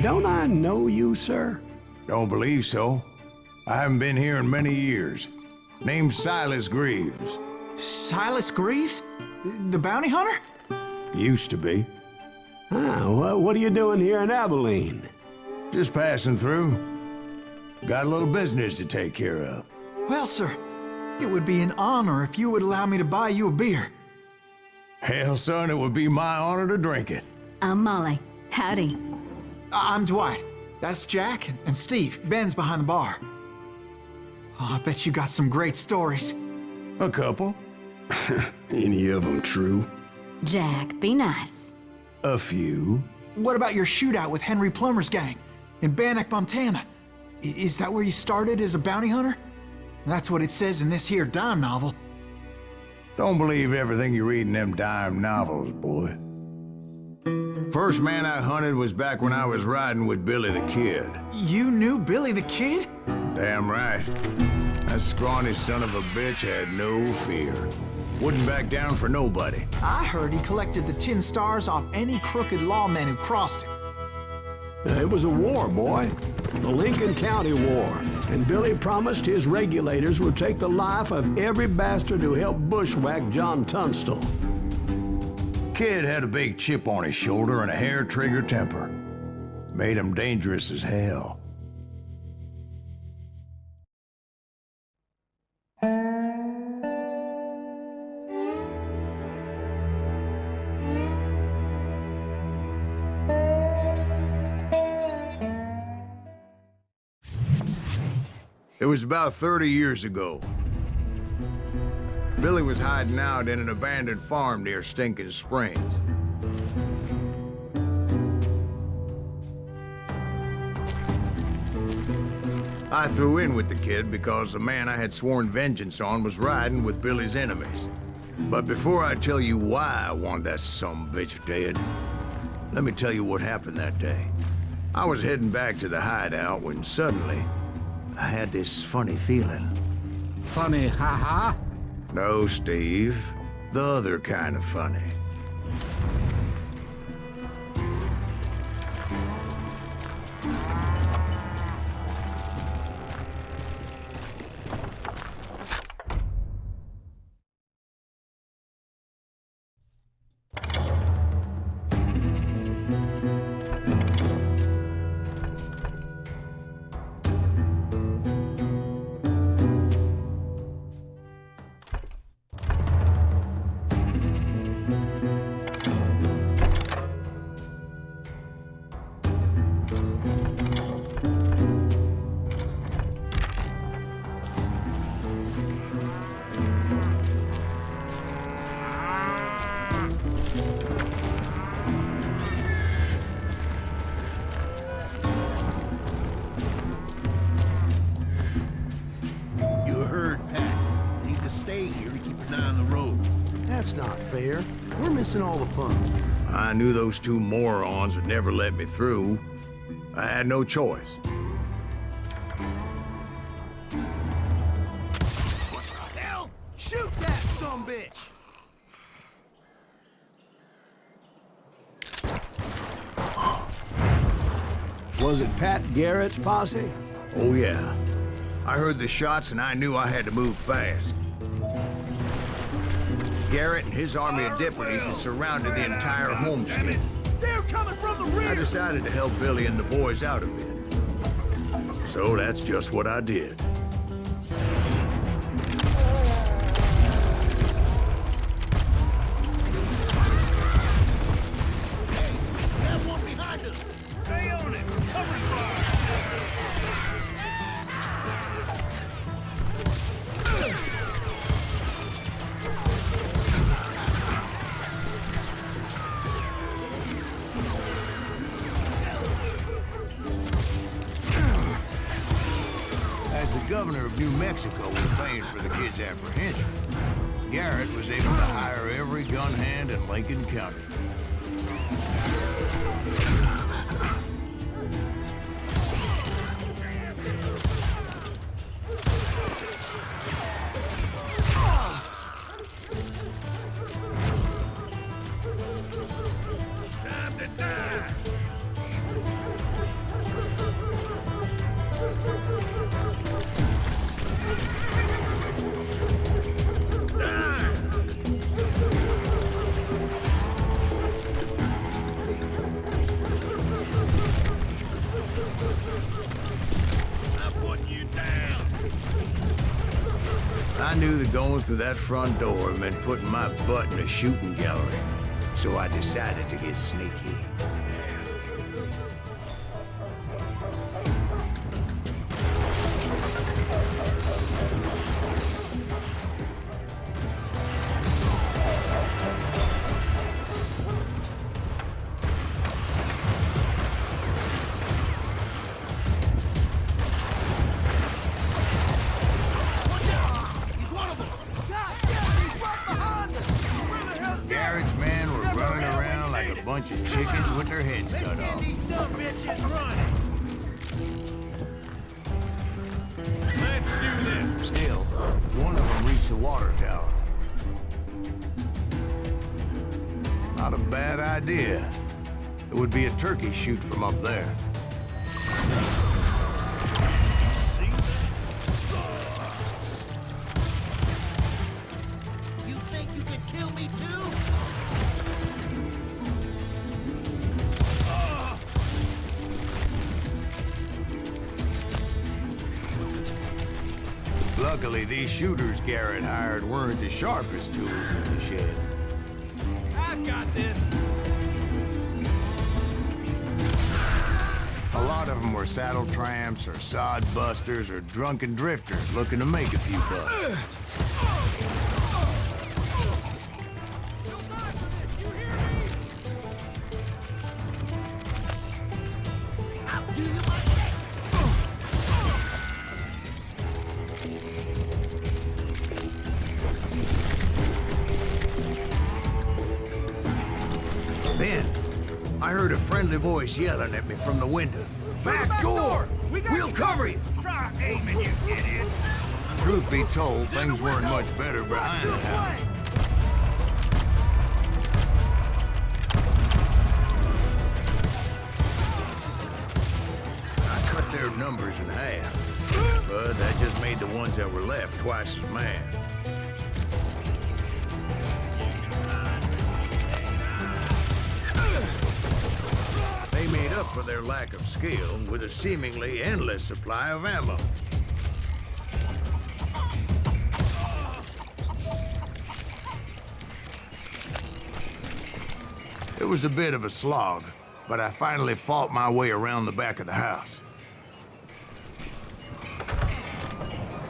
Don't I know you, sir? Don't believe so. I haven't been here in many years. Name's Silas Greaves. Silas Greaves? The bounty hunter? Used to be. Well, what are you doing here in Abilene? Just passing through. Got a little business to take care of. Well, sir, it would be an honor if you would allow me to buy you a beer. Hell, son, it would be my honor to drink it. I'm Molly. Howdy. I'm Dwight. That's Jack and Steve. Ben's behind the bar. Oh, I bet you got some great stories. A couple. Any of them true? Jack, be nice. A few. What about your shootout with Henry Plummer's gang in Bannock, Montana? Is that where you started as a bounty hunter? That's what it says in this here dime novel. Don't believe everything you read in them dime novels, boy. First man I hunted was back when I was riding with Billy the Kid. You knew Billy the Kid? Damn right. That scrawny son of a bitch had no fear. Wouldn't back down for nobody. I heard he collected the 10 stars off any crooked lawman who crossed him. It was a war, boy. The Lincoln County War. And Billy promised his regulators would take the life of every bastard who helped bushwhack John Tunstall. Kid had a big chip on his shoulder and a hair-trigger temper. Made him dangerous as hell. It was about 30 years ago. Billy was hiding out in an abandoned farm near Stinking Springs. I threw in with the kid because the man I had sworn vengeance on was riding with Billy's enemies. But before I tell you why I want that sumbitch dead, let me tell you what happened that day. I was heading back to the hideout when suddenly I had this funny feeling. Funny, haha? No, Steve. The other kind of funny. That's not fair. We're missing all the fun. I knew those two morons would never let me through. I had no choice. What the hell? Shoot that sumbitch! Was it Pat Garrett's posse? Oh, yeah. I heard the shots and I knew I had to move fast. Garrett and his army of deputies had surrounded the entire homestead. They're coming from the rear! I decided to help Billy and the boys out a bit. So that's just what I did. There's one behind us! Stay on it! Cover fire! As the governor of New Mexico was paying for the kid's apprehension, Garrett was able to hire every gun hand in Lincoln County. Time to die! knew that going through that front door meant putting my butt in a shooting gallery, so I decided to get sneaky. Garrett's men were running around like a bunch of chickens with their heads cut off. These some bitches running. Let's do this. Still, one of them reached the water tower. Not a bad idea. It would be a turkey shoot from up there. See? You think you can kill me too? Luckily, these shooters Garrett hired weren't the sharpest tools in the shed. I got this. A lot of them were saddle tramps or sod busters or drunken drifters looking to make a few bucks. Then, I heard a friendly voice yelling at me from the window. Back door! We'll cover you! Try aiming, you idiots. Truth be told, things weren't much better behind the house. I cut their numbers in half, but that just made the ones that were left twice as mad. They made up for their lack of skill with a seemingly endless supply of ammo. It was a bit of a slog, but I finally fought my way around the back of the house.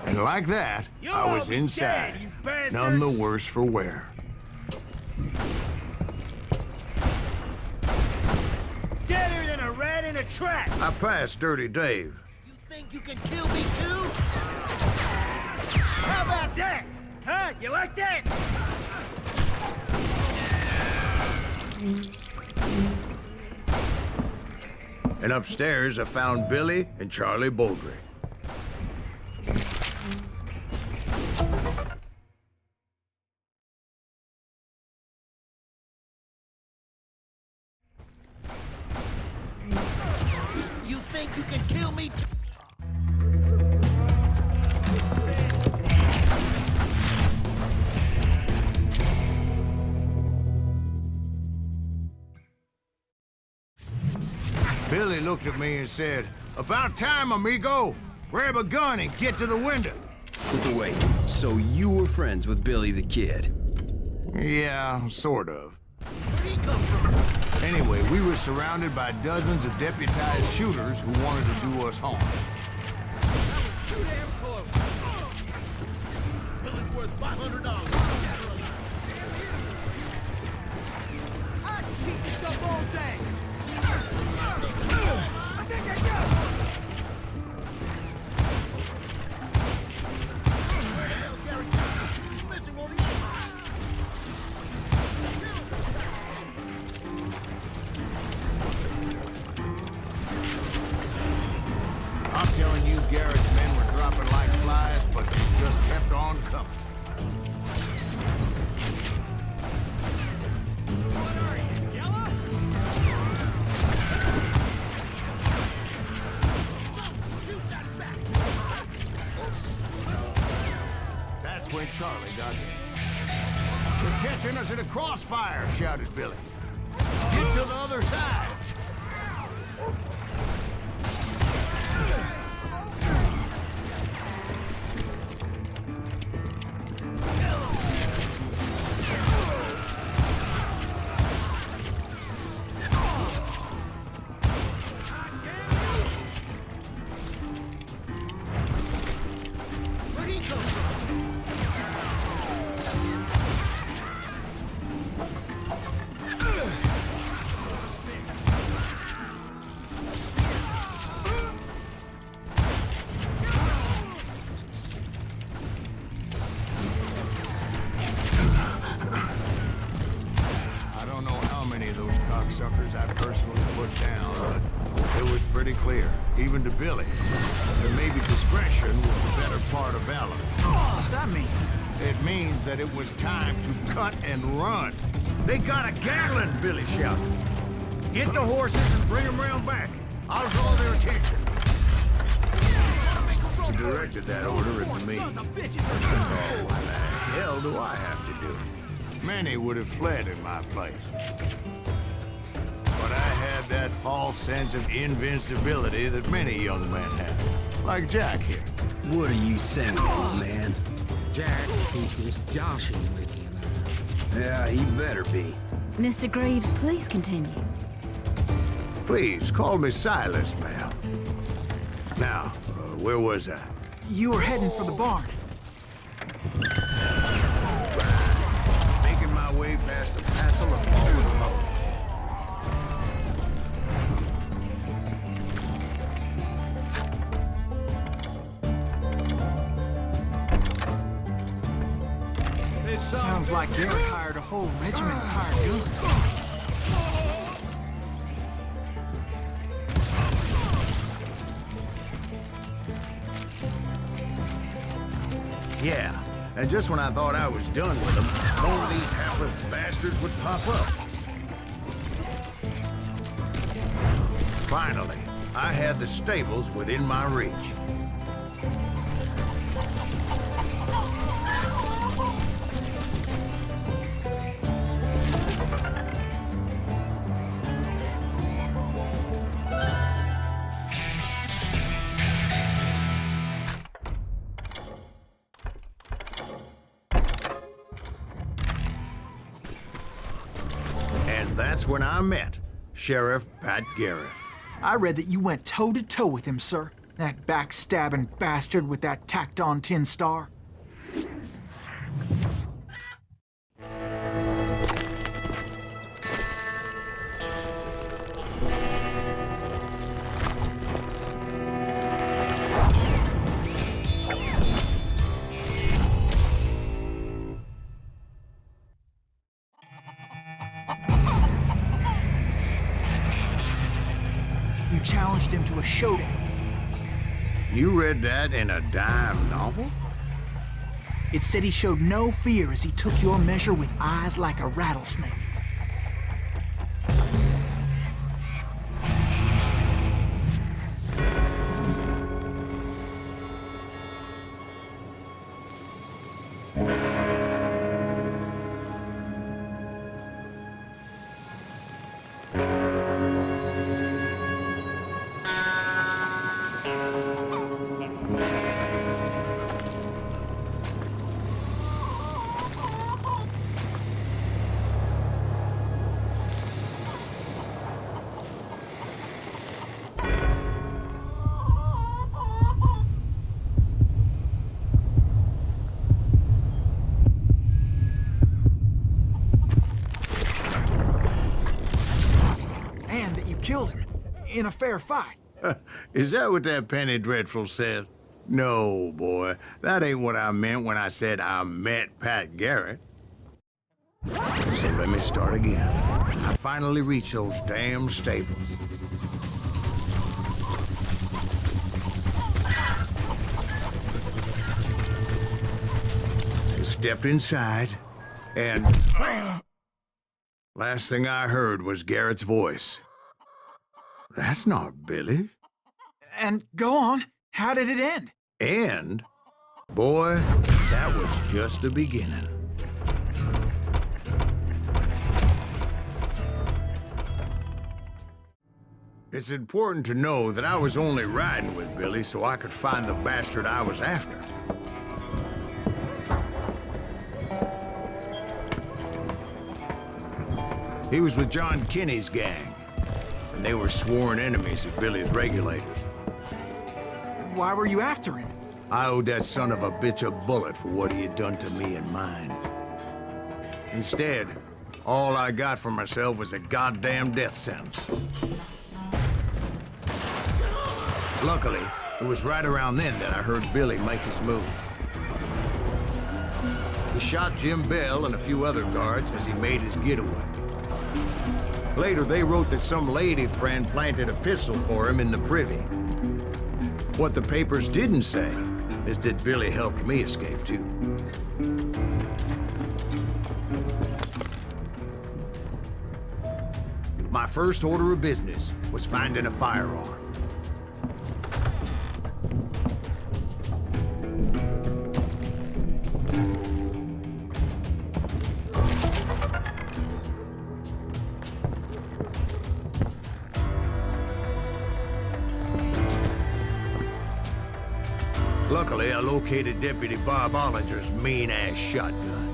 And like that, I was inside, none the worse for wear. Deader than a rat in a trap. I passed Dirty Dave. You think you can kill me too? How about that? Huh? You like that? And upstairs, I found Billy and Charlie Baldry. You think you can kill me too? Billy looked at me and said, "About time, amigo. Grab a gun and get to the window." Wait, so you were friends with Billy the Kid? Yeah, sort of. Where'd he come from? Anyway, we were surrounded by dozens of deputized shooters who wanted to do us harm. Too damn close. Billy's worth $500. I can keep this up all day. I think I got it. Where the hell, Gary? He's missing all the I'm telling you, Garrett's men were dropping like flies, but they just kept on coming. What are you, yellow? Shoot that bastard! That's when Charlie got hit. "They're catching us in a crossfire," shouted Billy. "Get to the other side." cocksuckers I personally put down, but it was pretty clear, even to Billy, that maybe discretion was the better part of valor. What's that mean? It means that it was time to cut and run. They got a Gatling, Billy shouted. Get the horses and bring them round back. I'll draw their attention. He directed that order at me. What the hell do I have to do? Many would have fled in my place. But I had that false sense of invincibility that many young men have. Like Jack here. What are you saying, old man? Jack, he is joshing with you now. Yeah, he better be. Mr. Greaves, please continue. Please, call me Silas, ma'am. Now, where was I? You were heading for the barn. Making my way past a passel of fallen logs. Sounds like Garrett hired a whole regiment of hired guns. Yeah, and just when I thought I was done with them, one of these hapless bastards would pop up. Finally, I had the stables within my reach. And that's when I met Sheriff Pat Garrett. I read that you went toe-to-toe with him, sir. That backstabbing bastard with that tacked-on tin star. You challenged him to a showdown. You read that in a dime novel? It said he showed no fear as he took your measure with eyes like a rattlesnake. Killed him in a fair fight. Is that what that Penny Dreadful said? No, boy. That ain't what I meant when I said I met Pat Garrett. So let me start again. I finally reached those damn stables. I stepped inside, and last thing I heard was Garrett's voice. That's not Billy. And go on, how did it end? And, boy, that was just the beginning. It's important to know that I was only riding with Billy so I could find the bastard I was after. He was with John Kinney's gang. And they were sworn enemies of Billy's regulators. Why were you after him? I owed that son of a bitch a bullet for what he had done to me and mine. Instead, all I got for myself was a goddamn death sentence. Luckily, it was right around then that I heard Billy make his move. He shot Jim Bell and a few other guards as he made his getaway. Later, they wrote that some lady friend planted a pistol for him in the privy. What the papers didn't say is that Billy helped me escape, too. My first order of business was finding a firearm. Luckily, I located Deputy Bob Ollinger's mean-ass shotgun.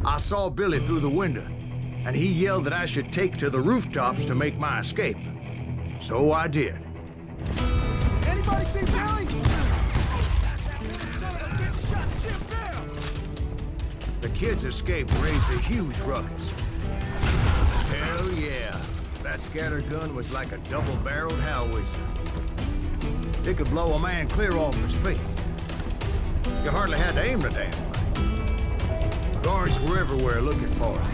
I saw Billy through the window, and he yelled that I should take to the rooftops to make my escape. So I did. Anybody see Billy? Son of a bitch shot Jim down! The kid's escape raised a huge ruckus. Hell yeah. That scattergun was like a double-barreled howitzer. It could blow a man clear off his feet. You hardly had to aim the damn thing. Guards were everywhere looking for him.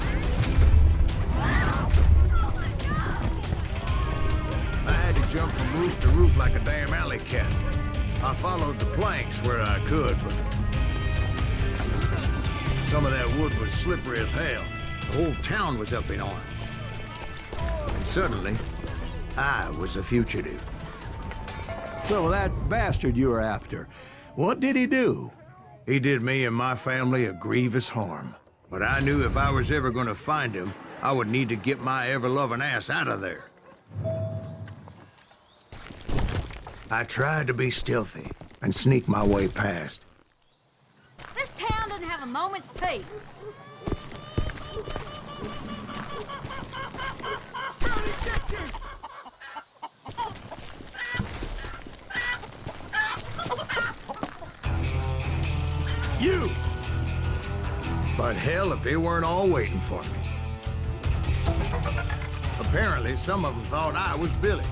I had to jump from roof to roof like a damn alley cat. I followed the planks where I could, but some of that wood was slippery as hell. The whole town was up in arms. And suddenly, I was a fugitive. So that bastard you were after, what did he do? He did me and my family a grievous harm. But I knew if I was ever gonna find him, I would need to get my ever-loving ass out of there. I tried to be stealthy and sneak my way past. This town doesn't have a moment's peace. You! But hell, if they weren't all waiting for me. Apparently, some of them thought I was Billy.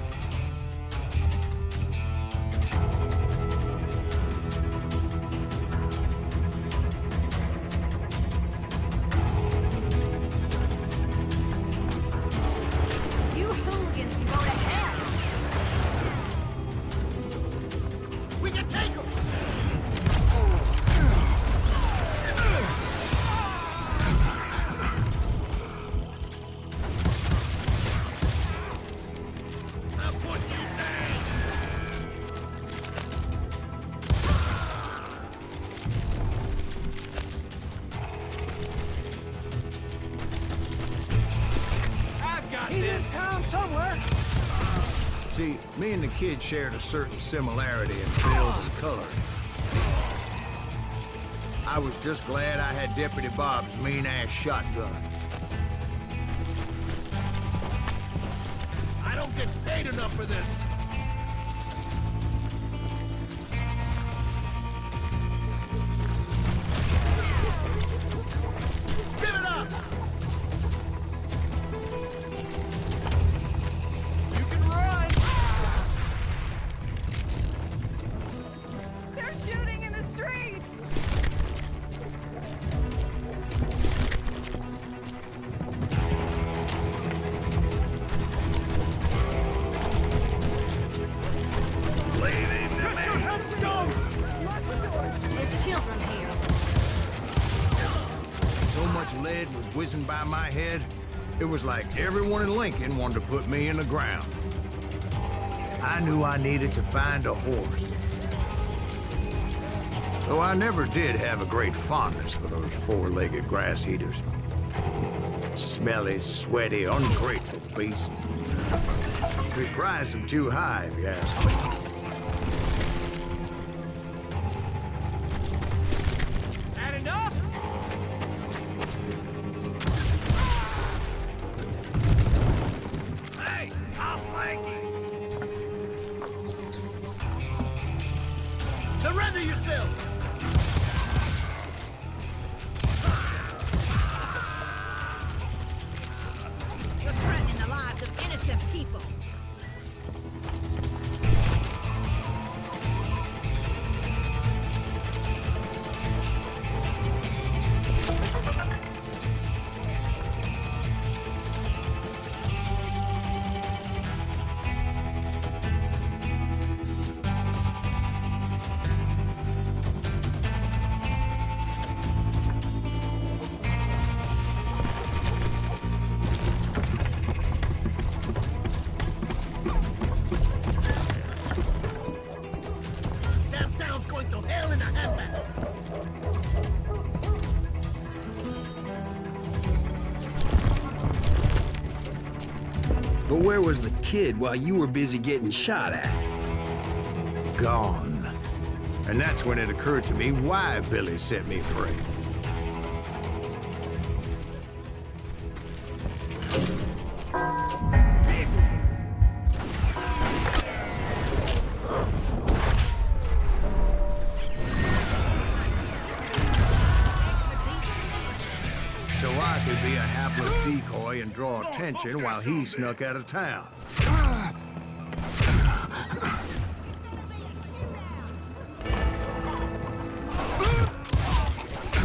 You hooligans can go to hell. We can take him! See, me and the kid shared a certain similarity in build and color. I was just glad I had Deputy Bob's mean-ass shotgun. I don't get paid enough for this! Give it up! You can run! They're shooting in the street! Get your headstone! There's children here. So much lead was whizzing by my head, it was like everyone in Lincoln wanted to put me in the ground. I knew I needed to find a horse. Though I never did have a great fondness for those four-legged grass eaters. Smelly, sweaty, ungrateful beasts. We prize them too high, if you ask me. Had enough? Hey, I'm flanking! Surrender yourself! But where was the kid while you were busy getting shot at? Gone. And that's when it occurred to me why Billy set me free. So I could be a hapless decoy and draw attention while he snuck out of town.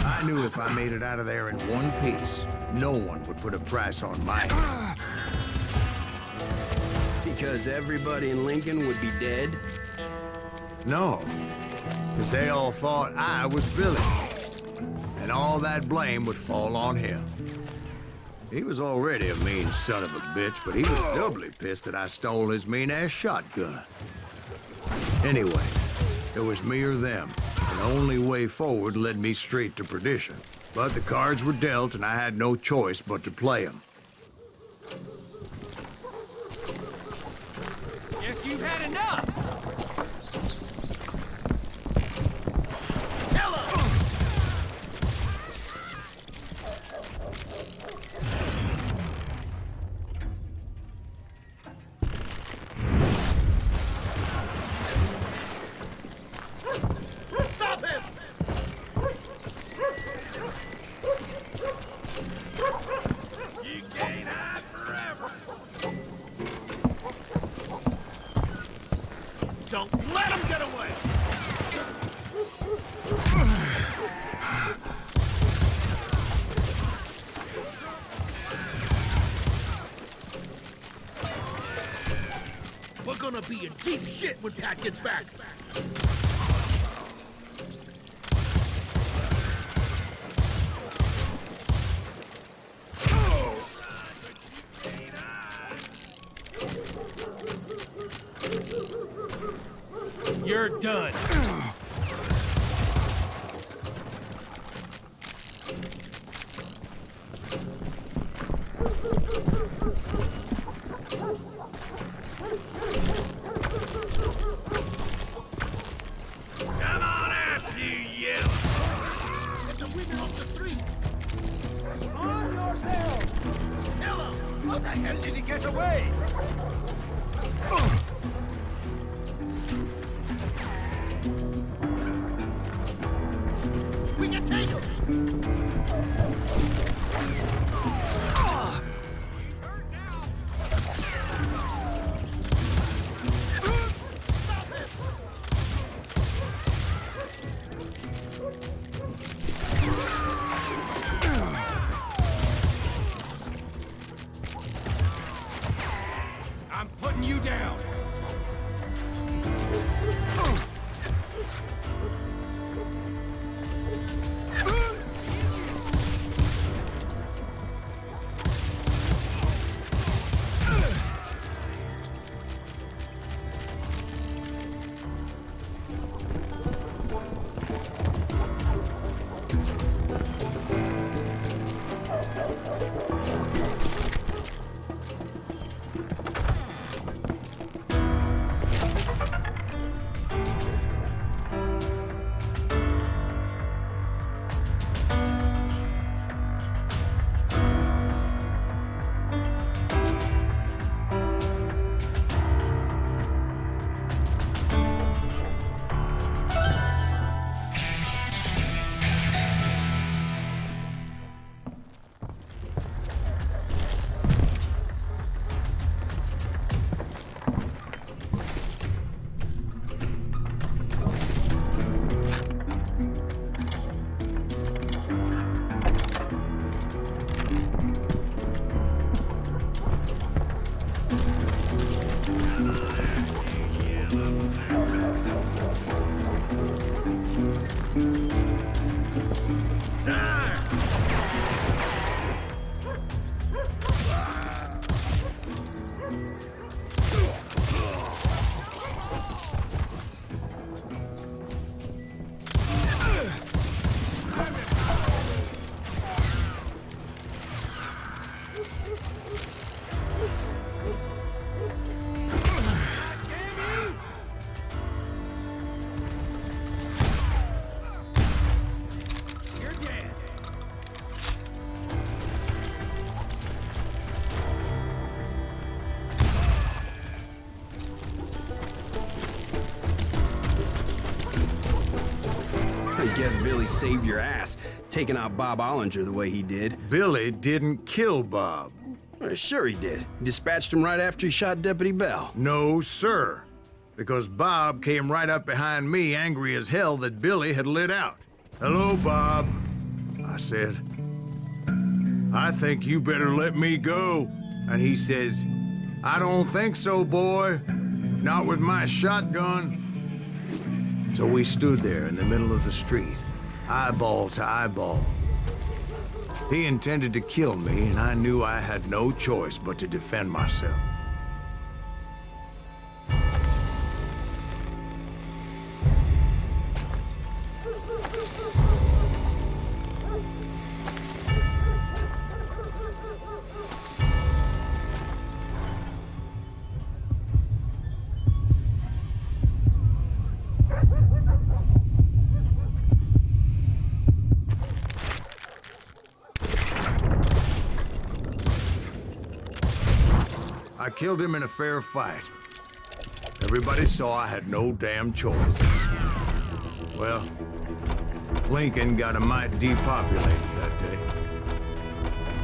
I knew if I made it out of there in one piece, no one would put a price on my head. Because everybody in Lincoln would be dead? No, because they all thought I was Billy. And all that blame would fall on him. He was already a mean son of a bitch, but he was doubly pissed that I stole his mean-ass shotgun. Anyway, it was me or them, and the only way forward led me straight to perdition. But the cards were dealt, and I had no choice but to play them. Guess you've had enough. Don't let him get away! We're gonna be in deep shit when Pat gets back. You're done. Come on out, you yell! Get the women off the street! Arm yourself! Hello! How the hell did he get away? We can take him! He's hurt now! Stop him! guess Billy saved your ass, taking out Bob Ollinger the way he did. Billy didn't kill Bob. Well, sure he did. Dispatched him right after he shot Deputy Bell. No, sir. Because Bob came right up behind me, angry as hell that Billy had lit out. "Hello, Bob," I said. "I think you better let me go." And he says, "I don't think so, boy. Not with my shotgun." So we stood there in the middle of the street, eyeball to eyeball. He intended to kill me, and I knew I had no choice but to defend myself. I killed him in a fair fight. Everybody saw I had no damn choice. Well, Lincoln got a mite depopulated that day.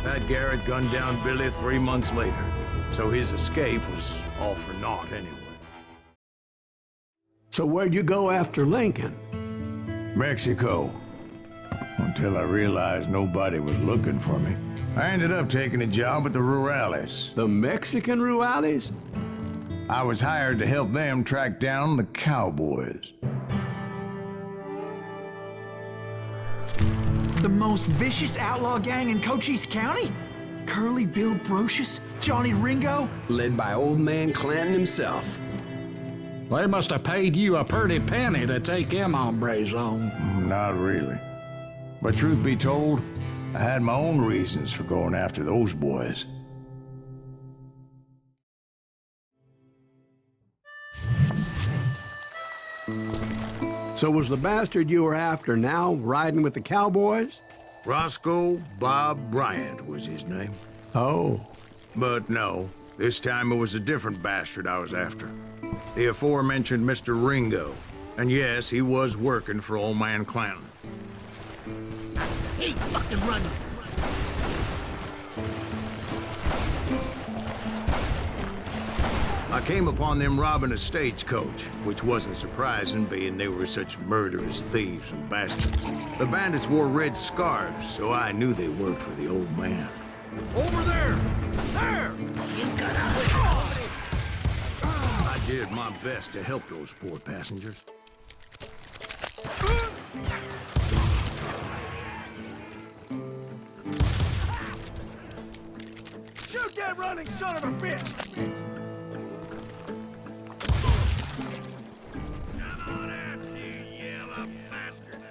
Pat Garrett gunned down Billy 3 months later, so his escape was all for naught anyway. So where'd you go after Lincoln? Mexico. Until I realized nobody was looking for me. I ended up taking a job at the Rurales. The Mexican Rurales? I was hired to help them track down the cowboys. The most vicious outlaw gang in Cochise County? Curly Bill Brocious? Johnny Ringo? Led by old man Clanton himself. They must have paid you a pretty penny to take them hombres on. Not really. But truth be told, I had my own reasons for going after those boys. So was the bastard you were after now riding with the cowboys? Roscoe Bob Bryant was his name. Oh. But no, this time it was a different bastard I was after. The aforementioned Mr. Ringo. And yes, he was working for old man Clanton. Hey, fucking run! I came upon them robbing a stagecoach, which wasn't surprising, being they were such murderous thieves and bastards. The bandits wore red scarves, so I knew they worked for the old man. Over there! There! I did my best to help those poor passengers. Shoot that running son of a bitch! Come on out, you yellow bastard!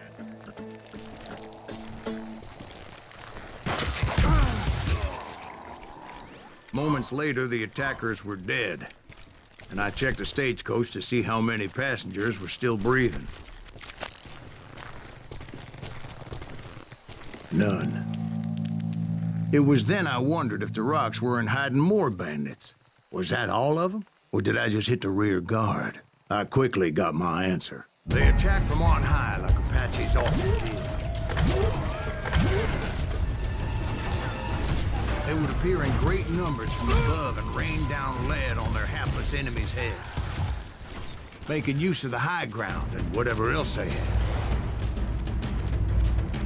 Moments later, the attackers were dead, and I checked the stagecoach to see how many passengers were still breathing. None. It was then I wondered if the rocks weren't hiding more bandits. Was that all of them? Or did I just hit the rear guard? I quickly got my answer. They attacked from on high like Apaches often did. They would appear in great numbers from above and rain down lead on their hapless enemies' heads, making use of the high ground and whatever else they had.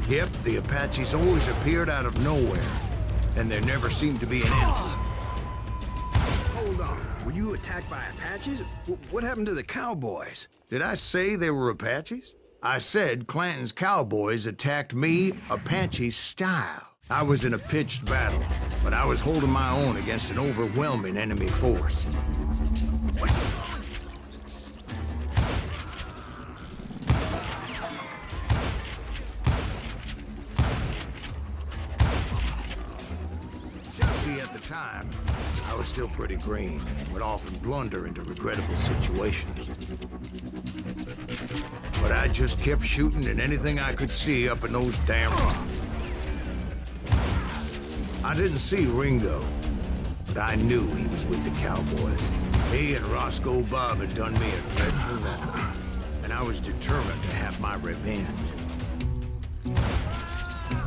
Yep, the Apaches always appeared out of nowhere, and there never seemed to be an end to them. Hold on. Were you attacked by Apaches? What happened to the cowboys? Did I say they were Apaches? I said Clanton's cowboys attacked me Apache style. I was in a pitched battle, but I was holding my own against an overwhelming enemy force. See, at the time, I was still pretty green and would often blunder into regrettable situations. But I just kept shooting at anything I could see up in those damn rocks. I didn't see Ringo, but I knew he was with the cowboys. He and Roscoe Bob had done me a dreadful wrong, and I was determined to have my revenge.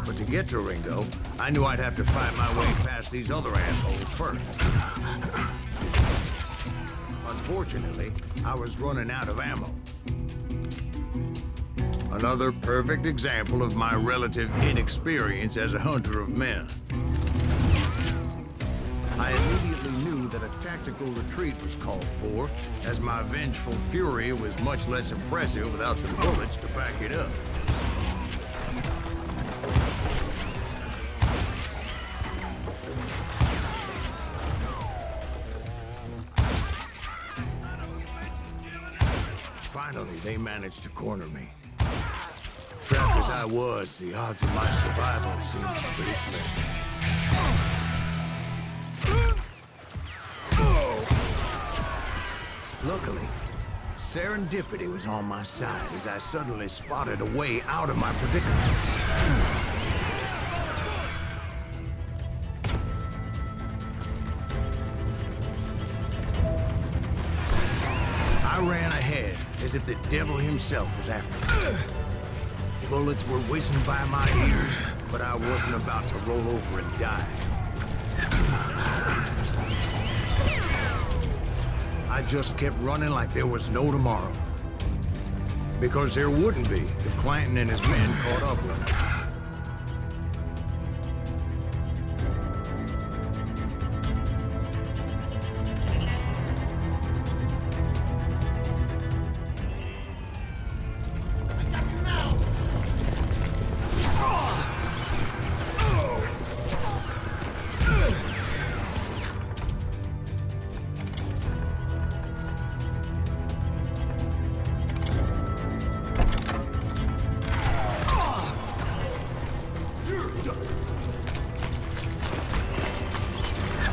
But to get to Ringo, I knew I'd have to fight my way past these other assholes first. Unfortunately, I was running out of ammo. Another perfect example of my relative inexperience as a hunter of men. I immediately knew that a tactical retreat was called for, as my vengeful fury was much less impressive without the bullets to back it up. Finally, they managed to corner me. Trapped as I was, the odds of my survival seemed pretty slim. Luckily, serendipity was on my side as I suddenly spotted a way out of my predicament. I ran ahead as if the devil himself was after me. Bullets were whizzing by my ears, but I wasn't about to roll over and die. I just kept running like there was no tomorrow. Because there wouldn't be if Clanton and his men caught up with me.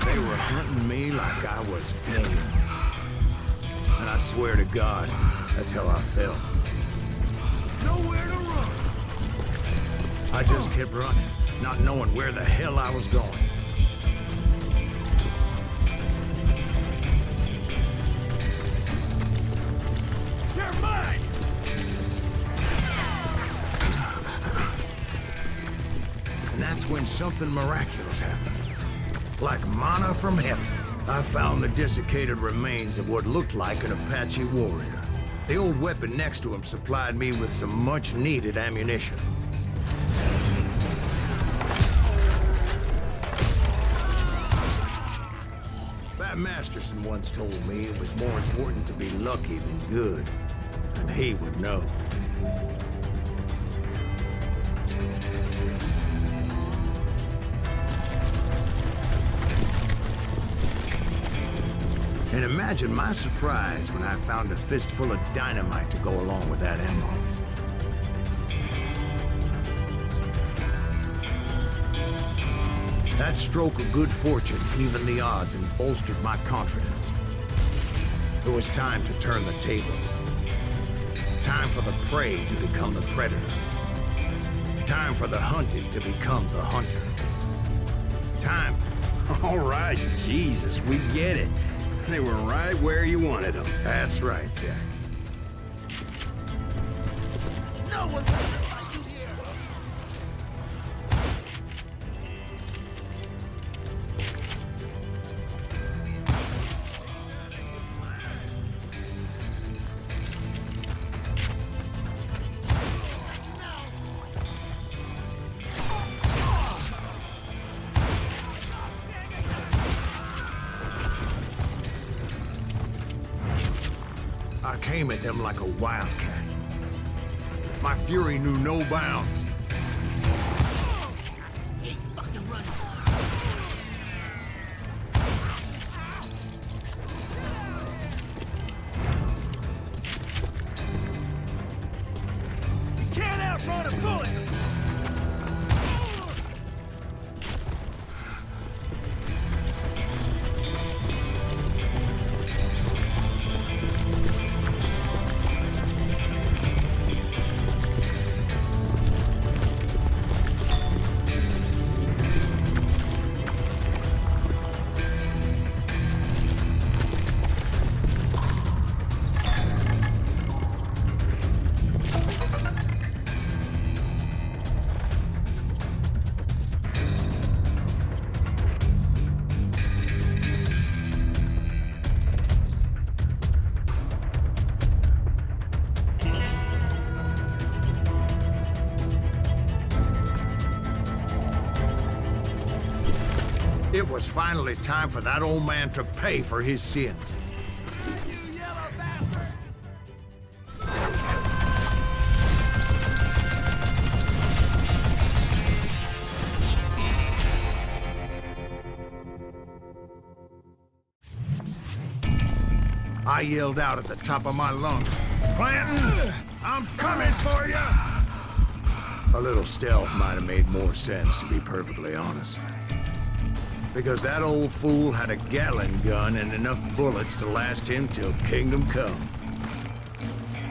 They were hunting me like I was game. And I swear to God, that's how I felt. Nowhere to run. I just kept running, not knowing where the hell I was going. They're mine! And that's when something miraculous happened. Like manna from heaven, I found the desiccated remains of what looked like an Apache warrior. The old weapon next to him supplied me with some much-needed ammunition. Bat Masterson once told me it was more important to be lucky than good, and he would know. And imagine my surprise when I found a fistful of dynamite to go along with that ammo. That stroke of good fortune evened the odds and bolstered my confidence. It was time to turn the tables. Time for the prey to become the predator. Time for the hunted to become the hunter. Time... All right, Jesus, we get it. They were right where you wanted them. That's right, Jack. No one's gonna find you here! I came at them like a wildcat. My fury knew no bounds. Hey, fucking run! You can't outrun a bullet! It was finally time for that old man to pay for his sins. You yellow bastard! I yelled out at the top of my lungs, "Clanton, I'm coming for you!" A little stealth might have made more sense, to be perfectly honest. Because that old fool had a Gatling gun and enough bullets to last him till kingdom come.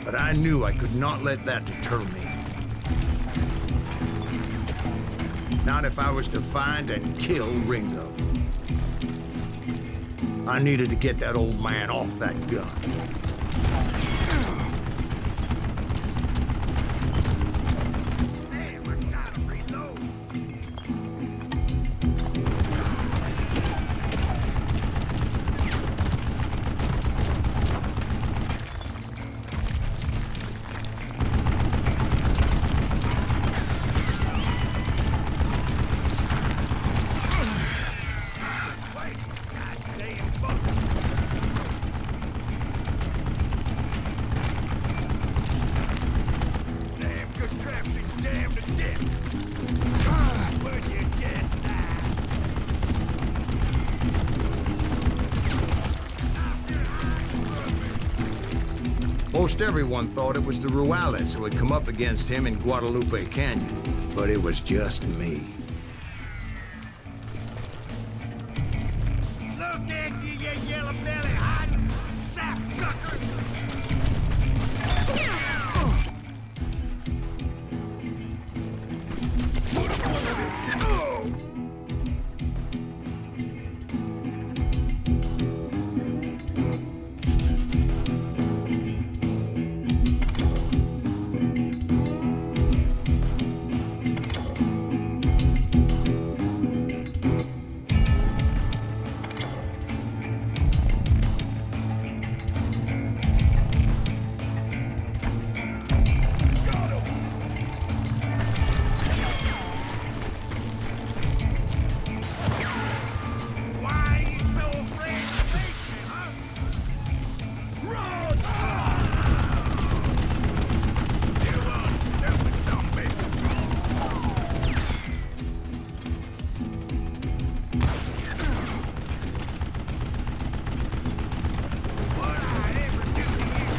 But I knew I could not let that deter me. Not if I was to find and kill Ringo. I needed to get that old man off that gun. Damn, I gotta reload. Wait, goddamn fuck. Damn good traps and damn to death. Would you just die? Most everyone thought it was the Ruales who had come up against him in Guadalupe Canyon, but it was just me. Look at you, you yellow belly hiding sapsucker! Why are you so afraid to face me, huh? Run! You stupid zombie! What I ever do to you?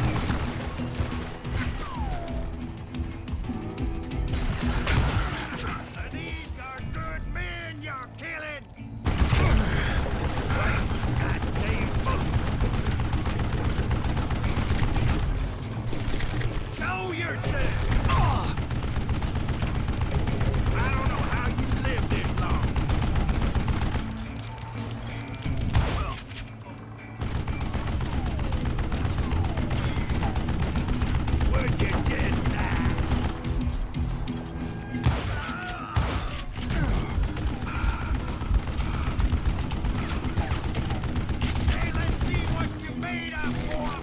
These are good men you're killing! Goddamn book! Show yourself! I don't know how you lived this long. Would you just die? Hey, let's see what you made of, boy!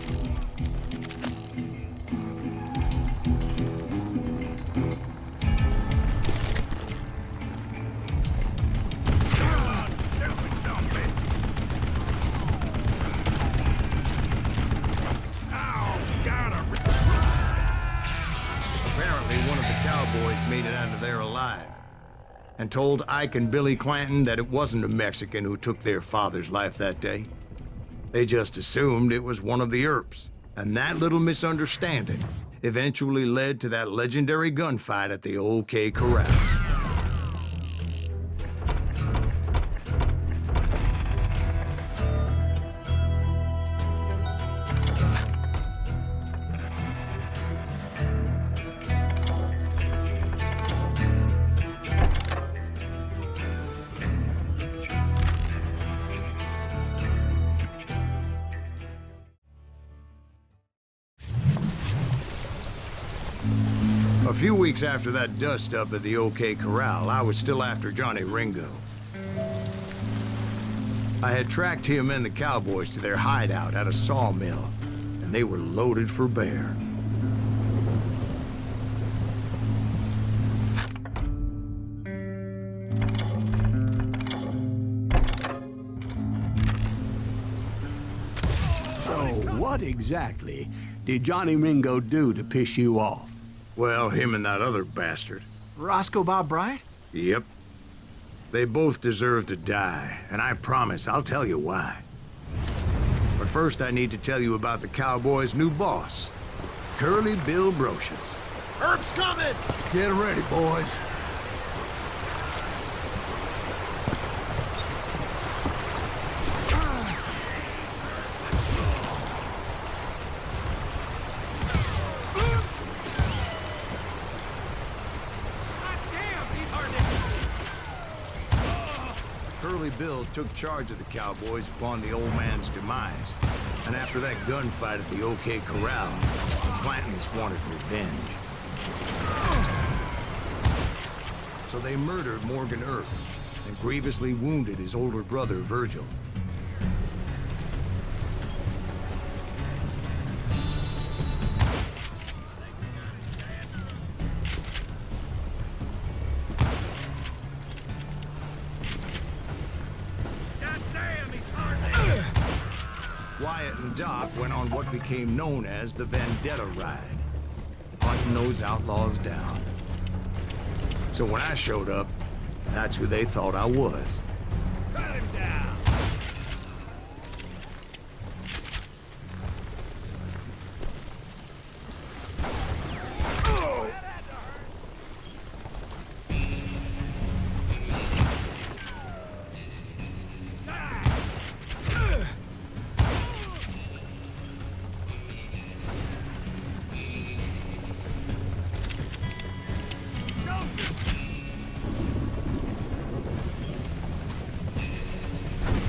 Come on, stupid zombie! Oh, gotta Apparently, one of the cowboys made it out of there alive and told Ike and Billy Clanton that it wasn't a Mexican who took their father's life that day. They just assumed it was one of the Earps, and that little misunderstanding eventually led to that legendary gunfight at the OK Corral. A few weeks after that dust-up at the OK Corral, I was still after Johnny Ringo. I had tracked him and the cowboys to their hideout at a sawmill, and they were loaded for bear. What exactly did Johnny Ringo do to piss you off? Well, him and that other bastard. Roscoe Bob Bright? Yep. They both deserve to die, and I promise I'll tell you why. But first I need to tell you about the Cowboys' new boss, Curly Bill Brocious. Herb's coming! Get ready, boys. Curly Bill took charge of the Cowboys upon the old man's demise. And after that gunfight at the OK Corral, the Clantons wanted revenge. So they murdered Morgan Earp and grievously wounded his older brother, Virgil. Wyatt and Doc went on what became known as the Vendetta Ride, hunting those outlaws down. So when I showed up, that's who they thought I was. Cut him down!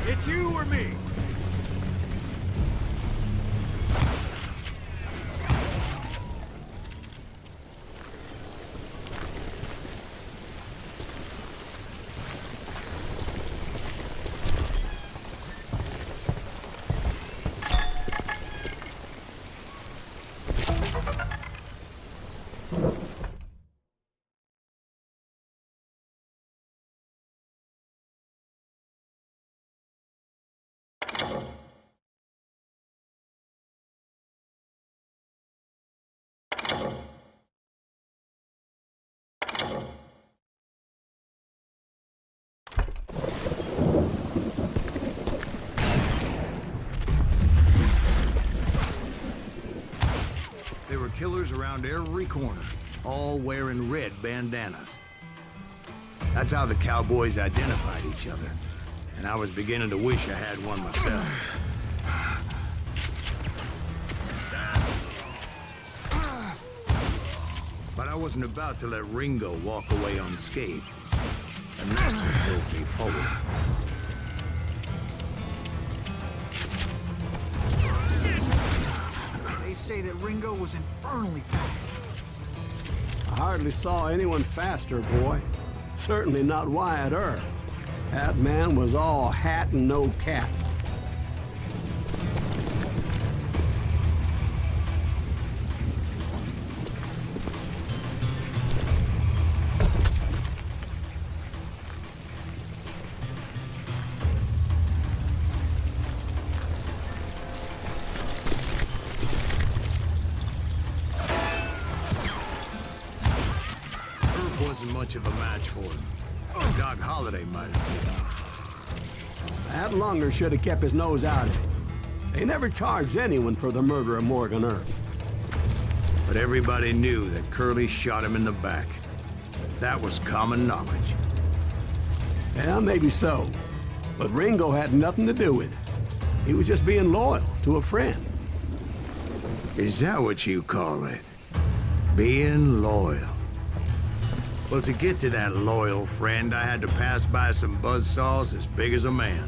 It's you or me? There were killers around every corner, all wearing red bandanas. That's how the Cowboys identified each other. And I was beginning to wish I had one myself. But I wasn't about to let Ringo walk away unscathed. And that's what drove me forward. They say that Ringo was infernally fast. I hardly saw anyone faster, boy. Certainly not Wyatt Earp. That man was all hat and no cap. Wasn't much of a match for him. Doc Holliday might have taken. That lunger should have kept his nose out of it. They never charged anyone for the murder of Morgan Earp. But everybody knew that Curly shot him in the back. That was common knowledge. Yeah, maybe so. But Ringo had nothing to do with it. He was just being loyal to a friend. Is that what you call it? Being loyal? Well, to get to that loyal friend, I had to pass by some buzzsaws as big as a man.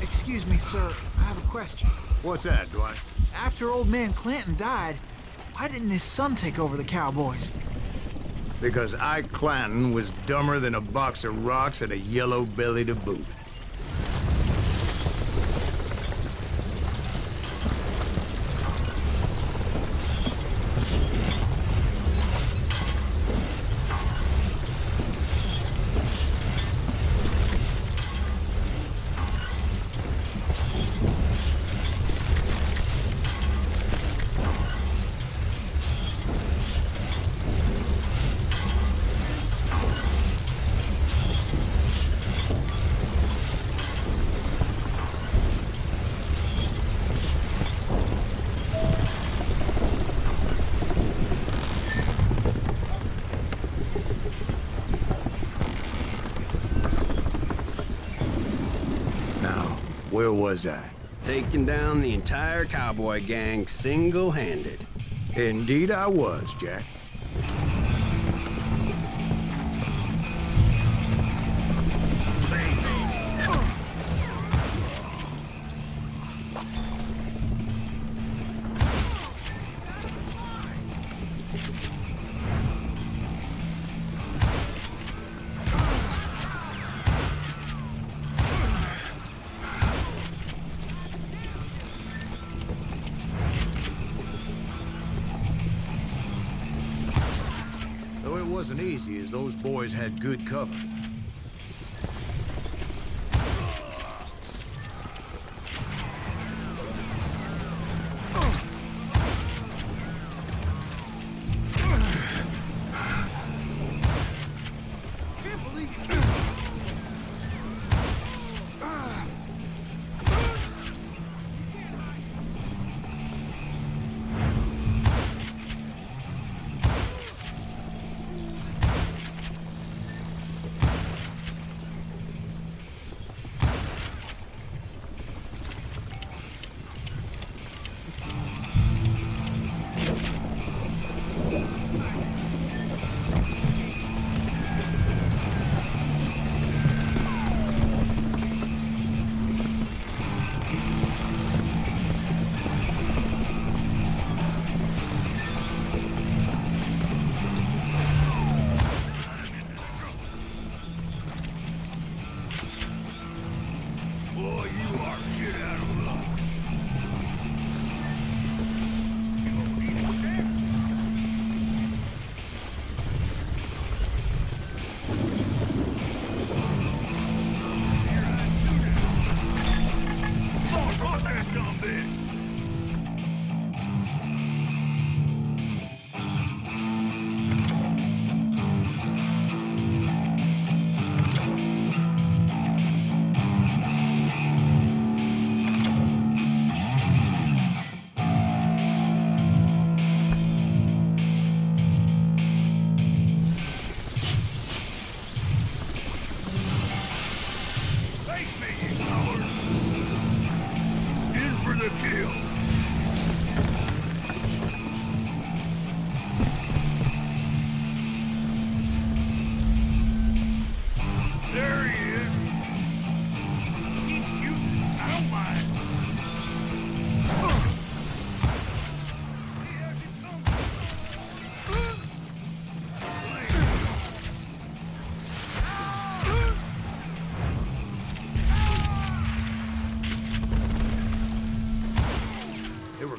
Excuse me, sir. I have a question. What's that, Dwight? After old man Clanton died, why didn't his son take over the Cowboys? Because Ike Clanton was dumber than a box of rocks and a yellow belly to boot. Now, where was I? Taking down the entire cowboy gang single-handed. Indeed I was, Jack. Though it wasn't easy, as those boys had good cover.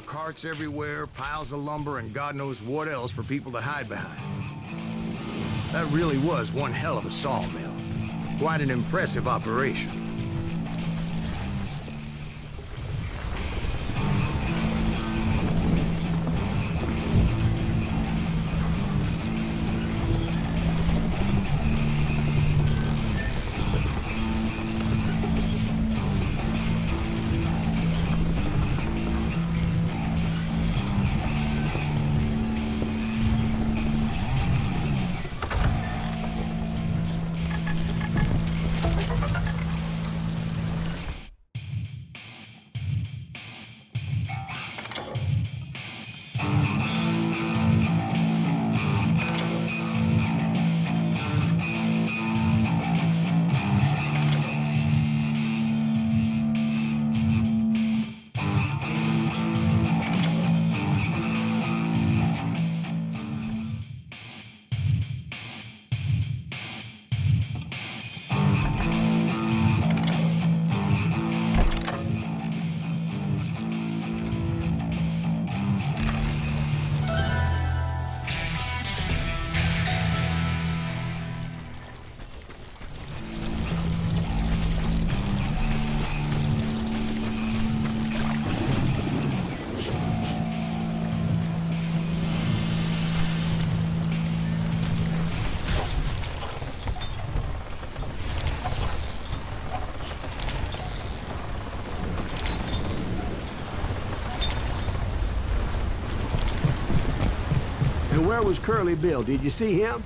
Carts everywhere, piles of lumber, and God knows what else for people to hide behind. That really was one hell of a sawmill. Quite an impressive operation. And where was Curly Bill? Did you see him?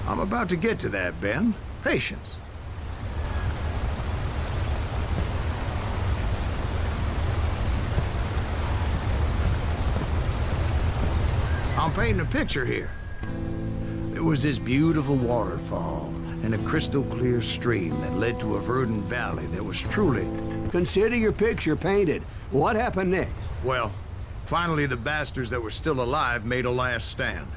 I'm about to get to that, Ben. Patience. painting a picture here. There was this beautiful waterfall and a crystal clear stream that led to a verdant valley that was truly... Consider your picture painted. What happened next? Well, finally the bastards that were still alive made a last stand.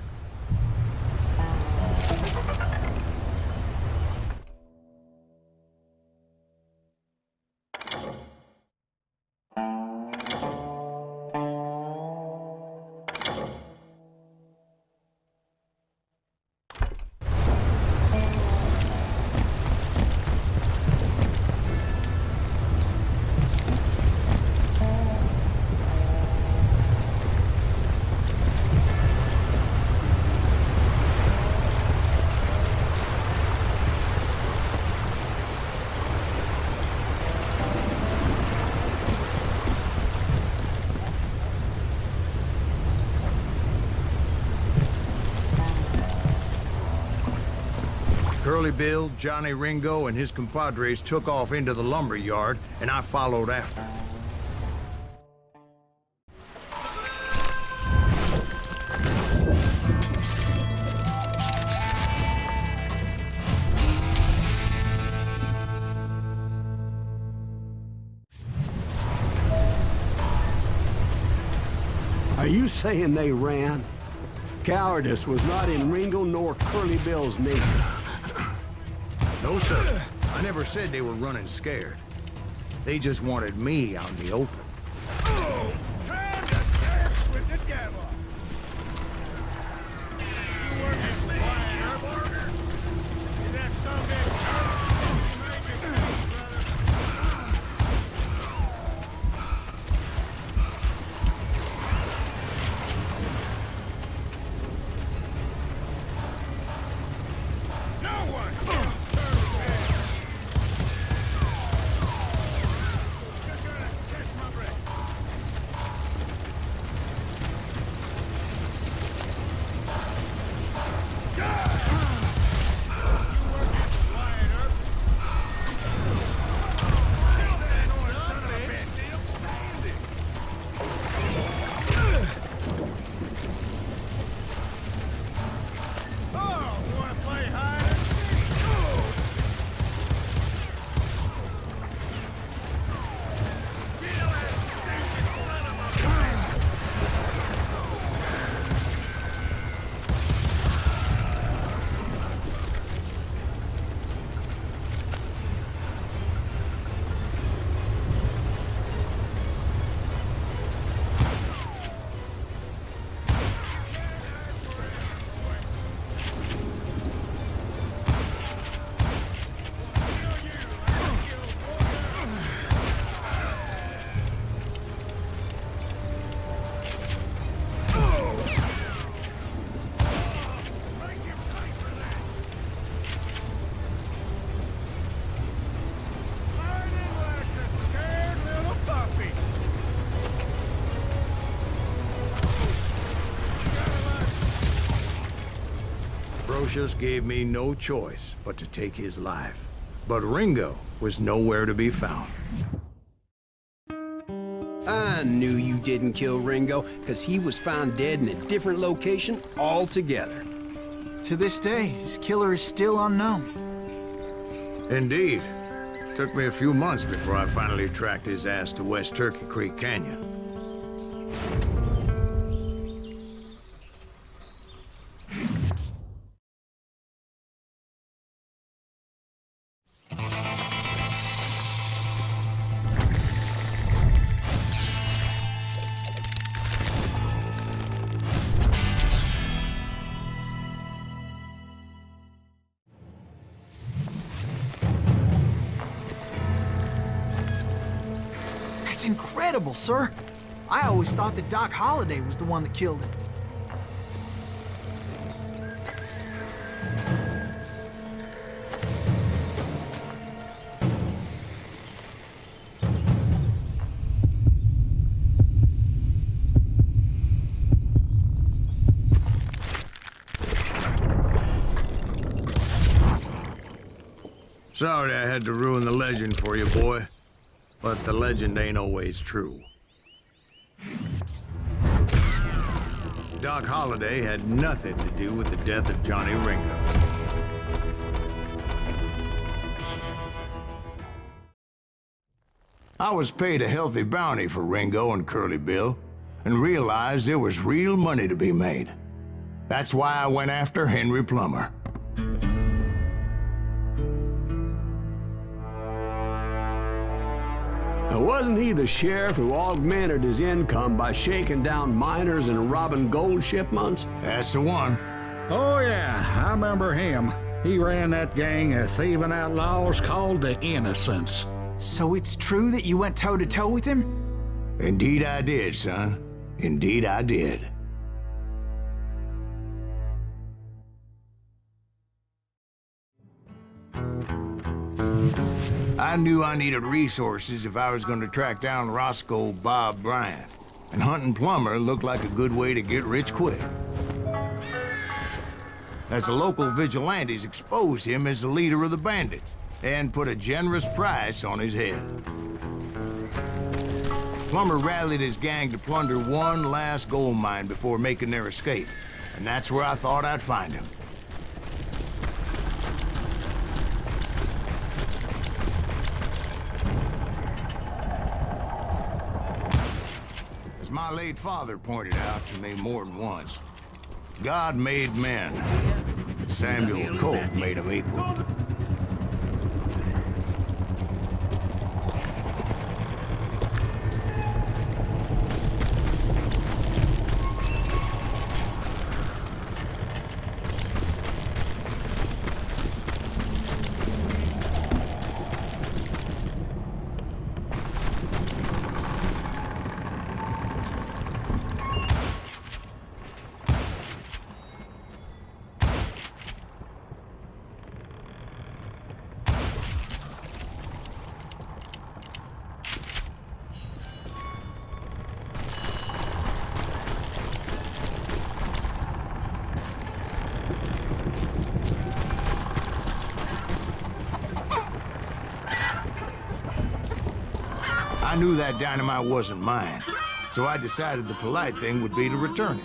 Curly Bill, Johnny Ringo, and his compadres took off into the lumber yard, and I followed after. Are you saying they ran? Cowardice was not in Ringo nor Curly Bill's nature. No, sir. I never said they were running scared. They just wanted me out in the open. Oh, time to dance with the devil. You work as quiet, Barker. Is that something? No one. Brocious gave me no choice but to take his life. But Ringo was nowhere to be found. I knew you didn't kill Ringo, because he was found dead in a different location altogether. To this day, his killer is still unknown. Indeed. Took me a few months before I finally tracked his ass to West Turkey Creek Canyon. That's incredible, sir. I always thought that Doc Holliday was the one that killed him. Sorry I had to ruin the legend for you, boy. But the legend ain't always true. Doc Holliday had nothing to do with the death of Johnny Ringo. I was paid a healthy bounty for Ringo and Curly Bill, and realized there was real money to be made. That's why I went after Henry Plummer. Wasn't he the sheriff who augmented his income by shaking down miners and robbing gold shipments? That's the one. Oh, yeah, I remember him. He ran that gang of thieving outlaws called the Innocents. So it's true that you went toe-to-toe with him? Indeed I did, son. Indeed I did. I knew I needed resources if I was going to track down Roscoe Bob Bryant, and hunting Plummer looked like a good way to get rich quick. As the local vigilantes exposed him as the leader of the bandits, and put a generous price on his head. Plummer rallied his gang to plunder one last gold mine before making their escape, and that's where I thought I'd find him. As my late father pointed out to me more than once, God made men, and Samuel Colt made them equal. I knew that dynamite wasn't mine, so I decided the polite thing would be to return it.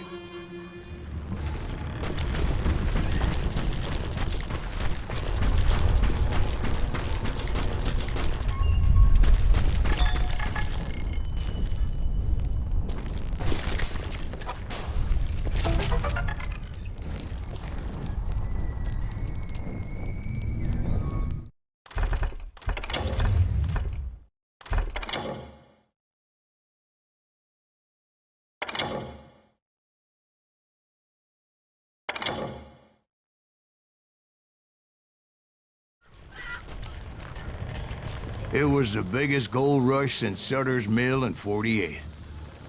It was the biggest gold rush since Sutter's Mill in '48.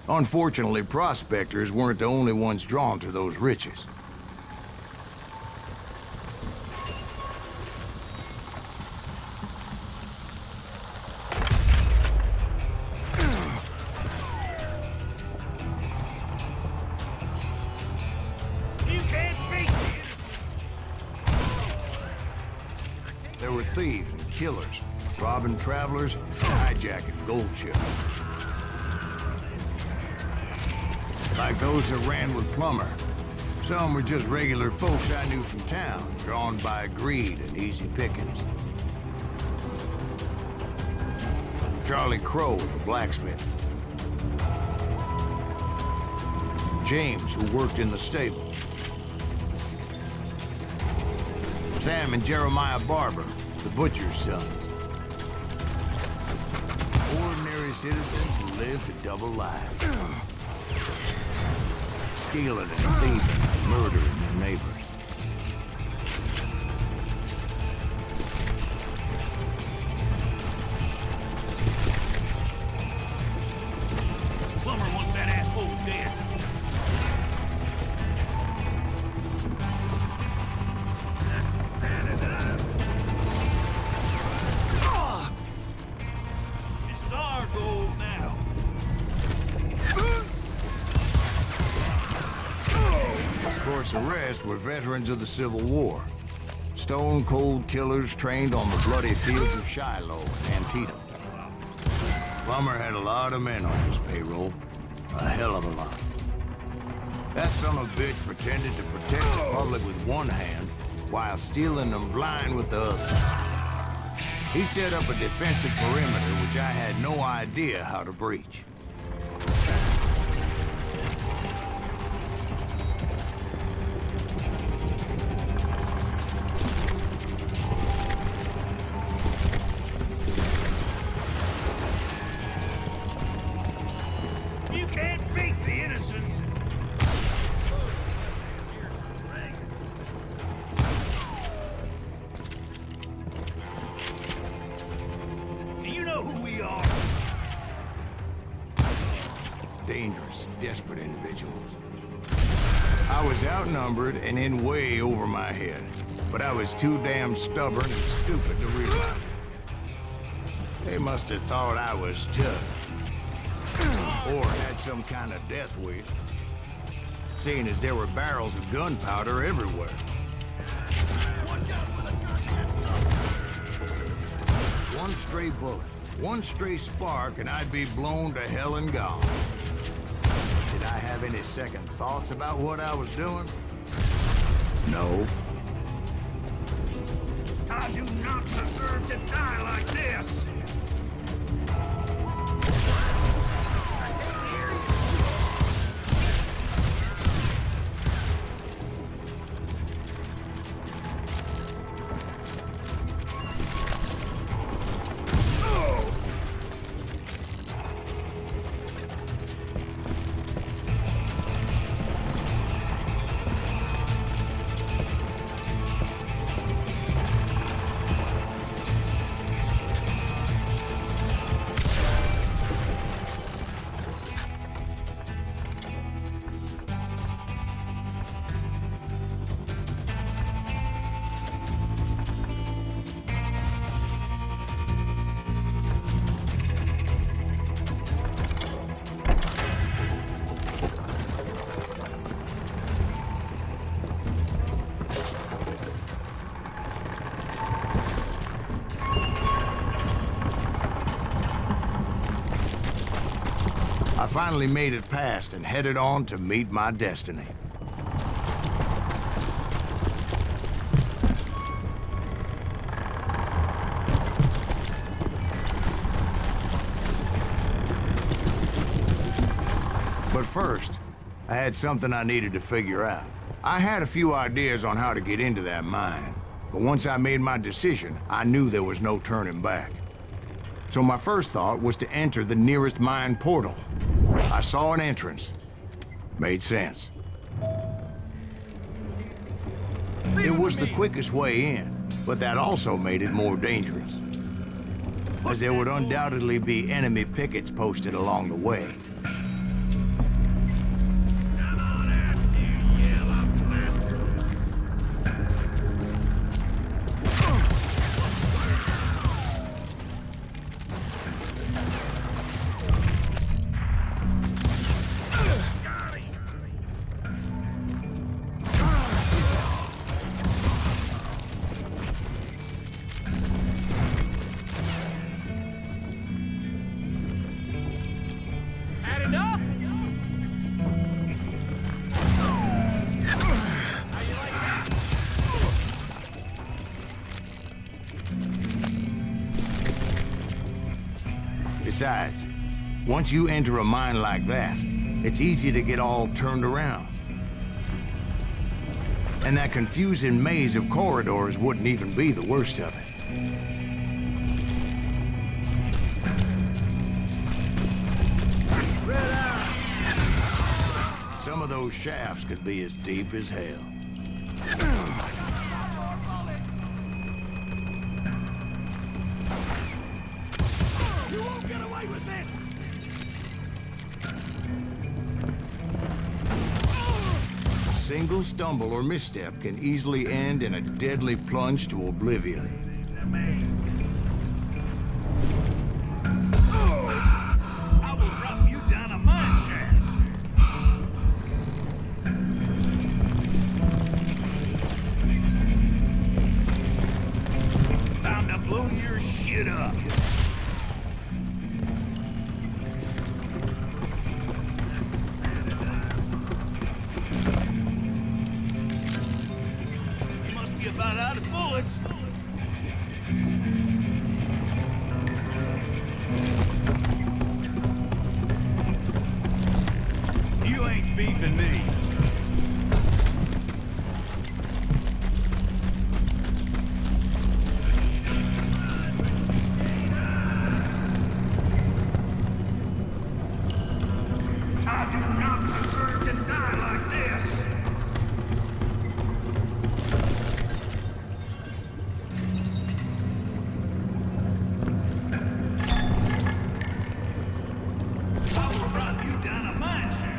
Unfortunately, prospectors weren't the only ones drawn to those riches. You can't beat the innocents. There were thieves and killers, robbing travelers, and hijacking gold ships. Like those that ran with Plummer. Some were just regular folks I knew from town, drawn by greed and easy pickings. Charlie Crow, the blacksmith. James, who worked in the stable. Sam and Jeremiah Barber, the butcher's sons. Ordinary citizens who lived a double life. Stealing and thieving, murdering their neighbors. Plummer wants that asshole dead. This is our gold now. Of course, the rest were veterans of the Civil War. Stone-cold killers trained on the bloody fields of Shiloh and Antietam. Plummer had a lot of men on his payroll. A hell of a lot. That son of a bitch pretended to protect the public with one hand while stealing them blind with the other. He set up a defensive perimeter which I had no idea how to breach. You can't beat the innocents. Do you know who we are? Dangerous, desperate individuals. I was outnumbered and in way over my head, but I was too damn stubborn and stupid to realize it. They must have thought I was tough. Or had some kind of death wish, seeing as there were barrels of gunpowder everywhere. One stray bullet, one stray spark, and I'd be blown to hell and gone. Did I have any second thoughts about what I was doing? No. I do not deserve to die like this. I finally made it past and headed on to meet my destiny. But first, I had something I needed to figure out. I had a few ideas on how to get into that mine, but once I made my decision, I knew there was no turning back. So my first thought was to enter the nearest mine portal. I saw an entrance. Made sense. It was the quickest way in, but that also made it more dangerous, as there would undoubtedly be enemy pickets posted along the way. Come on out, you yellow bastard. Had enough? How you like that? Besides, once you enter a mine like that, it's easy to get all turned around. And that confusing maze of corridors wouldn't even be the worst of it. Some of those shafts could be as deep as hell. You won't get away with this! A single stumble or misstep can easily end in a deadly plunge to oblivion. I will drop you down a mine shaft. Time to blow your shit up. beefing me. I do not deserve to die like this. I will run you down a mine shaft.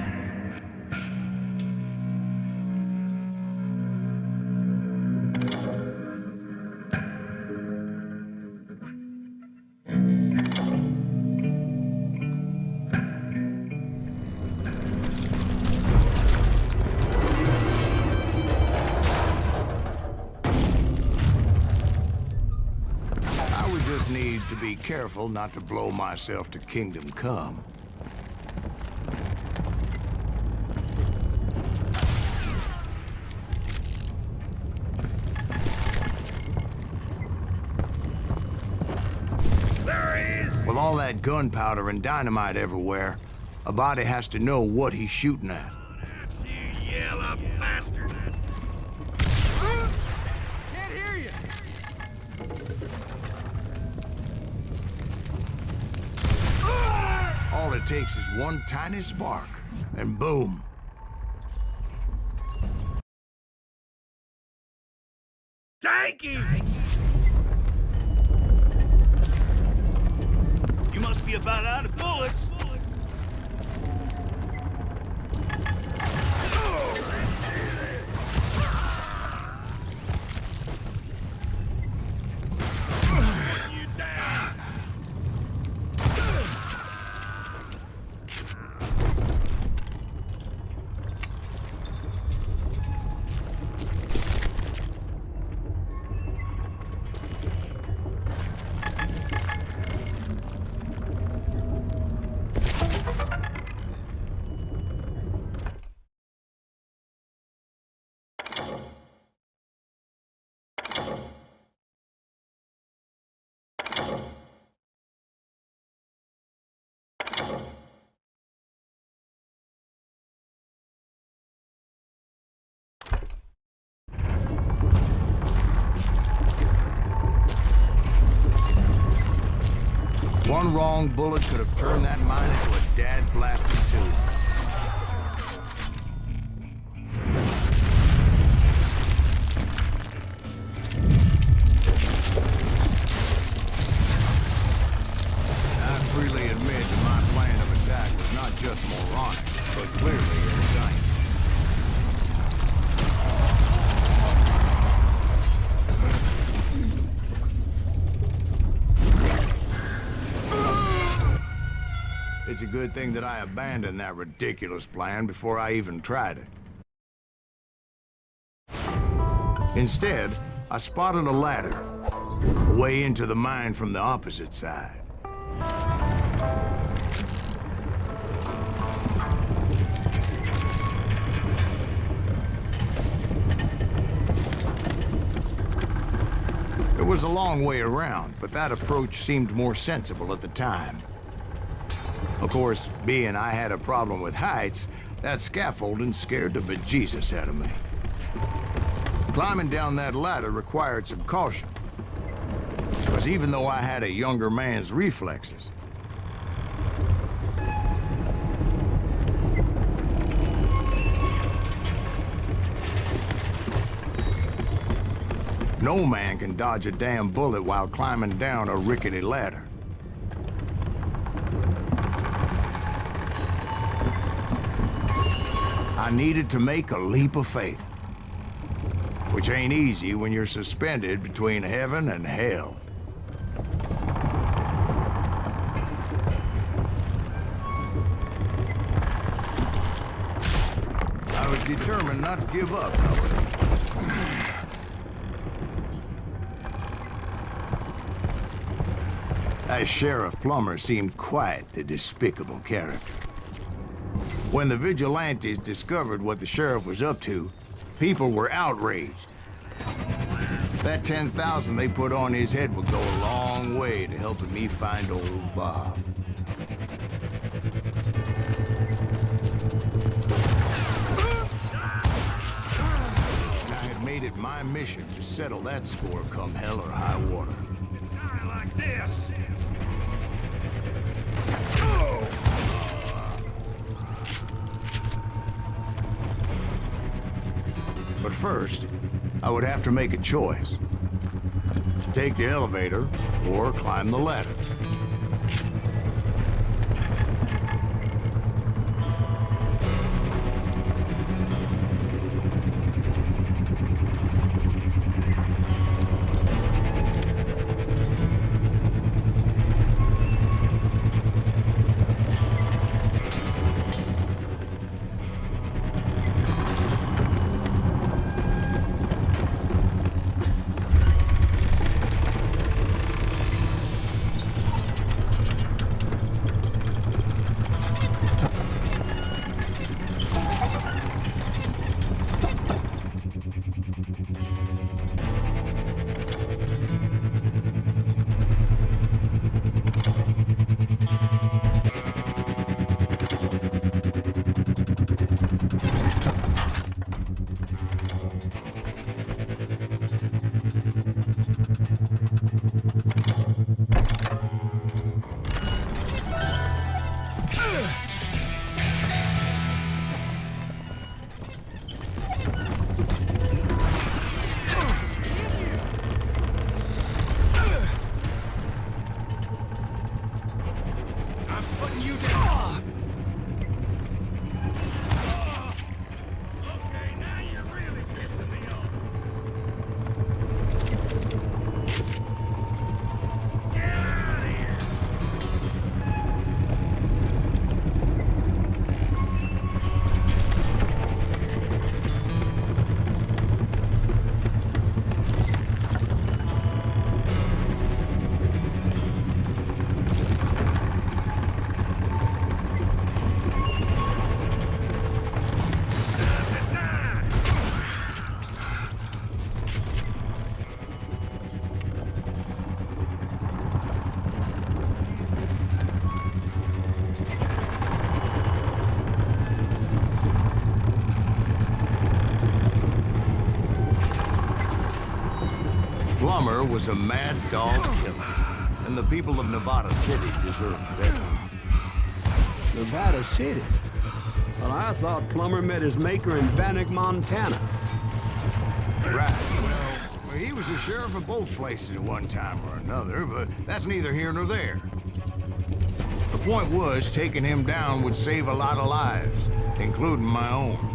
I would just need to be careful not to blow myself to kingdom come. There he is! With all that gunpowder and dynamite everywhere, a body has to know what he's shooting at. That's you yellow bastard! Can't hear you! All it takes is one tiny spark, and boom. Take him! You must be about out of bullets. Put you down. One wrong bullet could have turned that mine into a dad-blasted tube. I freely admit that my plan of attack was not just moronic, but clearly insane. It's a good thing that I abandoned that ridiculous plan before I even tried it. Instead, I spotted a ladder, a way into the mine from the opposite side. It was a long way around, but that approach seemed more sensible at the time. Of course, being I had a problem with heights, that scaffolding scared the bejesus out of me. Climbing down that ladder required some caution, because even though I had a younger man's reflexes, no man can dodge a damn bullet while climbing down a rickety ladder. I needed to make a leap of faith, which ain't easy when you're suspended between heaven and hell. I was determined not to give up, however. That Sheriff Plummer seemed quite the despicable character. When the vigilantes discovered what the sheriff was up to, people were outraged. That 10,000 they put on his head would go a long way to helping me find old Bob. mission to settle that score come hell or high water. A guy like this. But first, I would have to make a choice. Take the elevator or climb the ladder. Plummer was a mad dog killer, and the people of Nevada City deserved better. Nevada City? Well, I thought Plummer met his maker in Bannock, Montana. Right. Well, he was a sheriff of both places at one time or another, but that's neither here nor there. The point was, taking him down would save a lot of lives, including my own.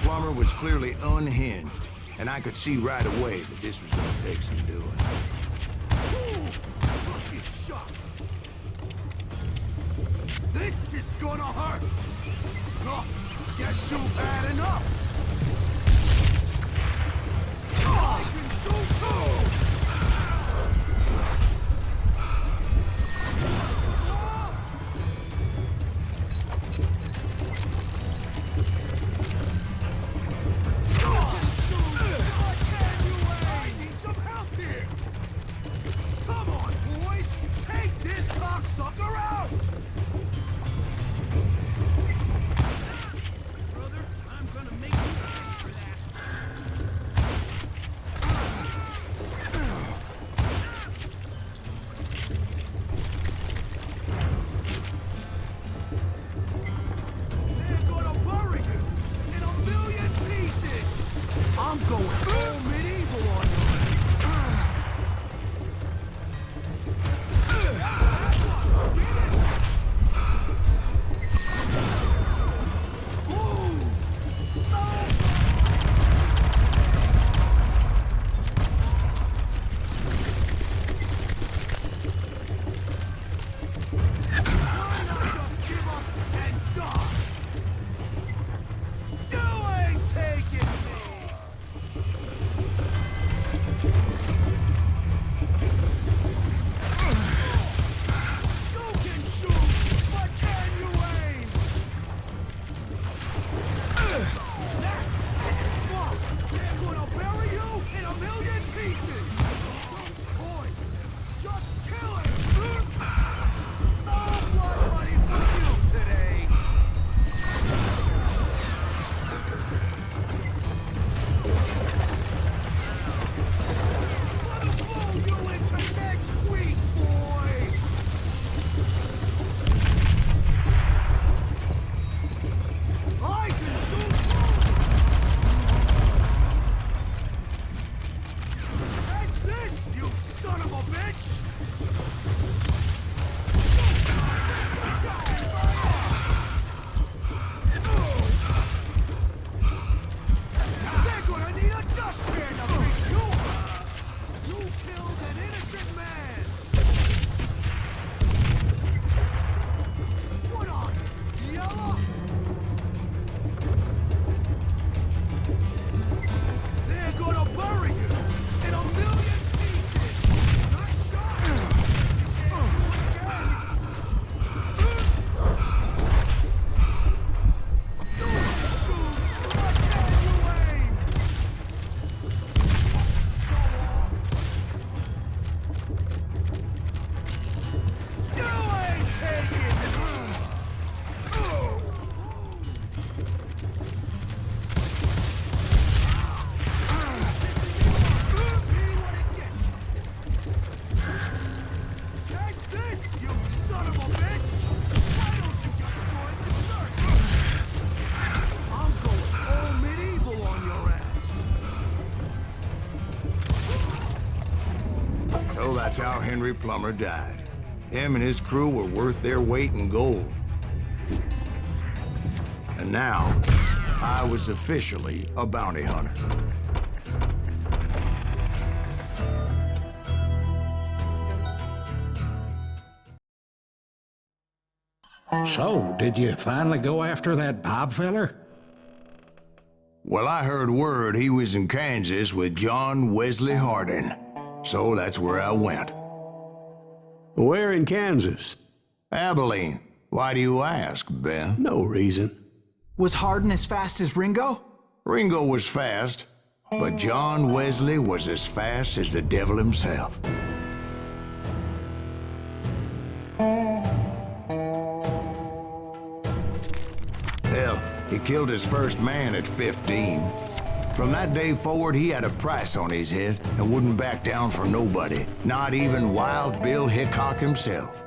Plummer was clearly unhinged, and I could see right away that this was gonna take some doing. Lucky shot. This is gonna hurt. Oh, guess you bad enough. I can shoot too. That's how Henry Plummer died. Him and his crew were worth their weight in gold. And now, I was officially a bounty hunter. So, did you finally go after that Bob feller? Well, I heard word he was in Kansas with John Wesley Hardin. So that's where I went. Where in Kansas? Abilene. Why do you ask, Ben? No reason. Was Hardin as fast as Ringo? Ringo was fast, but John Wesley was as fast as the devil himself. Hell, he killed his first man at 15. From that day forward, he had a price on his head and wouldn't back down for nobody, not even Wild Bill Hickok himself.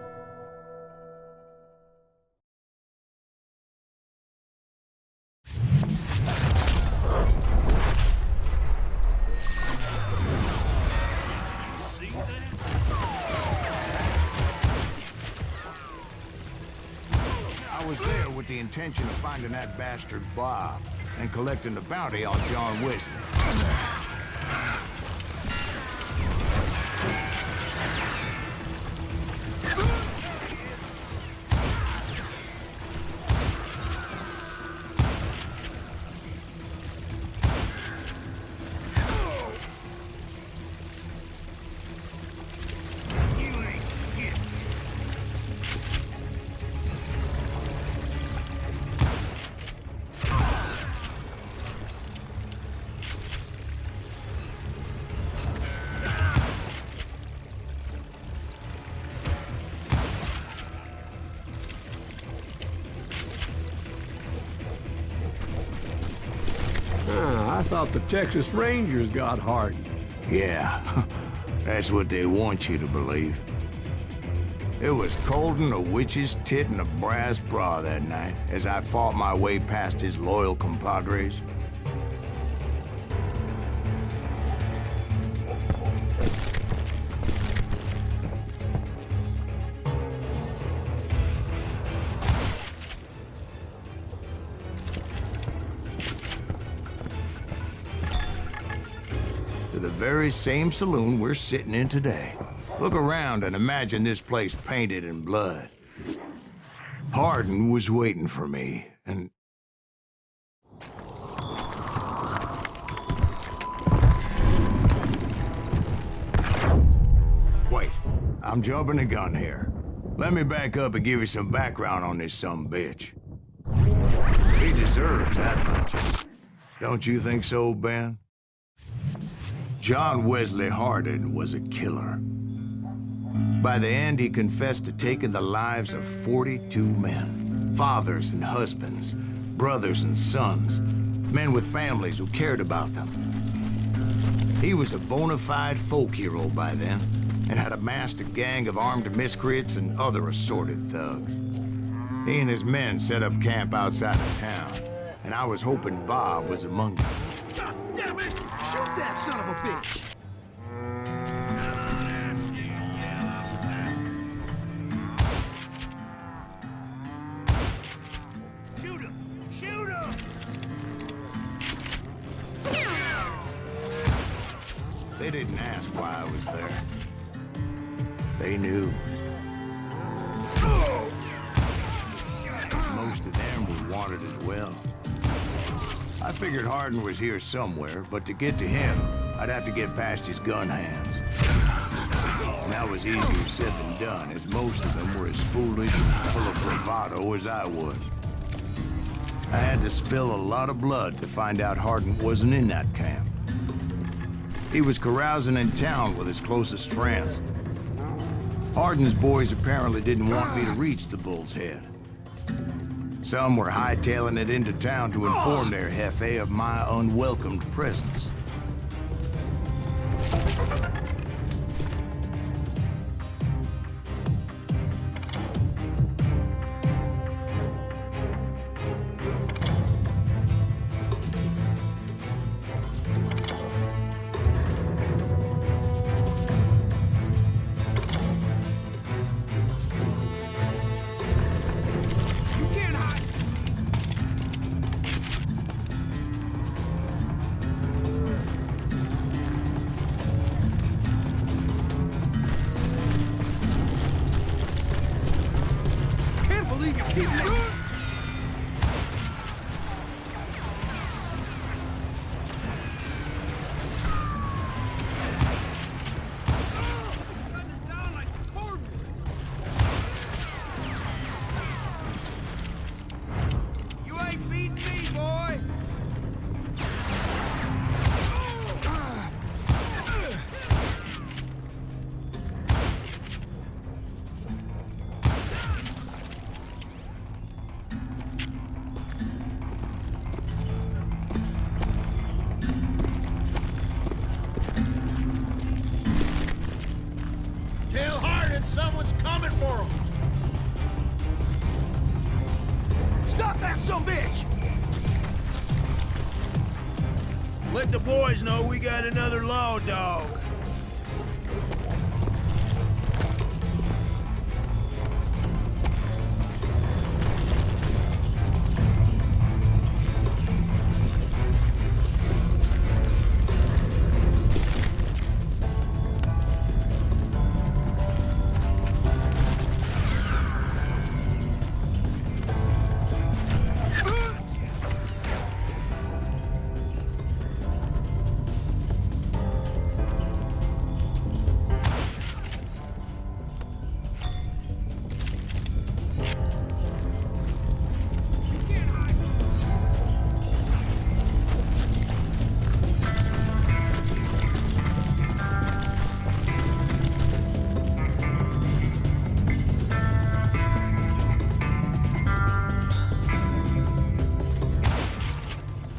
I was there with the intention of finding that bastard Bob and collecting the bounty on John Wesley. I thought the Texas Rangers got Hardin. Yeah, that's what they want you to believe. It was coldin' a witch's tit and a brass bra that night as I fought my way past his loyal compadres. To the very same saloon we're sitting in today. Look around and imagine this place painted in blood. Hardin was waiting for me, and... Wait, I'm jumping the gun here. Let me back up and give you some background on this sumbitch. He deserves that much. Don't you think so, Ben? John Wesley Hardin was a killer. By the end, he confessed to taking the lives of 42 men. Fathers and husbands, brothers and sons, men with families who cared about them. He was a bona fide folk hero by then, and had amassed a gang of armed miscreants and other assorted thugs. He and his men set up camp outside of town, and I was hoping Bob was among them. God damn it! Shoot that son of a bitch! Shoot him! Shoot him! They didn't ask why I was there. They knew. Most of them were wanted as well. I figured Hardin was here somewhere, but to get to him, I'd have to get past his gun hands. And that was easier said than done, as most of them were as foolish and full of bravado as I was. I had to spill a lot of blood to find out Hardin wasn't in that camp. He was carousing in town with his closest friends. Hardin's boys apparently didn't want me to reach the Bull's Head. Some were hightailing it into town to inform their jefe of my unwelcomed presence. Stop that sumbitch! Let the boys know we got another law dog.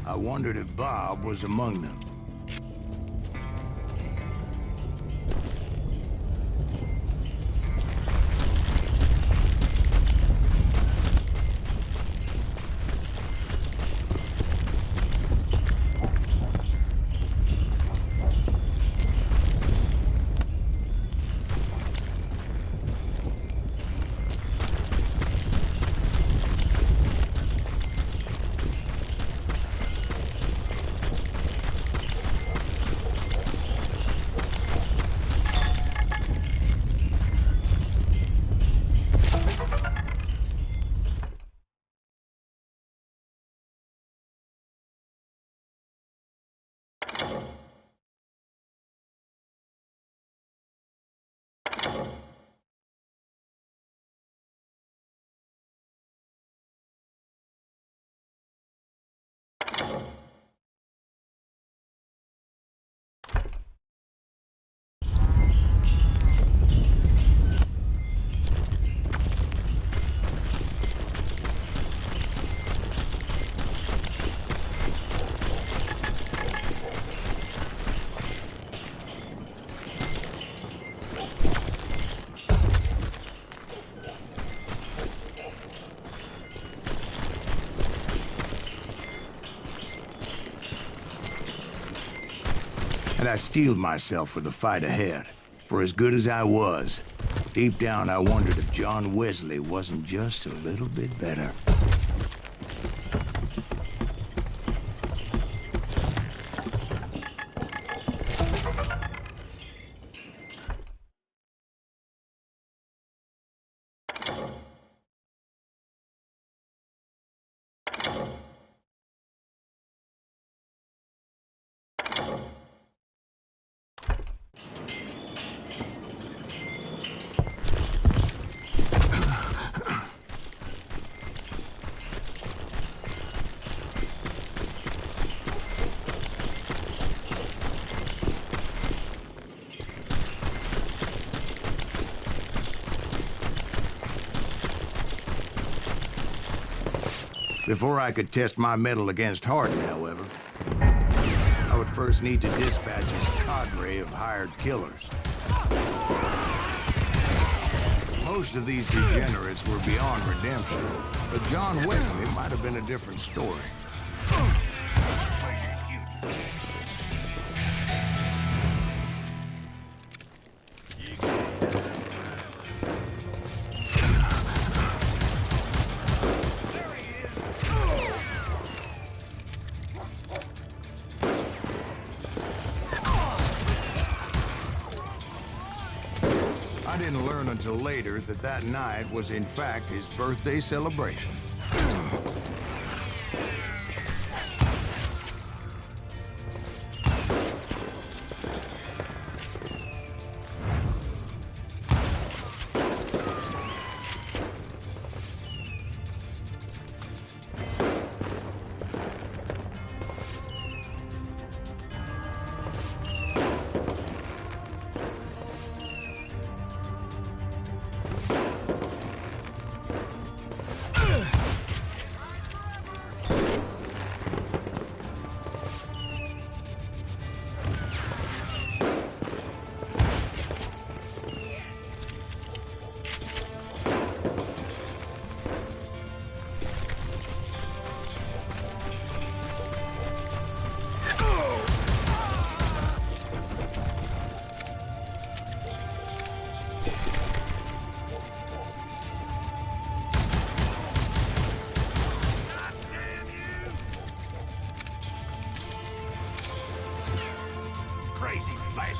I wondered if Bob was among them. And I steeled myself for the fight ahead. For as good as I was, deep down I wondered if John Wesley wasn't just a little bit better. Before I could test my mettle against Hardin, however, I would first need to dispatch his cadre of hired killers. Most of these degenerates were beyond redemption, but John Wesley might have been a different story. I didn't learn until later that that night was in fact his birthday celebration.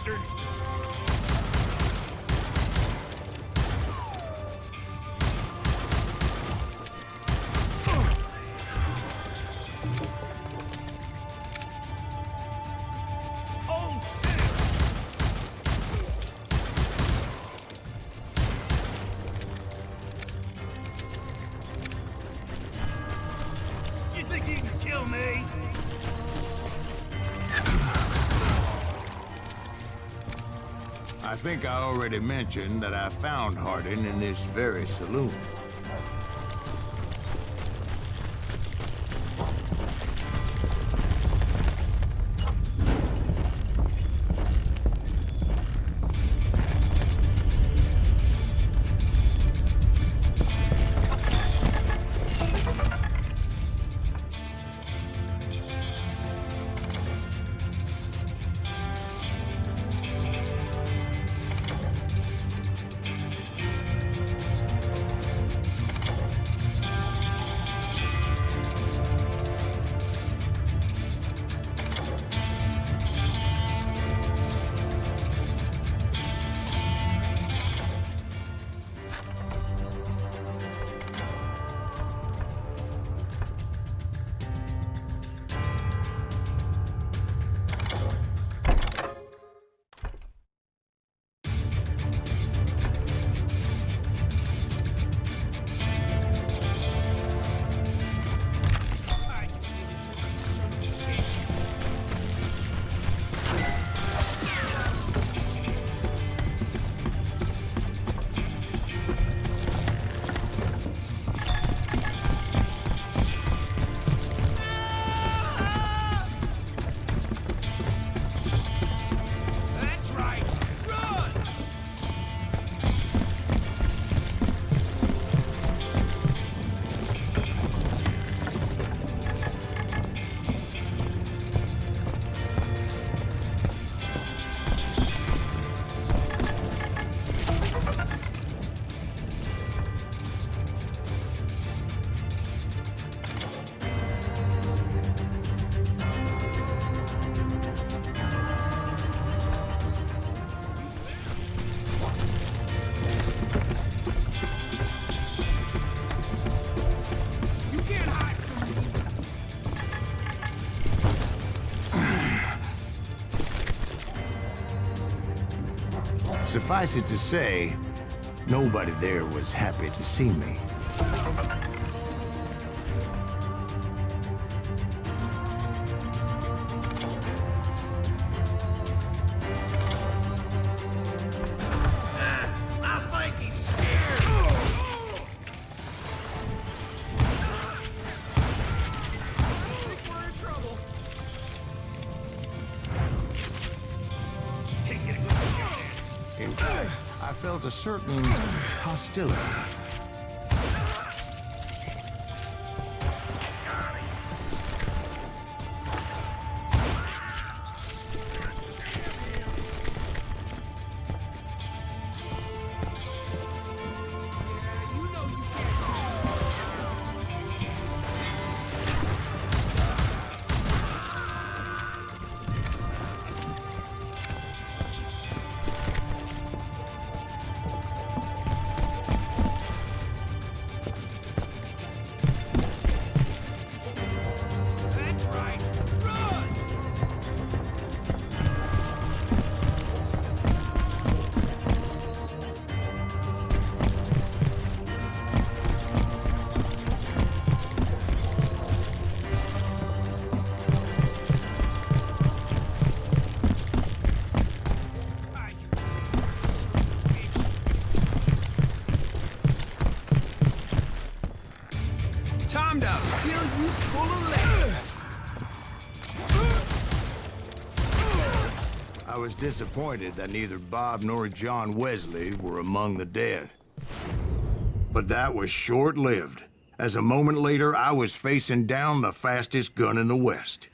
bastard! Hold still! You think you can kill me? I think I already mentioned that I found Hardin in this very saloon. That's right! Run! You can't hide from me! Suffice it to say, nobody there was happy to see me. I think he's scared! I think we're in trouble. Can't get a good shot at it. In fact, I felt a certain hostility. You know you can't. That's right. Run! Hide you, bitch. Time to fill you full of lead. I was disappointed that neither Bob nor John Wesley were among the dead. But that was short-lived, as a moment later I was facing down the fastest gun in the West.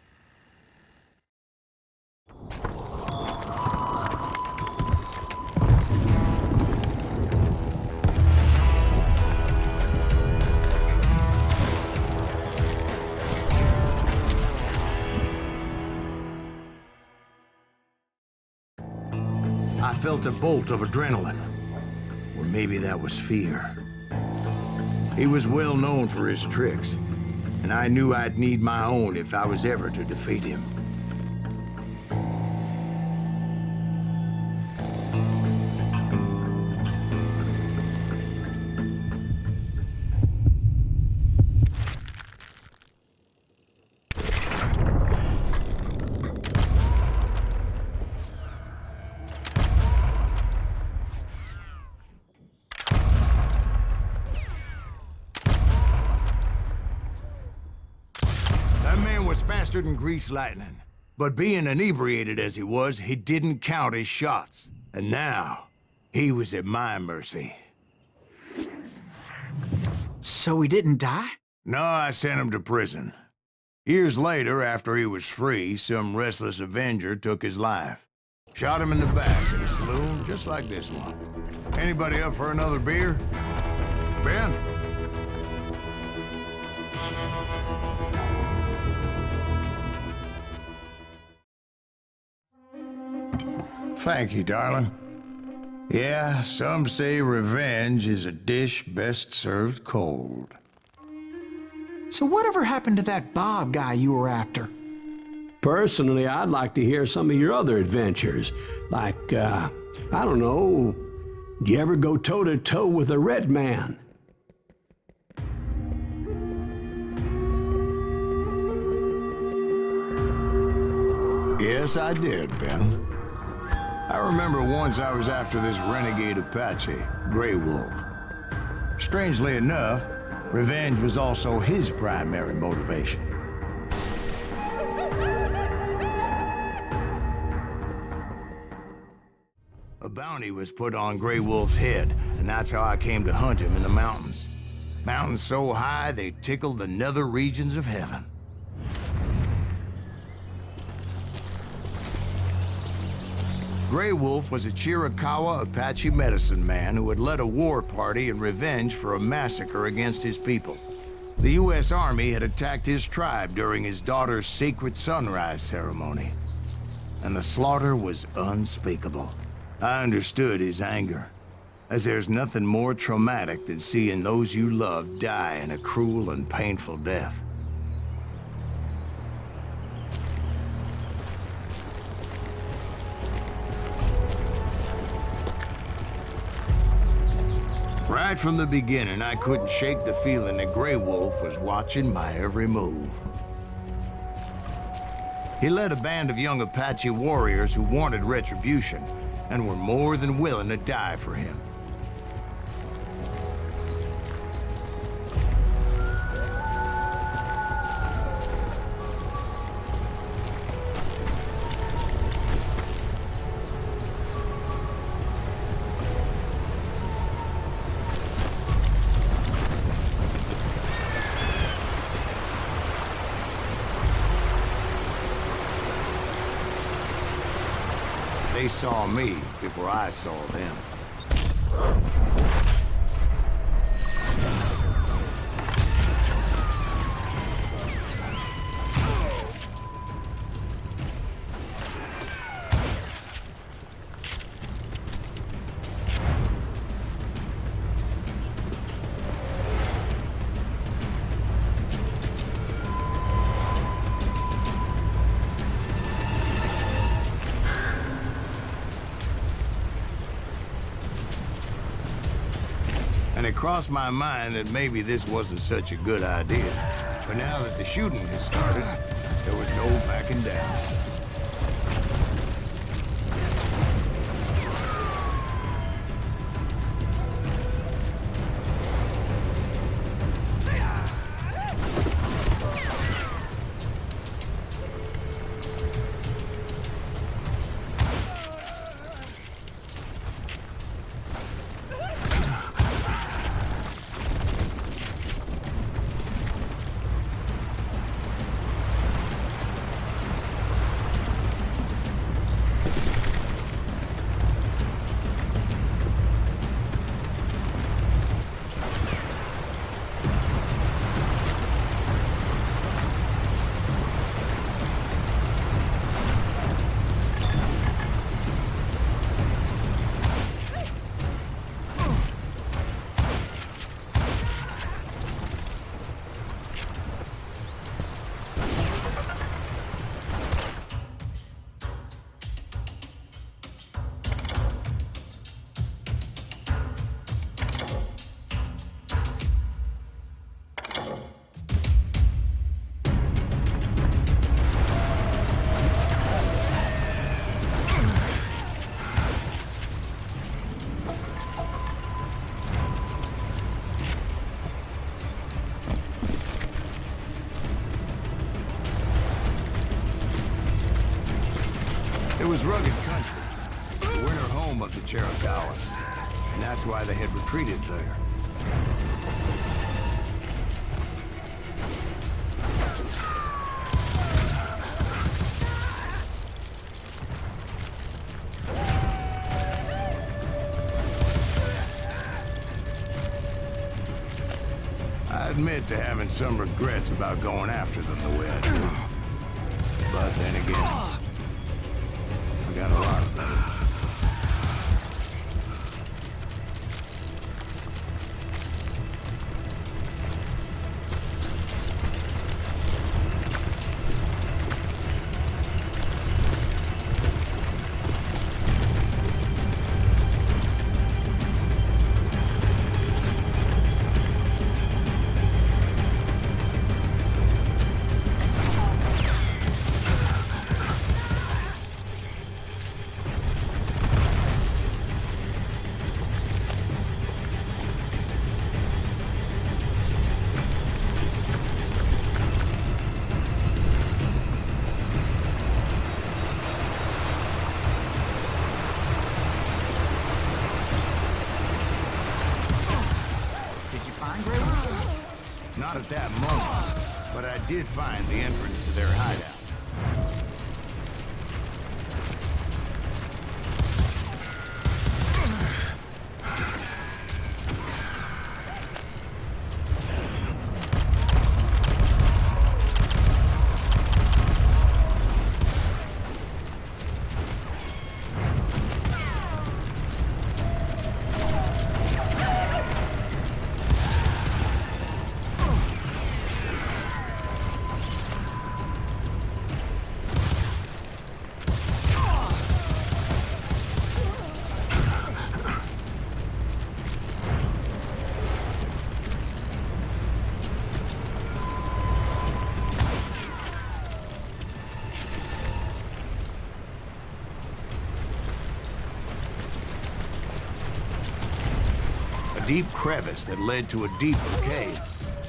felt a bolt of adrenaline. Or maybe that was fear. He was well known for his tricks, and I knew I'd need my own if I was ever to defeat him. Faster than greased lightning. But being inebriated as he was, he didn't count his shots. And now, he was at my mercy. So he didn't die? No, I sent him to prison. Years later, after he was free, some restless Avenger took his life. Shot him in the back at a saloon just like this one. Anybody up for another beer? Ben? Thank you, darling. Yeah, some say revenge is a dish best served cold. So whatever happened to that Bob guy you were after? Personally, I'd like to hear some of your other adventures. Like, I don't know, did you ever go toe-to-toe with a red man? Yes, I did, Ben. I remember once I was after this renegade Apache, Grey Wolf. Strangely enough, revenge was also his primary motivation. A bounty was put on Grey Wolf's head, and that's how I came to hunt him in the mountains. Mountains so high they tickled the nether regions of heaven. Grey Wolf was a Chiricahua Apache medicine man who had led a war party in revenge for a massacre against his people. The U.S. Army had attacked his tribe during his daughter's sacred sunrise ceremony, and the slaughter was unspeakable. I understood his anger, as there's nothing more traumatic than seeing those you love die in a cruel and painful death. Right from the beginning, I couldn't shake the feeling that Grey Wolf was watching my every move. He led a band of young Apache warriors who wanted retribution and were more than willing to die for him. They saw me before I saw them. And it crossed my mind that maybe this wasn't such a good idea. But now that the shooting had started, there was no backing down. It was rugged country, the winter home of the Chiricahuas, and that's why they had retreated there. I admit to having some regrets about going after them the way I did. But then again, I got a lot of them. Not at that moment, but I did find the entrance to their hideout. Deep crevice that led to a deeper cave.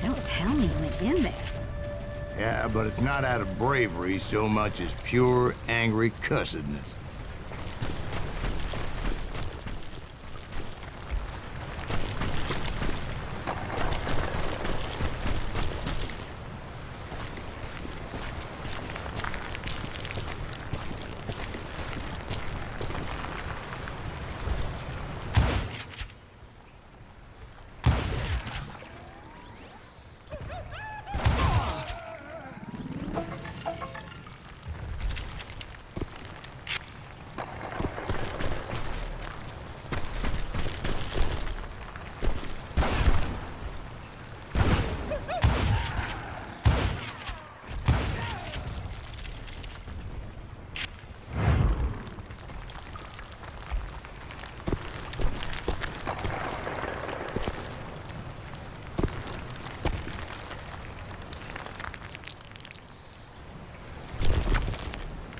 Don't tell me you went in there. Yeah, but it's not out of bravery so much as pure, angry cussedness.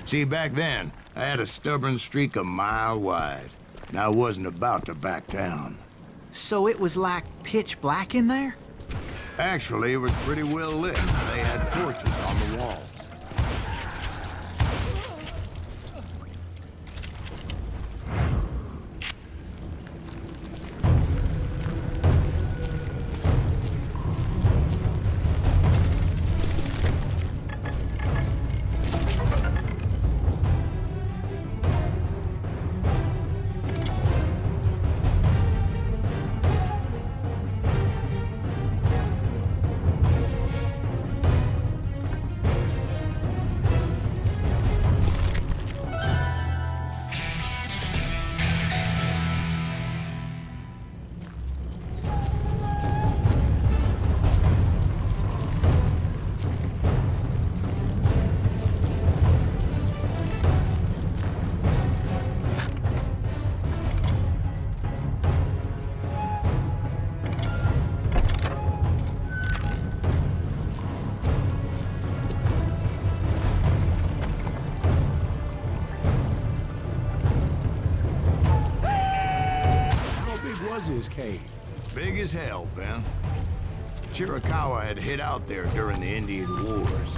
See, back then, I had a stubborn streak a mile wide, and I wasn't about to back down. So it was like pitch black in there? Actually, it was pretty well lit. They had torches on the wall. His cave. Big as hell, Ben. Chiricahua had hid out there during the Indian Wars.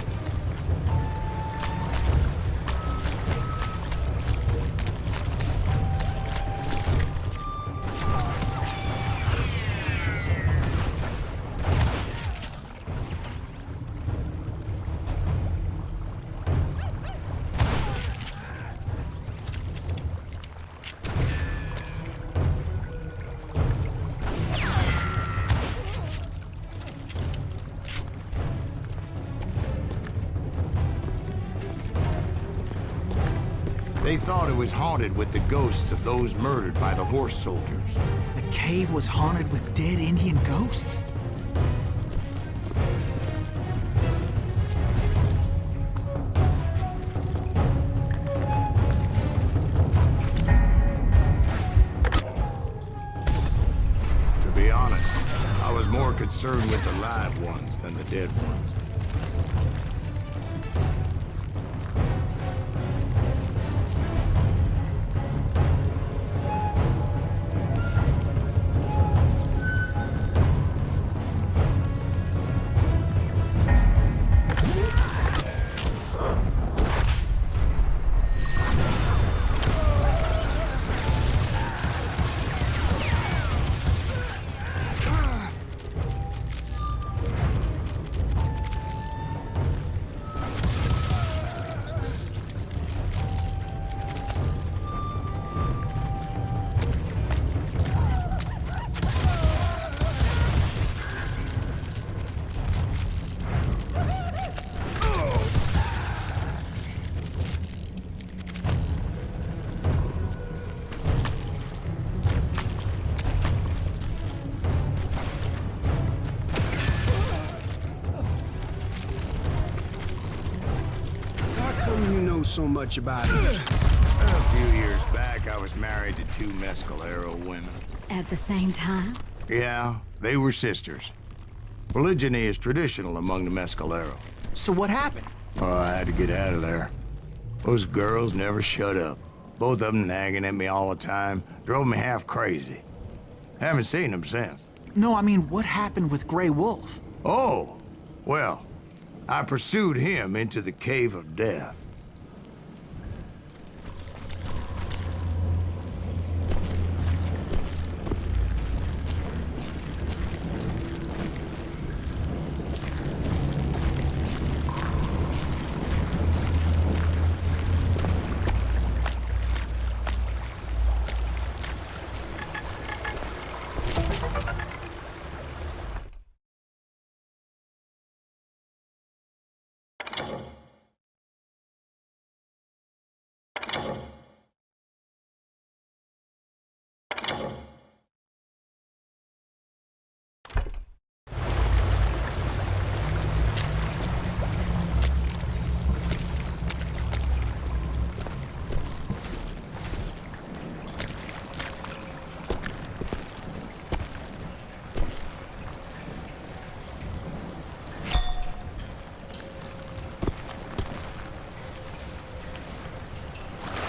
They thought it was haunted with the ghosts of those murdered by the horse soldiers. The cave was haunted with dead Indian ghosts? To be honest, I was more concerned with the live ones than the dead ones. So much about it. A few years back, I was married to 2 Mescalero women. At the same time? Yeah, they were sisters. Polygyny is traditional among the Mescalero. So what happened? Oh, I had to get out of there. Those girls never shut up. Both of them nagging at me all the time. Drove me half crazy. Haven't seen them since. No, I mean, what happened with Grey Wolf? Oh, well, I pursued him into the Cave of Death.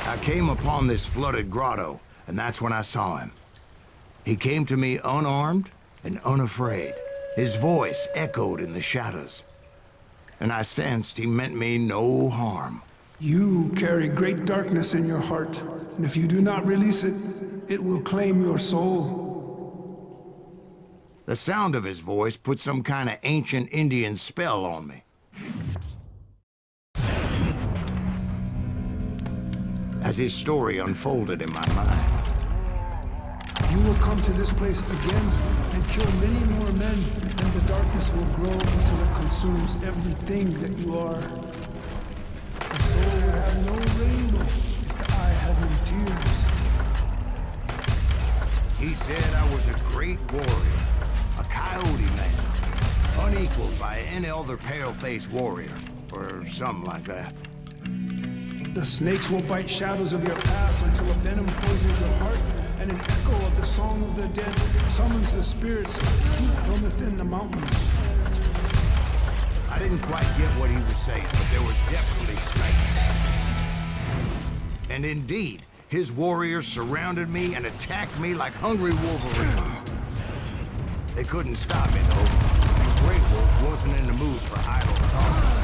I came upon this flooded grotto, and that's when I saw him. He came to me unarmed and unafraid. His voice echoed in the shadows, and I sensed he meant me no harm. You carry great darkness in your heart, and if you do not release it, it will claim your soul. The sound of his voice put some kind of ancient Indian spell on me. As his story unfolded in my mind. You will come to this place again and kill many more men, and the darkness will grow until it consumes everything that you are. The soul would have no rainbow if the eye had no tears. He said I was a great warrior, a coyote man, unequaled by any other pale-faced warrior, or something like that. The snakes will bite shadows of your past until a venom poisons your heart, and an echo of the song of the dead summons the spirits deep from within the mountains. I didn't quite get what he was saying, but there was definitely snakes. And indeed, his warriors surrounded me and attacked me like hungry wolverines. They couldn't stop me, though, and Grey Wolf wasn't in the mood for idle talk.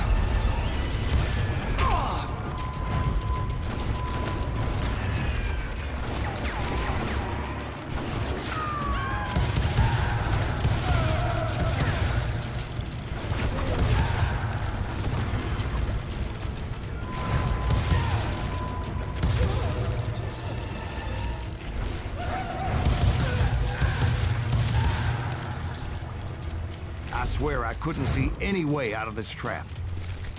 I swear I couldn't see any way out of this trap.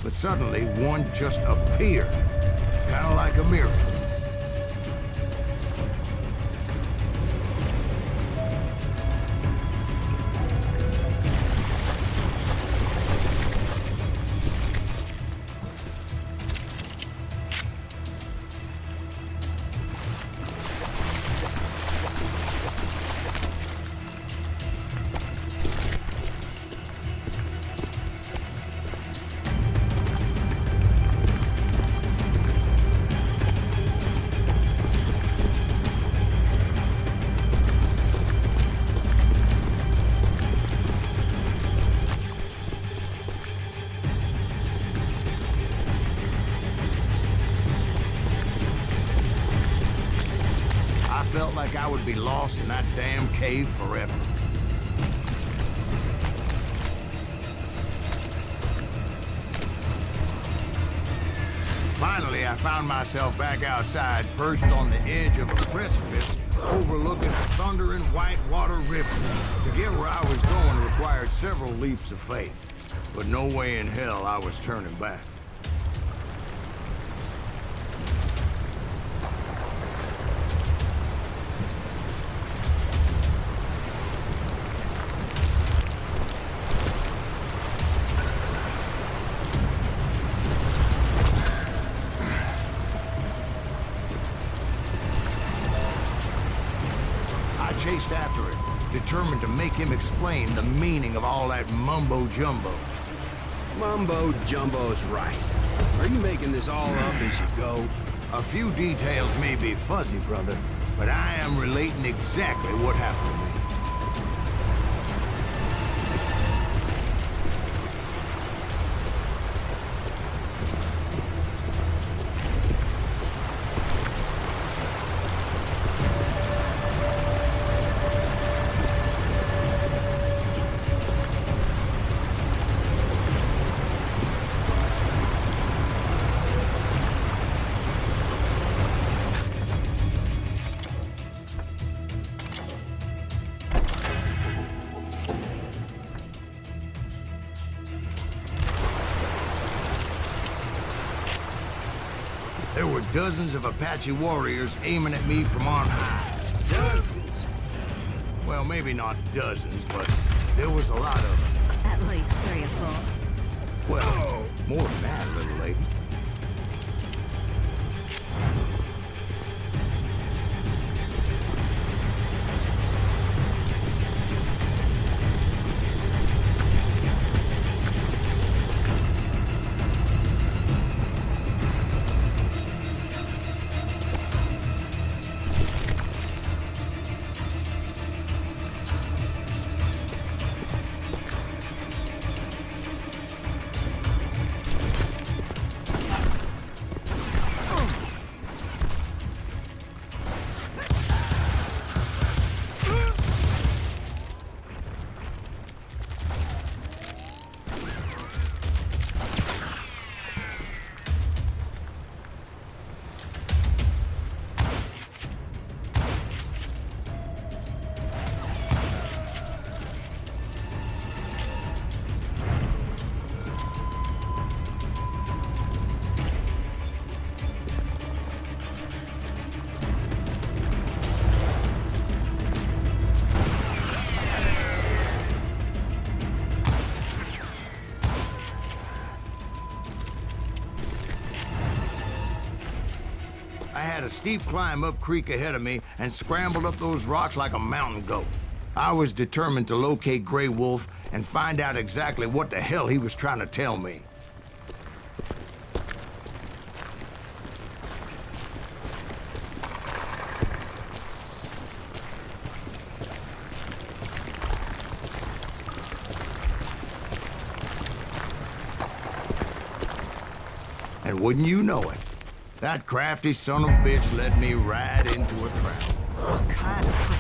But suddenly, one just appeared. Kind of like a miracle. felt like I would be lost in that damn cave forever. Finally, I found myself back outside, perched on the edge of a precipice, overlooking a thundering whitewater river. To get where I was going required several leaps of faith, but no way in hell I was turning back. I chased after it, determined to make him explain the meaning of all that mumbo-jumbo. Mumbo-jumbo's right. Are you making this all up as you go? A few details may be fuzzy, brother, but I am relating exactly what happened to me. There were dozens of Apache warriors aiming at me from on high. Dozens? Well, maybe not dozens, but there was a lot of them. At least 3 or 4. Well, more than that, little lady. I had a steep climb up creek ahead of me and scrambled up those rocks like a mountain goat. I was determined to locate Grey Wolf and find out exactly what the hell he was trying to tell me. And wouldn't you know it, that crafty son of a bitch led me right into a trap. What kind of trap?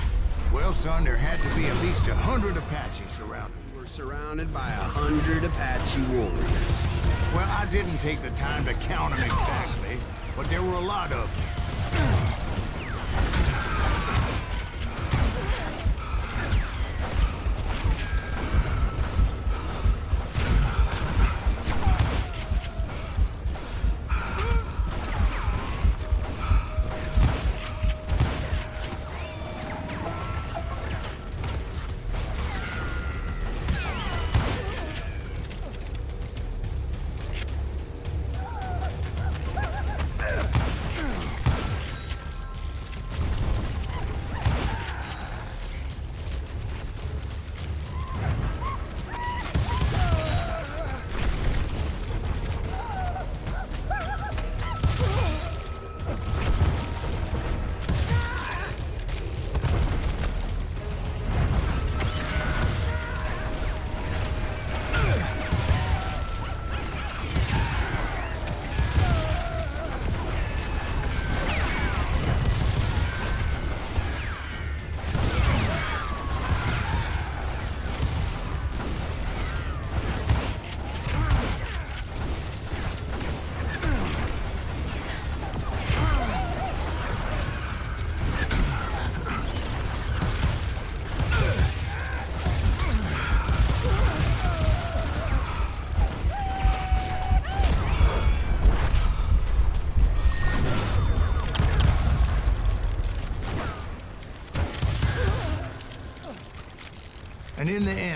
Well, son, there had to be at least 100 Apaches around. We're surrounded by 100 Apache warriors. Well, I didn't take the time to count them exactly, but there were a lot of them.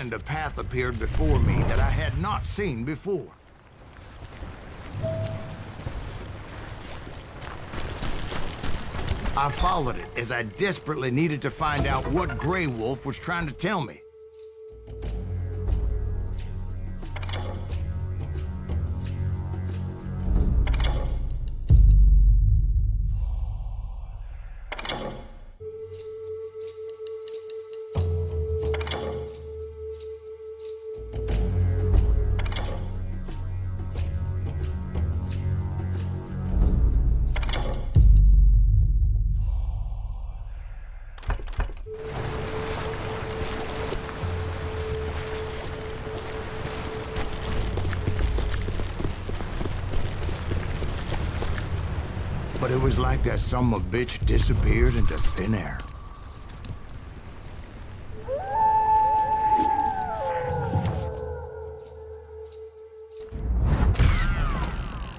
and a path appeared before me that I had not seen before. I followed it as I desperately needed to find out what Grey Wolf was trying to tell me. But it was like that son of a bitch disappeared into thin air.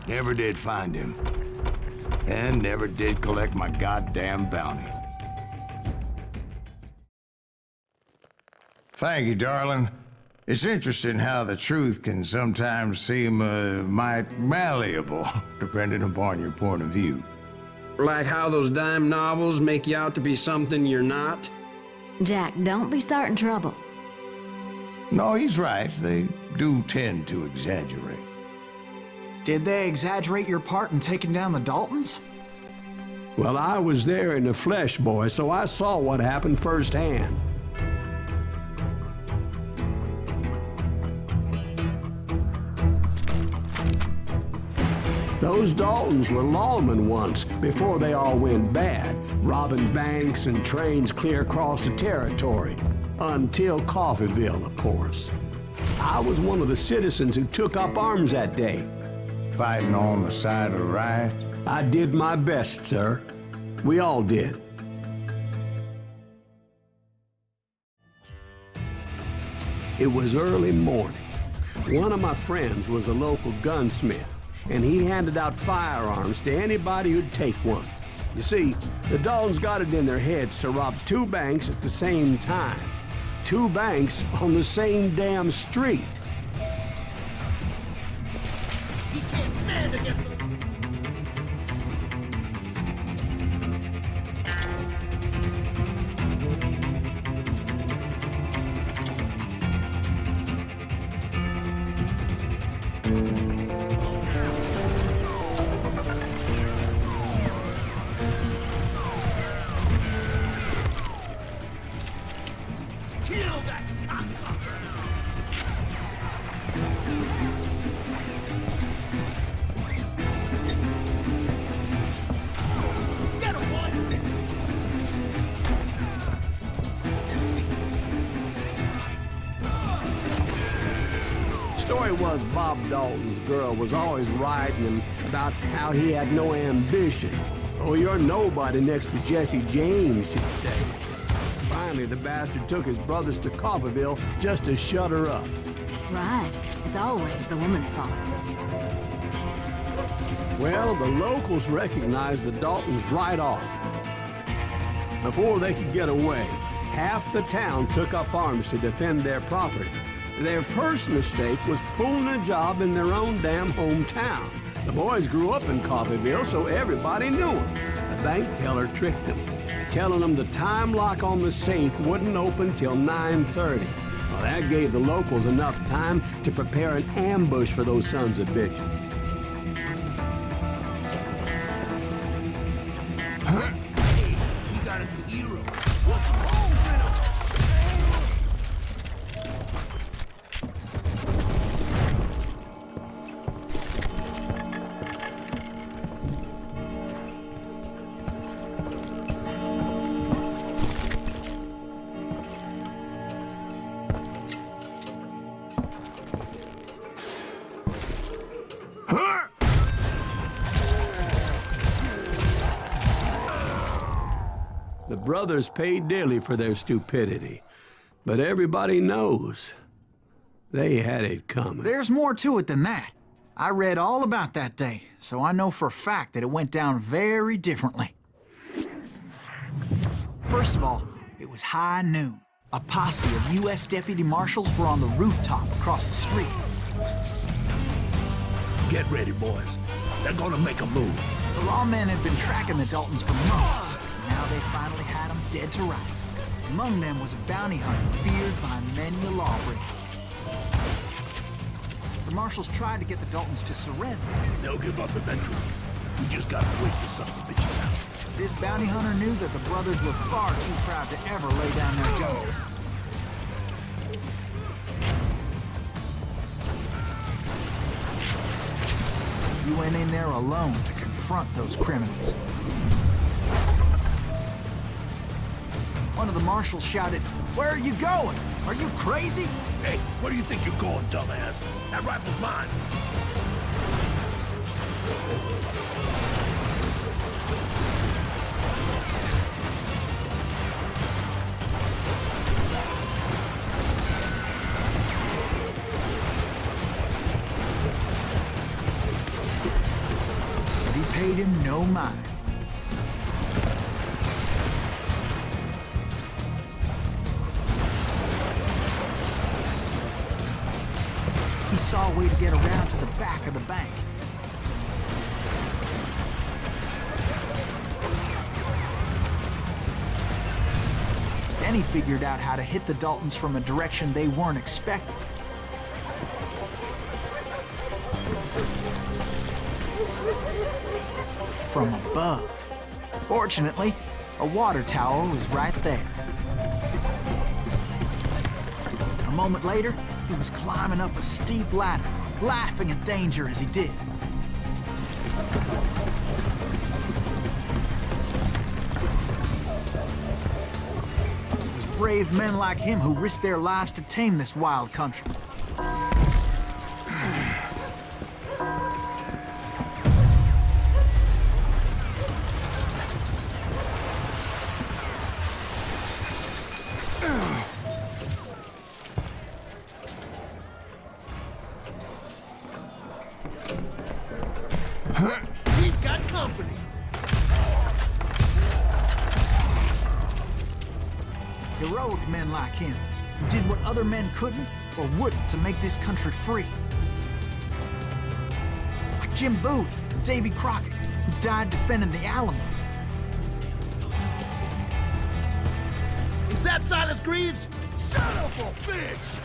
Never did find him. And never did collect my goddamn bounty. Thank you, darling. It's interesting how the truth can sometimes seem, might malleable, depending upon your point of view. Like how those dime novels make you out to be something you're not? Jack, don't be starting trouble. No, he's right. They do tend to exaggerate. Did they exaggerate your part in taking down the Daltons? Well, I was there in the flesh, boy, so I saw what happened firsthand. Those Daltons were lawmen once, before they all went bad, robbing banks and trains clear across the territory. Until Coffeeville, of course. I was one of the citizens who took up arms that day. Fighting on the side of the riot? I did my best, sir. We all did. It was early morning. One of my friends was a local gunsmith, and he handed out firearms to anybody who'd take one. You see, the Daltons got it in their heads to rob 2 banks at the same time. 2 banks on the same damn street. He can't stand against them. Kill that cocksucker! Get him, boy! Story was Bob Dalton's girl was always writing him about how he had no ambition. Oh, you're nobody next to Jesse James, she'd say. Finally, the bastard took his brothers to Coffeeville just to shut her up. Right. It's always the woman's fault. Well, the locals recognized the Daltons right off. Before they could get away, half the town took up arms to defend their property. Their first mistake was pulling a job in their own damn hometown. The boys grew up in Coffeeville, so everybody knew them. The bank teller tricked them, telling them the time lock on the safe wouldn't open till 9:30. Well, that gave the locals enough time to prepare an ambush for those sons of bitches. He got us a hero. Put some holes in him! The brothers paid dearly for their stupidity, but everybody knows they had it coming. There's more to it than that. I read all about that day, so I know for a fact that it went down very differently. First of all, it was high noon. A posse of U.S. deputy marshals were on the rooftop across the street. Get ready, boys. They're gonna make a move. The lawmen had been tracking the Daltons for months. Now they finally had them dead to rights. Among them was a bounty hunter feared by many a lawbreaker. The marshals tried to get the Daltons to surrender. They'll give up eventually. We just gotta wait the son of the bitches out. This bounty hunter knew that the brothers were far too proud to ever lay down their guns. He went in there alone to confront those criminals. One of the marshals shouted, "Where are you going? Are you crazy?" Hey, where do you think you're going, dumbass? That rifle's mine. But he paid him no mind. He saw a way to get around to the back of the bank. Then he figured out how to hit the Daltons from a direction they weren't expecting. From above. Fortunately, a water tower was right there. A moment later, he was climbing up a steep ladder, laughing at danger as he did. It was brave men like him who risked their lives to tame this wild country. We've got company. Heroic men like him, who did what other men couldn't or wouldn't to make this country free. Like Jim Bowie and Davy Crockett, who died defending the Alamo. Is that Silas Greaves? Son of a bitch!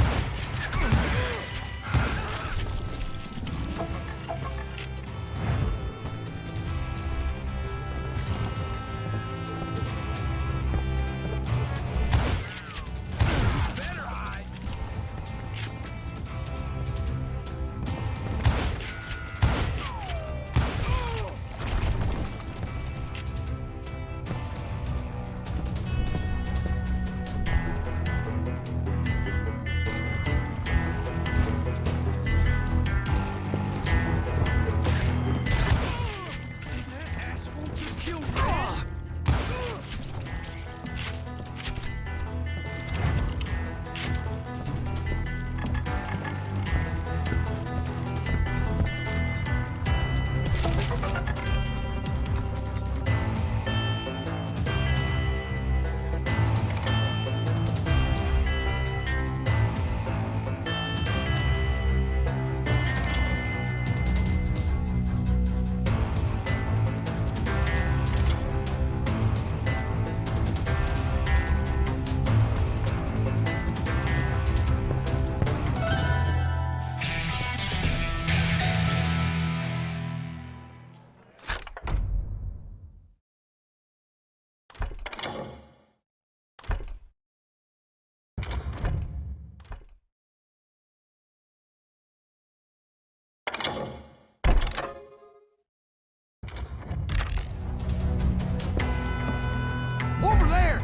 Over there!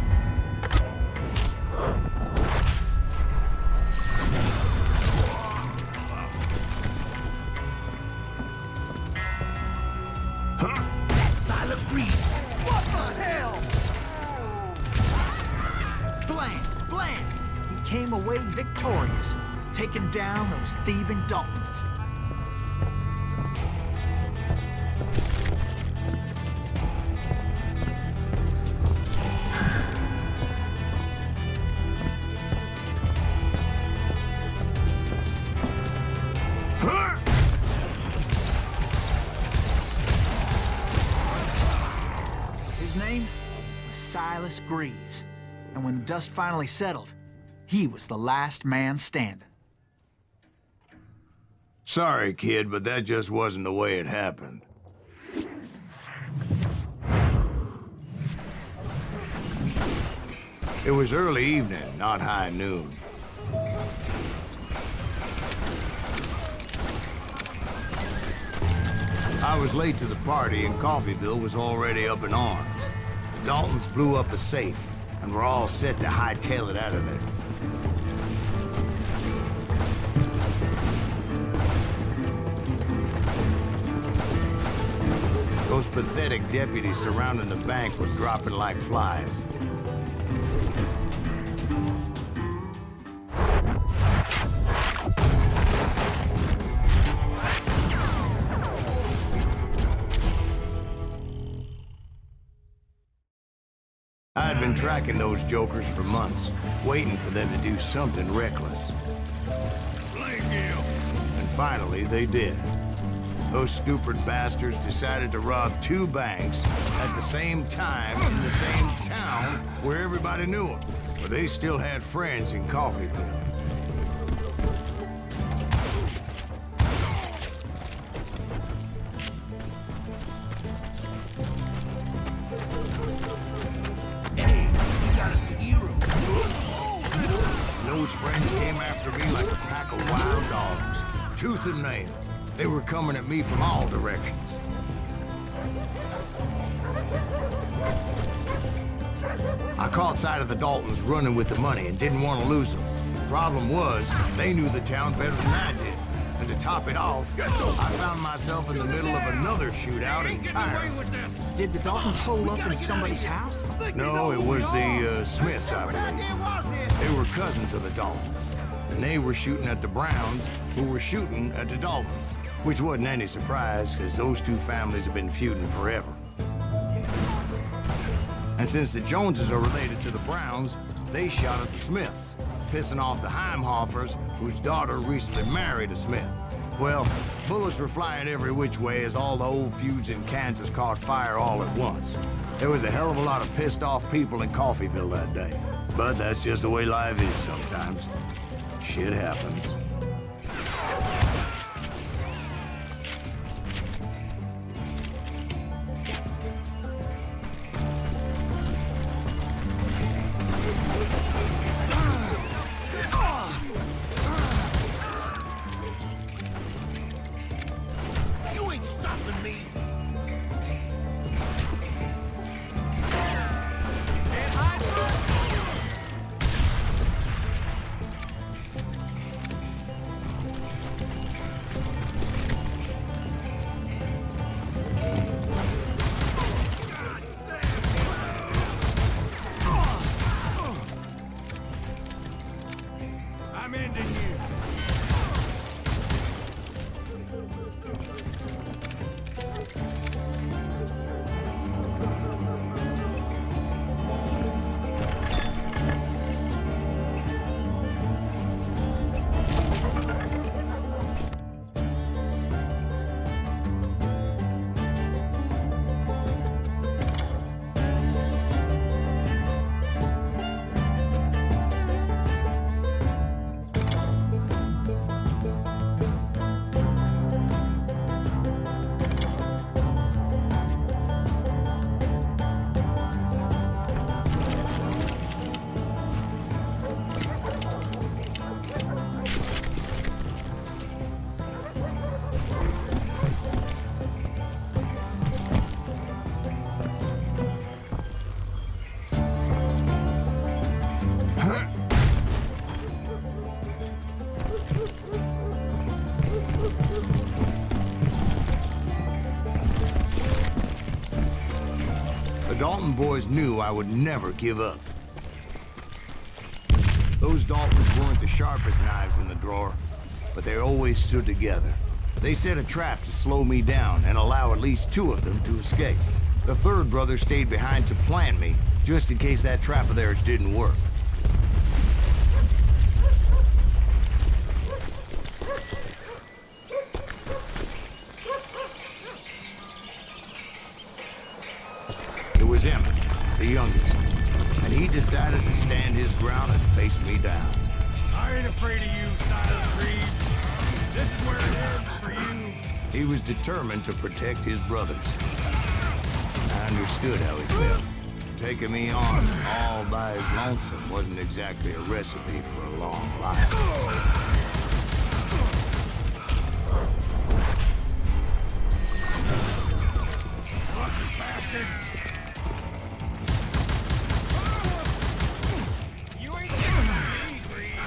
Huh? That's Silas Greaves. What the hell? Blam! He came away victorious, taking down those thieving Daltons. name was Silas Greaves. And when the dust finally settled, he was the last man standing. Sorry, kid, but that just wasn't the way it happened. It was early evening, not high noon. I was late to the party, and Coffeyville was already up in arms. The Daltons blew up a safe, and were all set to hightail it out of there. Those pathetic deputies surrounding the bank were dropping like flies. I had been tracking those jokers for months, waiting for them to do something reckless. And finally, they did. Those stupid bastards decided to rob 2 banks at the same time in the same town where everybody knew them. But they still had friends in Coffeyville. Those friends came after me like a pack of wild dogs, tooth and nail. They were coming at me from all directions. I caught sight of the Daltons running with the money and didn't want to lose them. The problem was, they knew the town better than I did. And to top it off, I found myself in the middle of another shootout entirely. Did the Daltons hole up in somebody's house? No, it was the Smiths, I believe. They were cousins of the Daltons. And they were shooting at the Browns, who were shooting at the Daltons. Which wasn't any surprise, because those 2 families have been feuding forever. And since the Joneses are related to the Browns, they shot at the Smiths, pissing off the Heimhoffers, whose daughter recently married a Smith. Well, bullets were flying every which way as all the old feuds in Kansas caught fire all at once. There was a hell of a lot of pissed off people in Coffeyville that day. But that's just the way life is sometimes. Shit happens. You ain't stopping me! I'm ending you! The Dalton boys knew I would never give up. Those Daltons weren't the sharpest knives in the drawer, but they always stood together. They set a trap to slow me down and allow at least 2 of them to escape. The 3rd brother stayed behind to plant me, just in case that trap of theirs didn't work. It was Emmett, the youngest. And he decided to stand his ground and face me down. I ain't afraid of you, Silas Reeves. This is where it ends for you. He was determined to protect his brothers. I understood how he felt. Taking me on all by his lonesome wasn't exactly a recipe for a long life. Fucking bastard! You ain't getting me, Reeves.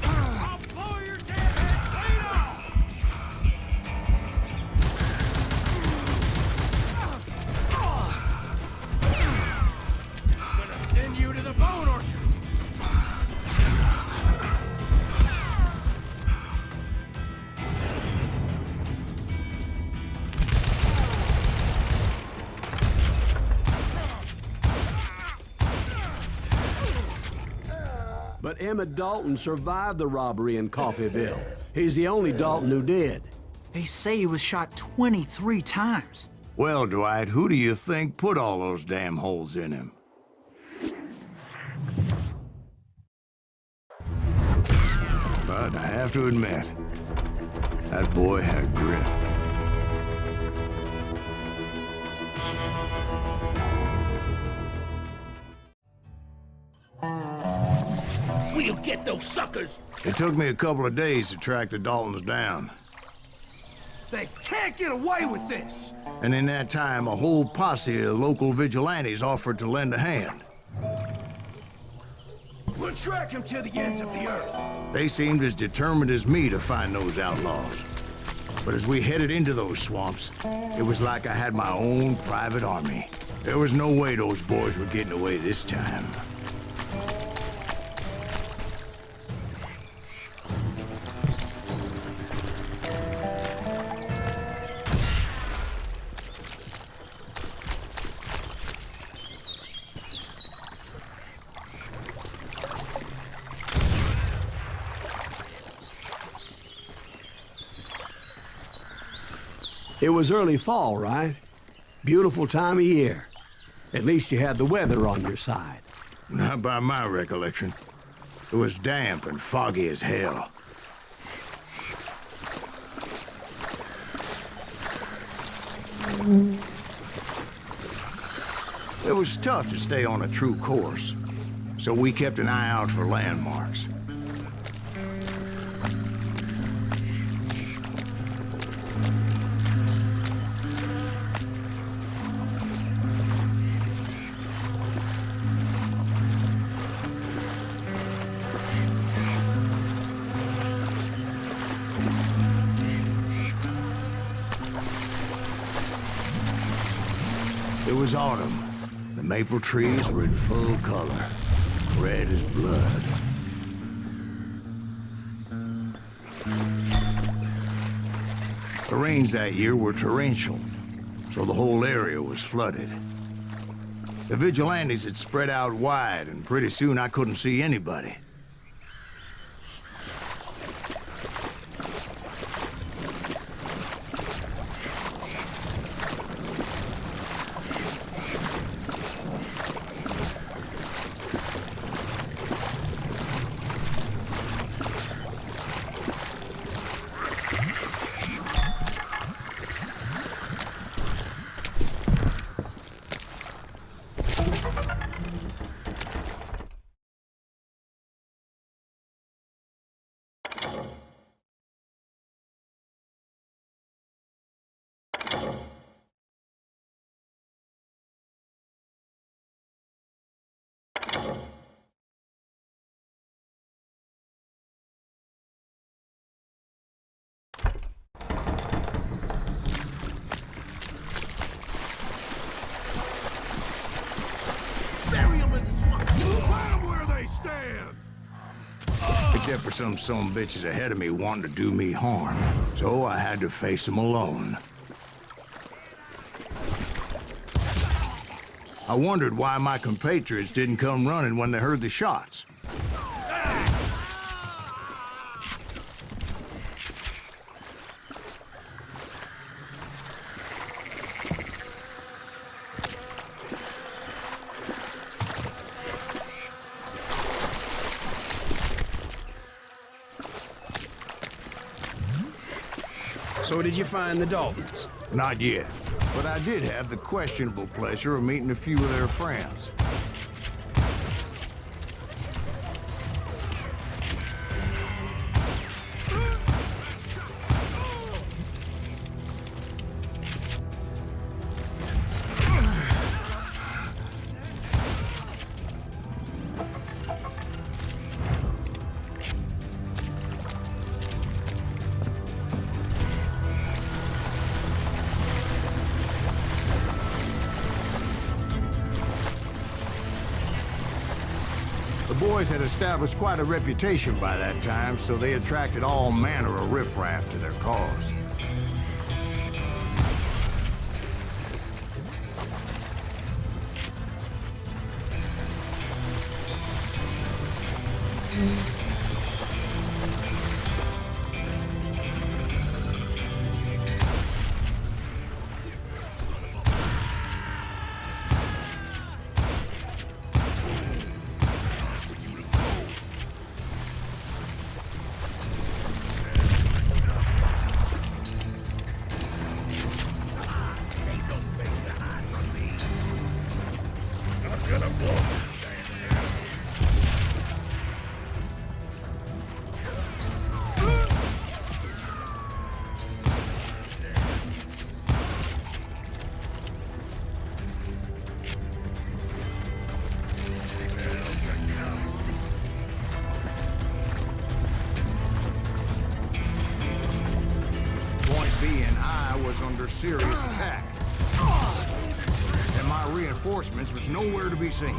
I'll blow your damn head clean off! I'm gonna send you to the bone orchard. But Emmett Dalton survived the robbery in Coffeyville. He's the only Dalton who did. They say he was shot 23 times. Well, Dwight, who do you think put all those damn holes in him? But I have to admit, that boy had grit. We'll get those suckers! It took me a couple of days to track the Daltons down. They can't get away with this! And in that time, a whole posse of local vigilantes offered to lend a hand. We'll track him to the ends of the earth. They seemed as determined as me to find those outlaws. But as we headed into those swamps, it was like I had my own private army. There was no way those boys were getting away this time. It was early fall, right? Beautiful time of year. At least you had the weather on your side. Not by my recollection. It was damp and foggy as hell. It was tough to stay on a true course, so we kept an eye out for landmarks. It was autumn. The maple trees were in full color, red as blood. The rains that year were torrential, so the whole area was flooded. The vigilantes had spread out wide, and pretty soon I couldn't see anybody. Except for some bitches ahead of me wanting to do me harm. So I had to face them alone. I wondered why my compatriots didn't come running when they heard the shots. So did you find the Daltons? Not yet, but I did have the questionable pleasure of meeting a few of their friends. The boys had established quite a reputation by that time, so they attracted all manner of riffraff to their cause. Was under serious attack, and my reinforcements was nowhere to be seen.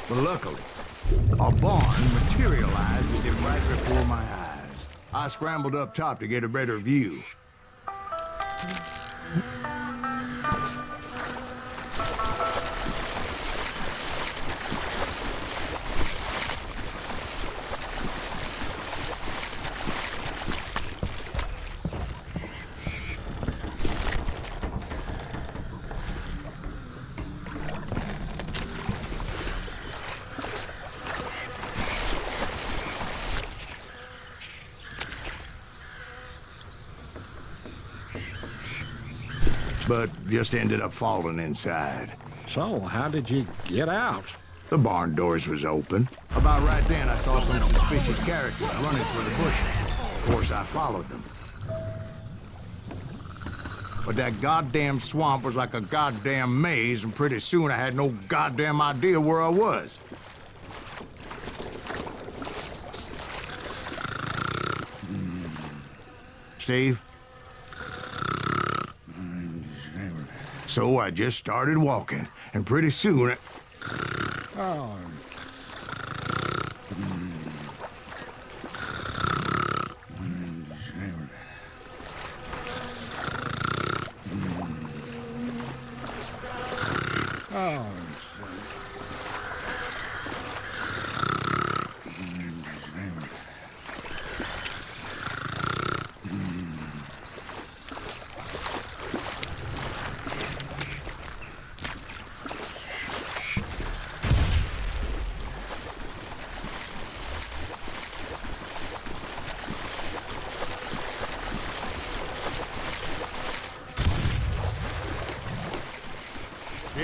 But luckily, a barn materialized as if right before my eyes. I scrambled up top to get a better view. But just ended up falling inside. So, how did you get out? The barn doors was open. About right then, I saw some suspicious characters running for the bushes. Of course, I followed them. But that goddamn swamp was like a goddamn maze, and pretty soon I had no goddamn idea where I was. Steve? So I just started walking, and pretty soon Oh. Oh.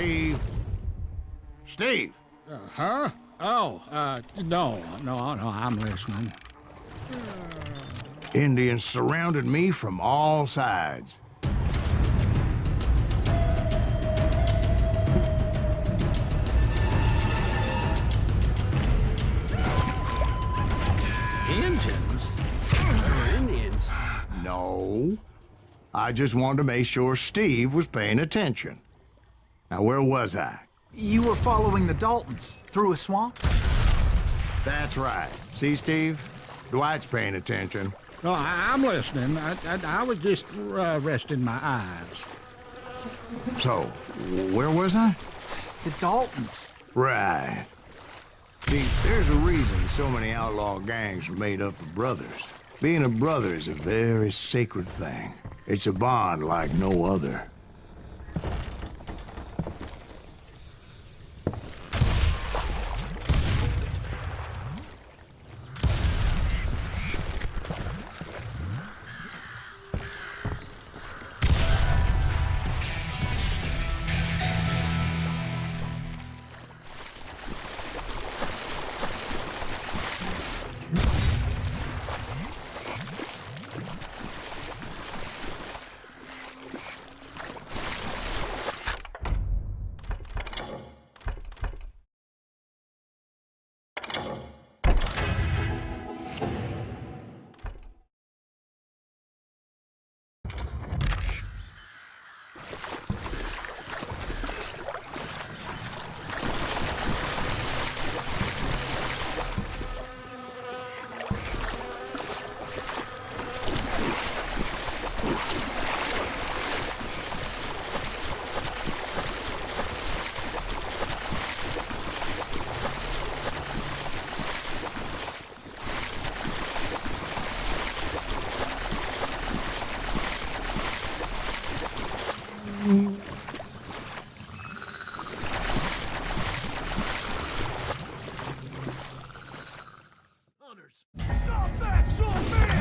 Steve? Steve! Huh? Oh, no, I'm listening. Indians surrounded me from all sides. Indians? Indians? No. I just wanted to make sure Steve was paying attention. Now, where was I? You were following the Daltons through a swamp? That's right. See, Steve? Dwight's paying attention. No, I'm listening. I was just resting my eyes. So, where was I? The Daltons. Right. See, there's a reason so many outlaw gangs are made up of brothers. Being a brother is a very sacred thing. It's a bond like no other. Stop that, son, man!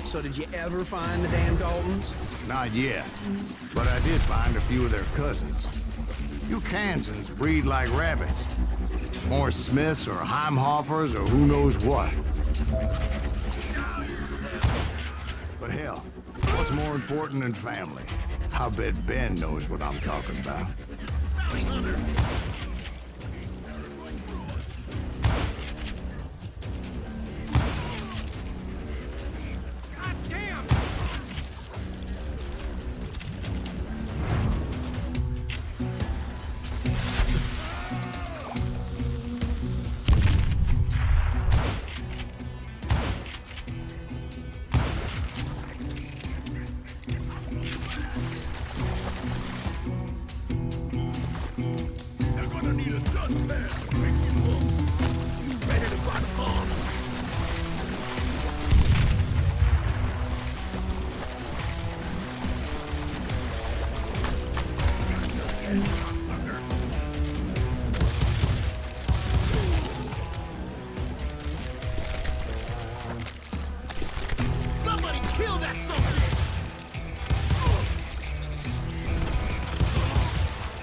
So did you ever find the damn Daltons? Not yet, but I did find a few of their cousins. You Kansans breed like rabbits. More Smiths or Heimhoffers or who knows what. But hell, what's more important than family? I bet Ben knows what I'm talking about. They're gonna need a dustpan to make you look. You ready to rock on? Somebody kill that something!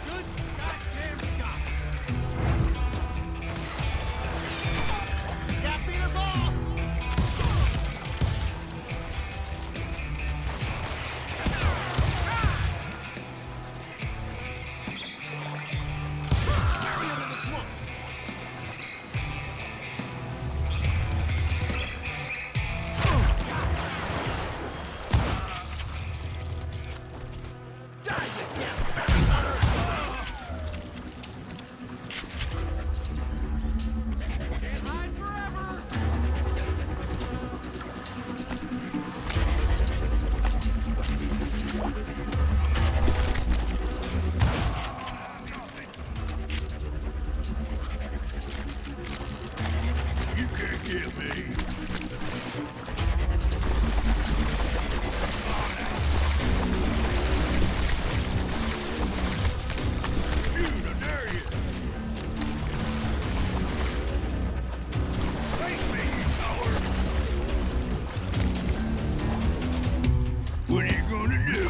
Good goddamn shot! That beat us all! Carry him in the swamp! Die, you damn bounty hunter! Can't hide forever! You can't get me. Shoot, I dare you. Face me, you coward. What are you gonna do?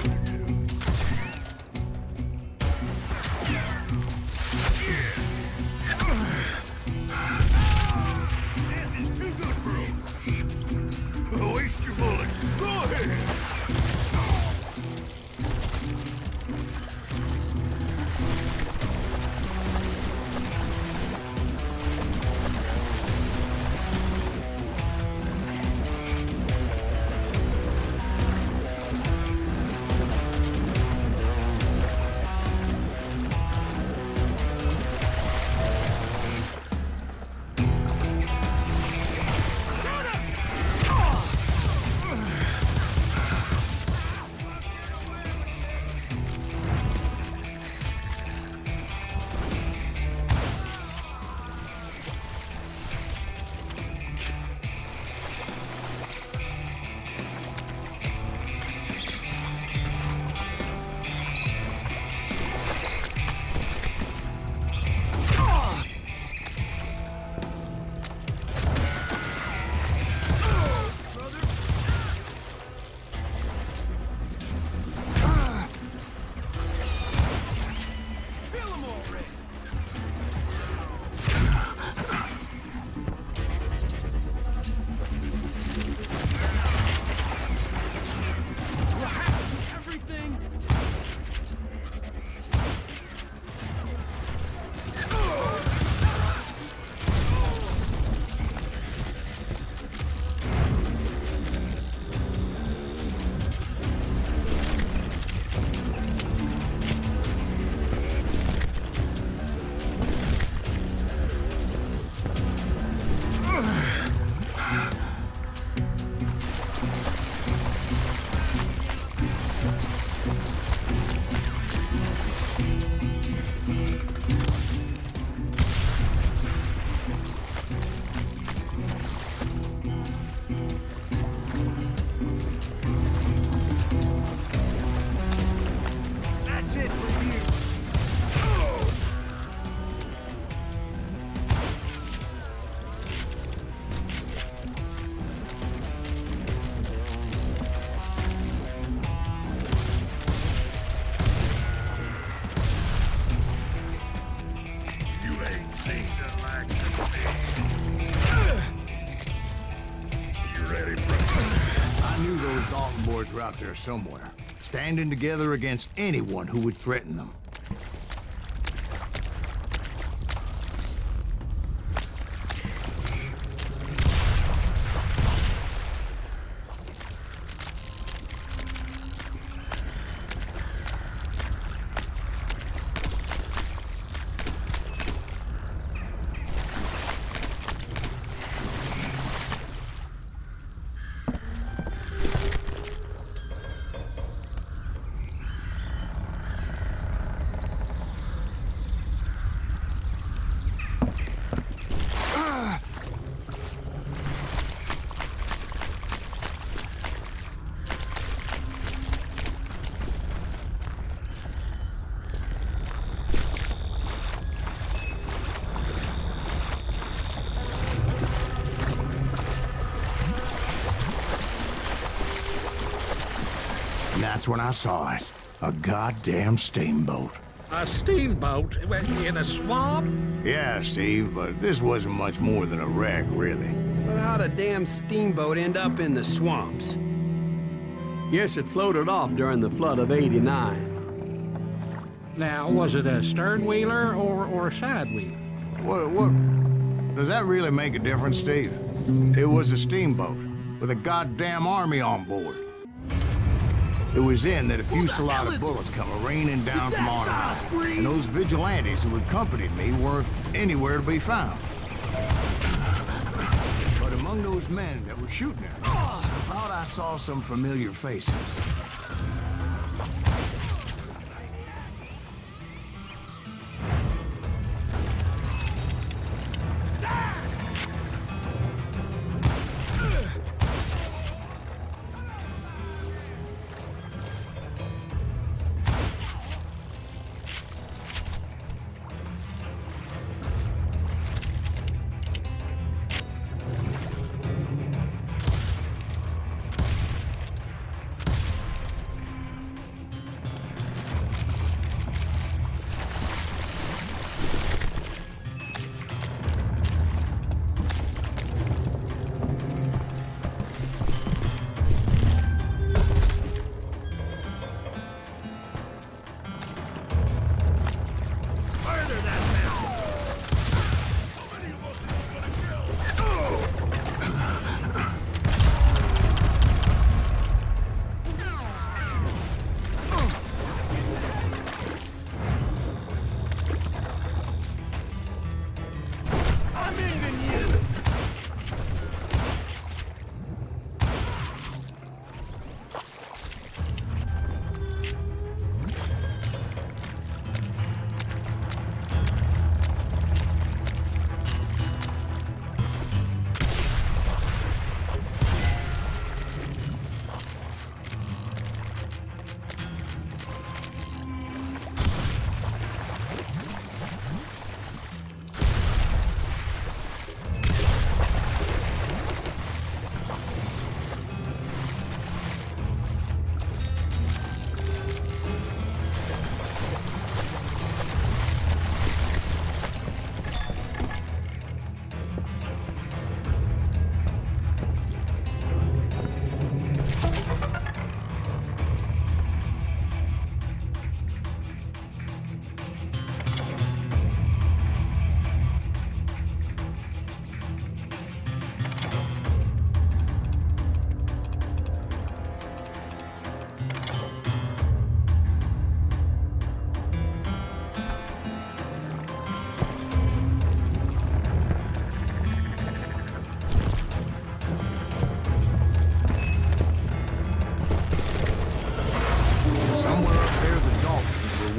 You ready, bro? I knew those Dalton boys were out there somewhere, standing together against anyone who would threaten them. That's when I saw it. A goddamn steamboat. A steamboat in a swamp? Yeah, Steve, but this wasn't much more than a wreck, really. But how'd a damn steamboat end up in the swamps? Guess it floated off during the flood of '89. Now, was it a stern-wheeler or a side-wheeler? What? Does that really make a difference, Steve? It was a steamboat with a goddamn army on board. It was then that a fusillade of bullets come raining down from on high, and those vigilantes who accompanied me weren't anywhere to be found. But among those men that were shooting at me, I thought I saw some familiar faces.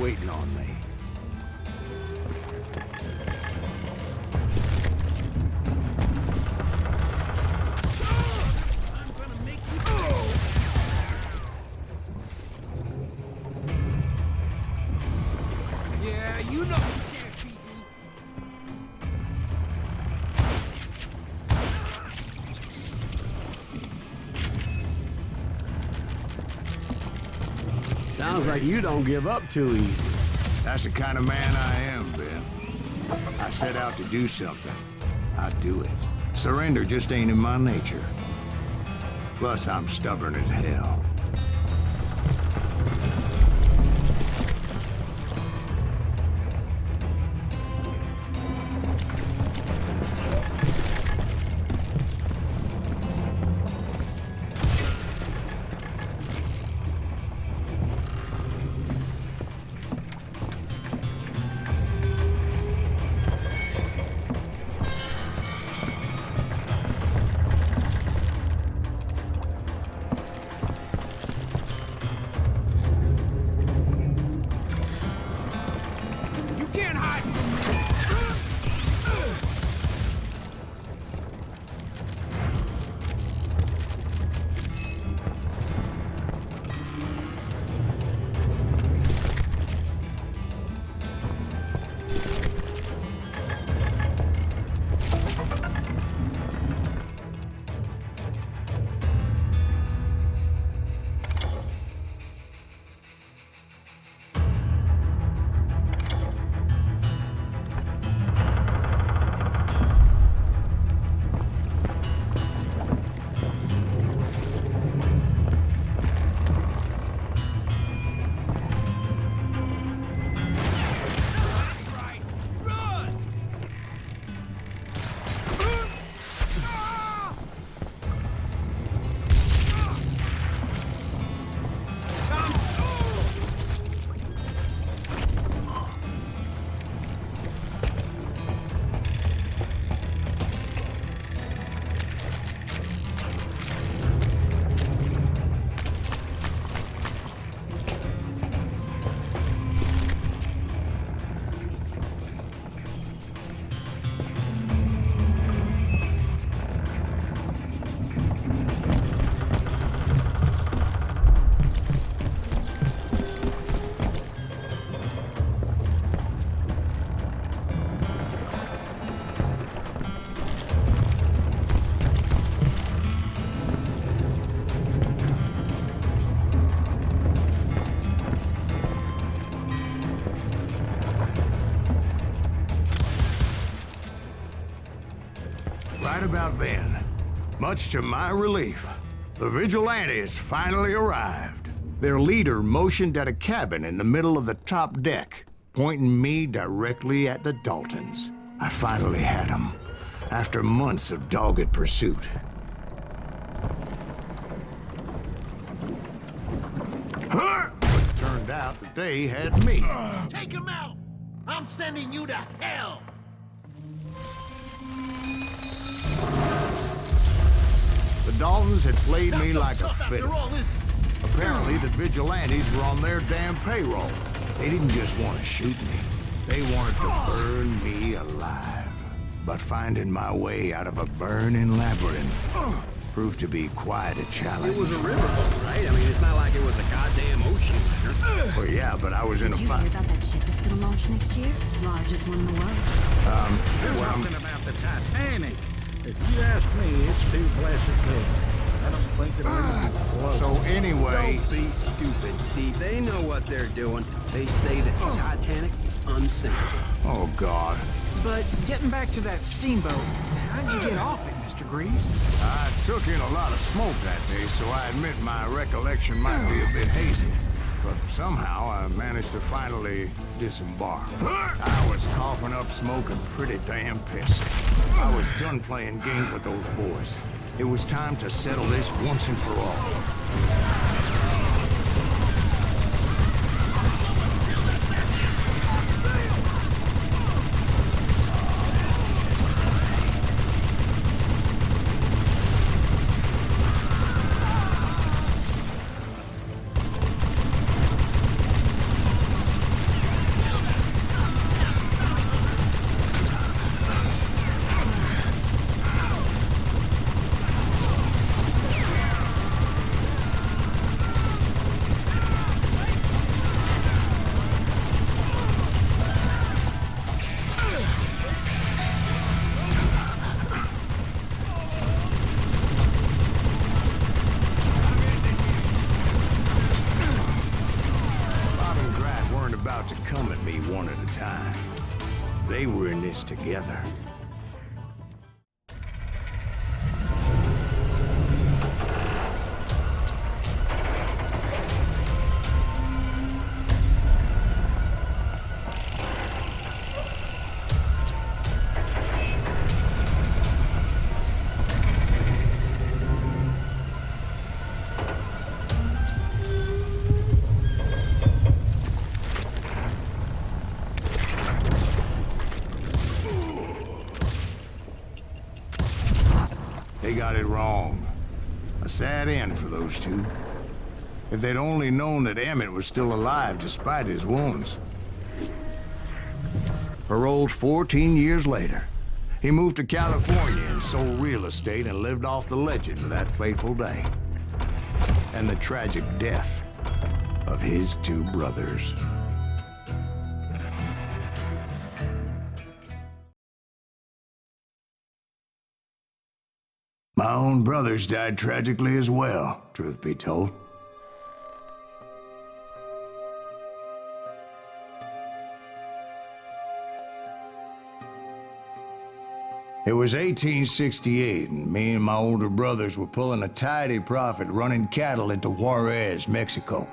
Waiting on me. Yeah, you know you can't beat me. Sounds like you don't give up too easy. That's the kind of man I am, Ben. I set out to do something. I do it. Surrender just ain't in my nature. Plus, I'm stubborn as hell. Right about then, much to my relief, the vigilantes finally arrived. Their leader motioned at a cabin in the middle of the top deck, pointing me directly at the Daltons. I finally had them, after months of dogged pursuit. But it turned out that they had me. Take him out! I'm sending you to hell! The Daltons had played me Not so like a tough after fiddle. all, is it? Apparently, the vigilantes were on their damn payroll. They didn't just want to shoot me. They wanted to burn me alive. But finding my way out of a burning labyrinth proved to be quite a challenge. It was a riverboat, right? I mean, it's not like it was a goddamn ocean liner. Well, yeah, but I was in a Did you fight. hear about that ship that's gonna launch next year? Largest one in the world. There's something about the Titanic. If you ask me, it's too blessed big. I don't think it'll ever float. So anyway, Don't be stupid, Steve. They know what they're doing. They say that the Titanic is unsinkable. oh God, But getting back to that steamboat, how'd you get off it, Mr. Greaves? I took in a lot of smoke that day, so I admit my recollection might be a bit hazy. But somehow I managed to finally disembark. I was coughing up smoke and pretty damn pissed. I was done playing games with those boys. It was time to settle this once and for all. this together. They got it wrong. A sad end for those two. If they'd only known that Emmett was still alive despite his wounds. Paroled 14 years later, he moved to California and sold real estate and lived off the legend of that fateful day. And the tragic death of his two brothers. My own brothers died tragically as well, truth be told. It was 1868, and me and my older brothers were pulling a tidy profit running cattle into Juarez, Mexico.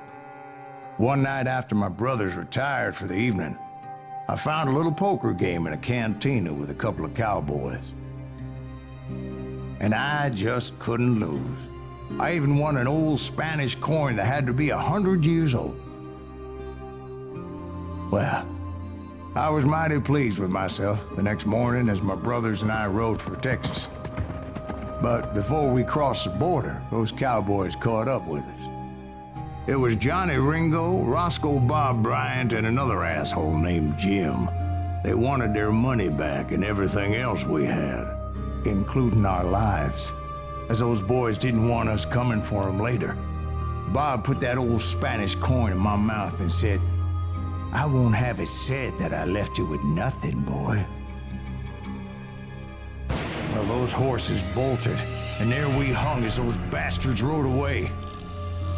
One night after my brothers retired for the evening, I found a little poker game in a cantina with a couple of cowboys. And I just couldn't lose. I even won an old Spanish coin that had to be 100 years old. Well, I was mighty pleased with myself the next morning as my brothers and I rode for Texas. But before we crossed the border, those cowboys caught up with us. It was Johnny Ringo, Roscoe Bob Bryant, and another asshole named Jim. They wanted their money back and everything else we had, including our lives, as those boys didn't want us coming for them later. Bob put that old Spanish coin in my mouth and said, "I won't have it said that I left you with nothing, boy." Well, those horses bolted, and there we hung as those bastards rode away.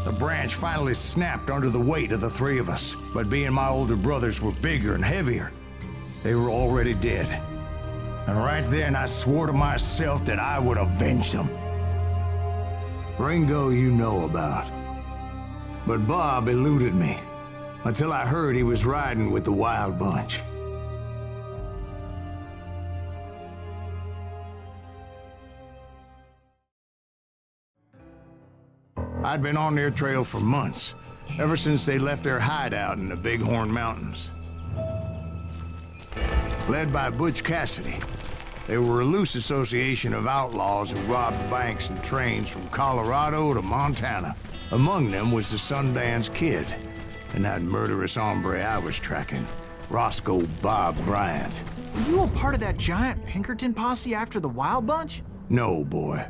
The branch finally snapped under the weight of the three of us, but being my older brothers were bigger and heavier, they were already dead. And right then, I swore to myself that I would avenge them. Ringo you know about. But Bob eluded me, until I heard he was riding with the Wild Bunch. I'd been on their trail for months, ever since they left their hideout in the Bighorn Mountains. Led by Butch Cassidy, they were a loose association of outlaws who robbed banks and trains from Colorado to Montana. Among them was the Sundance Kid, and that murderous hombre I was tracking, Roscoe Bob Bryant. Were you a part of that giant Pinkerton posse after the Wild Bunch? No, boy.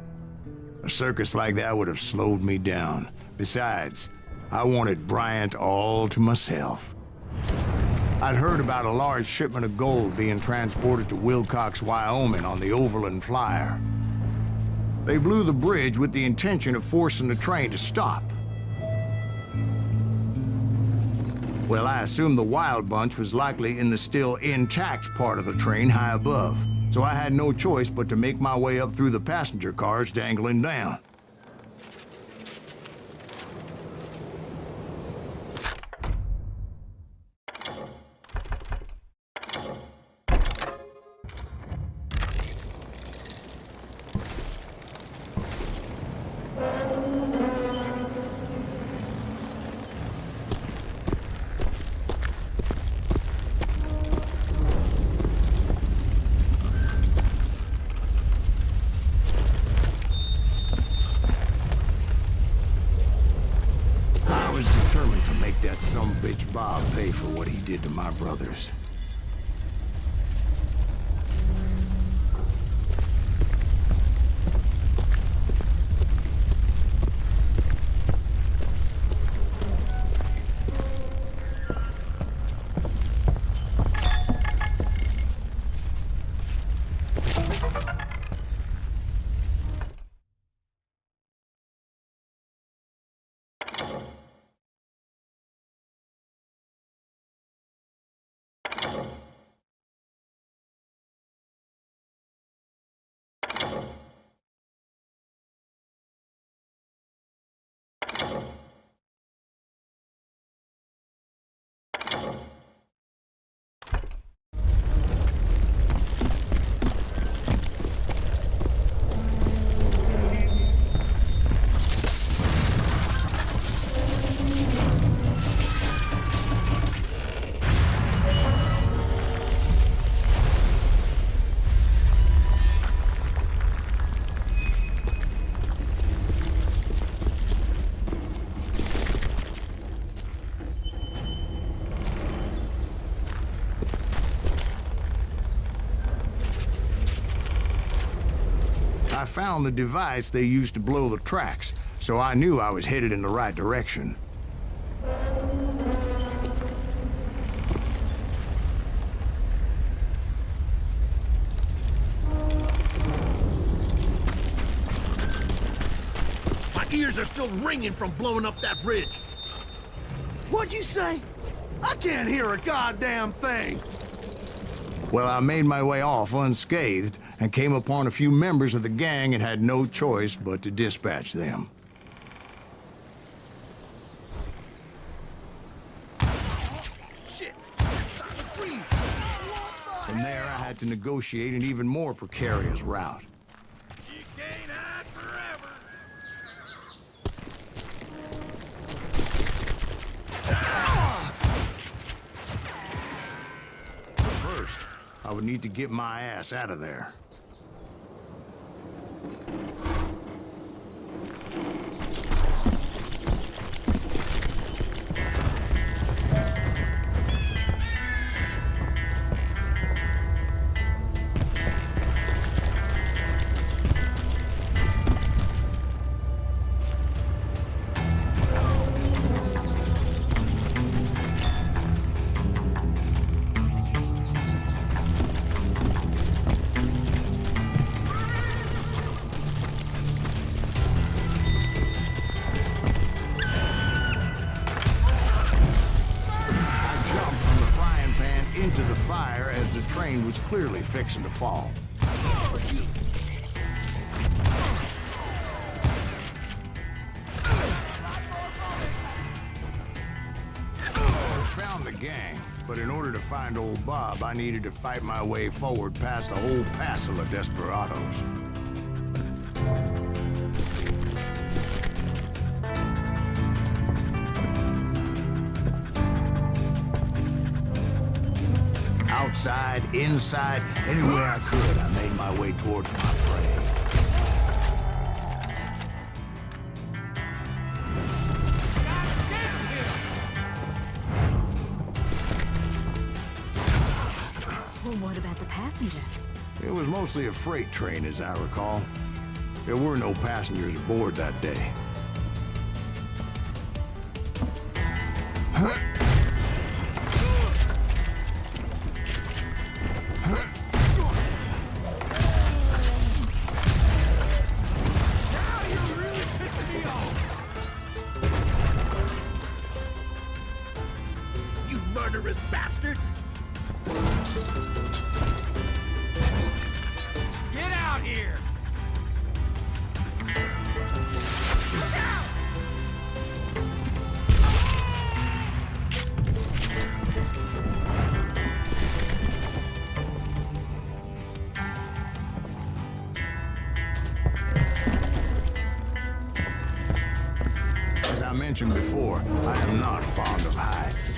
A circus like that would have slowed me down. Besides, I wanted Bryant all to myself. I'd heard about a large shipment of gold being transported to Wilcox, Wyoming on the Overland Flyer. They blew the bridge with the intention of forcing the train to stop. Well, I assumed the Wild Bunch was likely in the still intact part of the train high above, so I had no choice but to make my way up through the passenger cars dangling down. Determined to make that sumbitch Bob pay for what he did to my brothers. I found the device they used to blow the tracks, so I knew I was headed in the right direction. My ears are still ringing from blowing up that bridge. What'd you say? I can't hear a goddamn thing. Well, I made my way off unscathed and came upon a few members of the gang and had no choice but to dispatch them. Shit! From there, I had to negotiate an even more precarious route. You can't hide forever. But first, I would need to get my ass out of there. Into the fire as the train was clearly fixing to fall. I found the gang, but in order to find old Bob, I needed to fight my way forward past a whole passel of desperados. Outside, inside, anywhere I could, I made my way towards my prey. Well, what about the passengers? It was mostly a freight train, as I recall. There were no passengers aboard that day. Murderous bastard! Get out here! Look out! As I mentioned before, I am not fond of heights.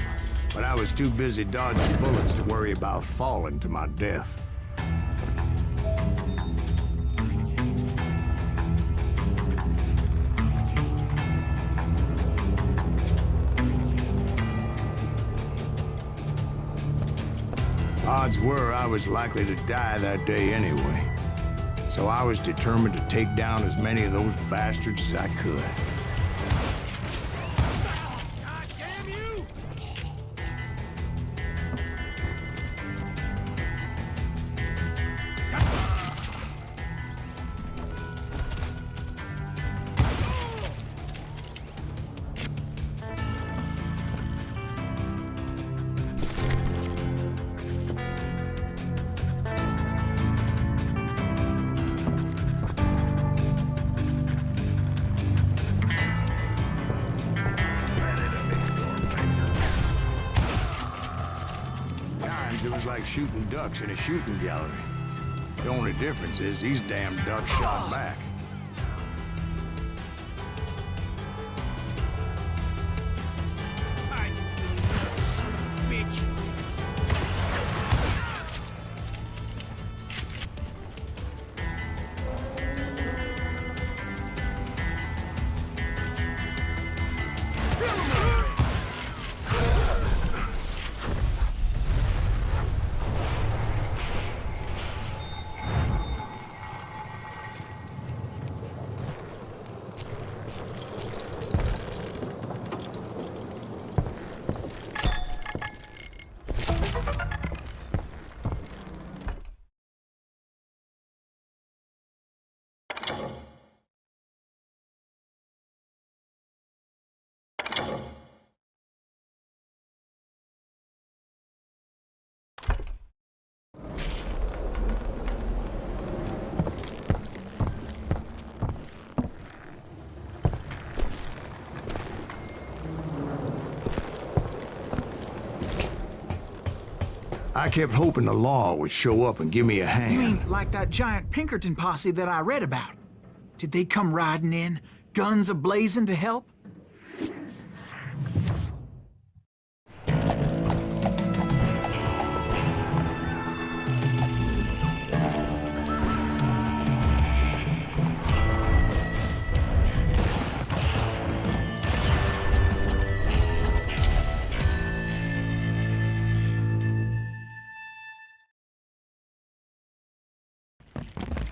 But I was too busy dodging bullets to worry about falling to my death. Odds were I was likely to die that day anyway. So I was determined to take down as many of those bastards as I could. It was like shooting ducks in a shooting gallery. The only difference is these damn ducks shot back. Bitch! I kept hoping the law would show up and give me a hand. You mean like that giant Pinkerton posse that I read about? Did they come riding in, guns a-blazing to help?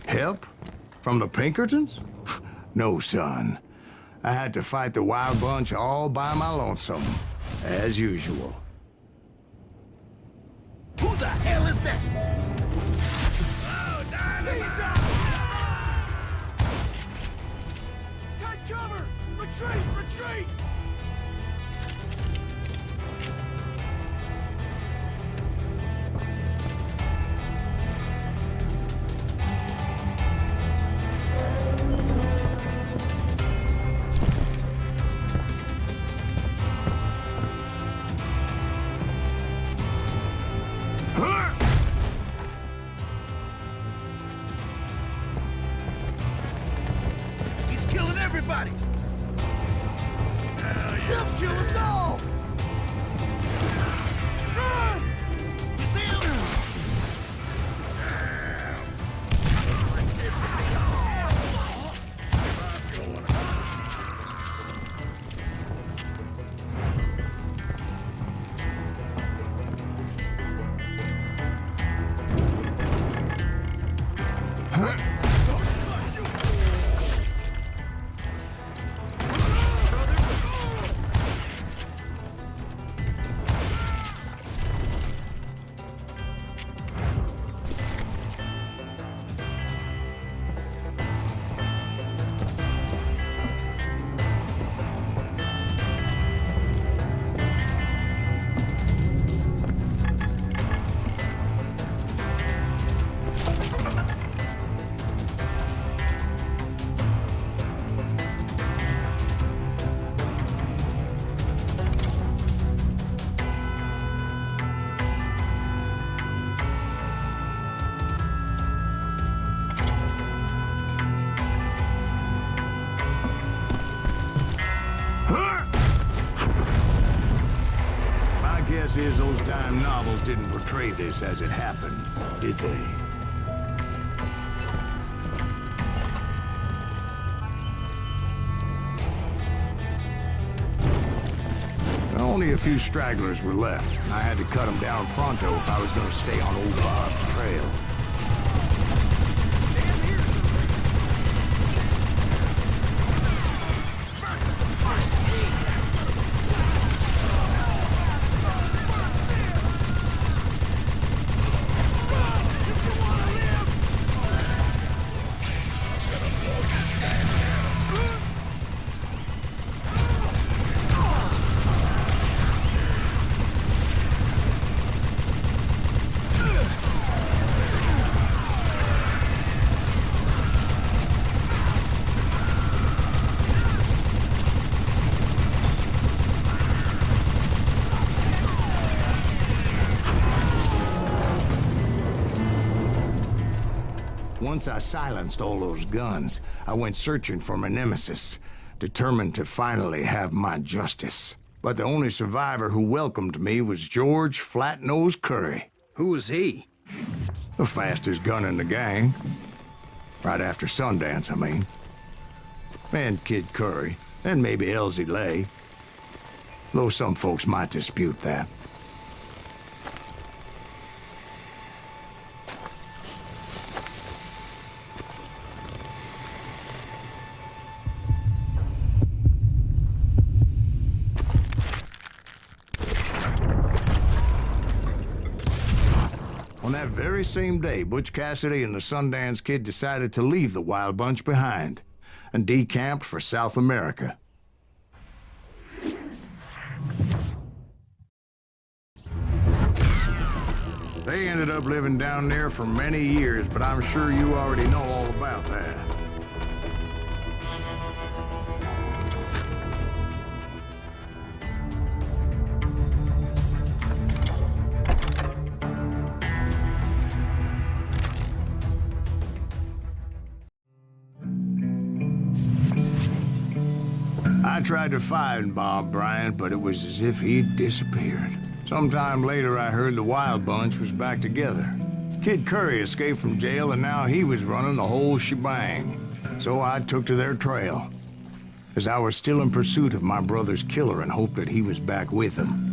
Help? From the Pinkertons? No, son. I had to fight the Wild Bunch all by my lonesome, as usual. Who the hell is that? Oh, dynamite! Take cover! Retreat! Retreat! He's killing everybody! He'll kill us all! Run! You see him? Guess is those dime novels didn't portray this as it happened, did they? Only a few stragglers were left. I had to cut them down pronto if I was going to stay on old Bob's trail. Once I silenced all those guns, I went searching for my nemesis, determined to finally have my justice. But the only survivor who welcomed me was George Flat-Nosed Curry. Who was he? The fastest gun in the gang. Right after Sundance, I mean. And Kid Curry, and maybe Elsie Lay. Though some folks might dispute that. On that very same day, Butch Cassidy and the Sundance Kid decided to leave the Wild Bunch behind and decamped for South America. They ended up living down there for many years, but I'm sure you already know all about that. I tried to find Bob Bryant, but it was as if he'd disappeared. Sometime later, I heard the Wild Bunch was back together. Kid Curry escaped from jail, and now he was running the whole shebang. So I took to their trail, as I was still in pursuit of my brother's killer and hoped that he was back with him.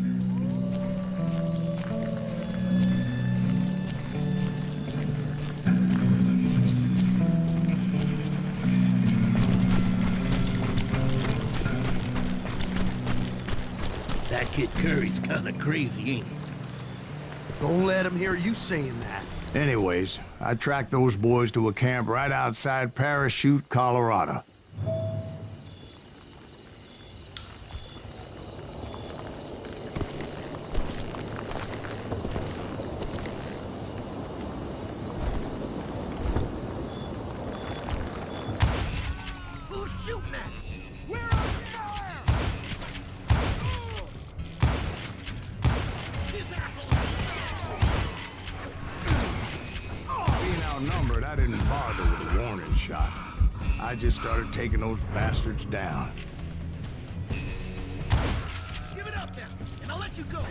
That Kid Curry's kinda crazy, ain't he? Don't let him hear you saying that. Anyways, I tracked those boys to a camp right outside Parachute, Colorado. Who's shooting at us? We're on fire! This asshole! Being outnumbered, I didn't bother with a warning shot. I just started taking those bastards down. Give it up then, and I'll let you go.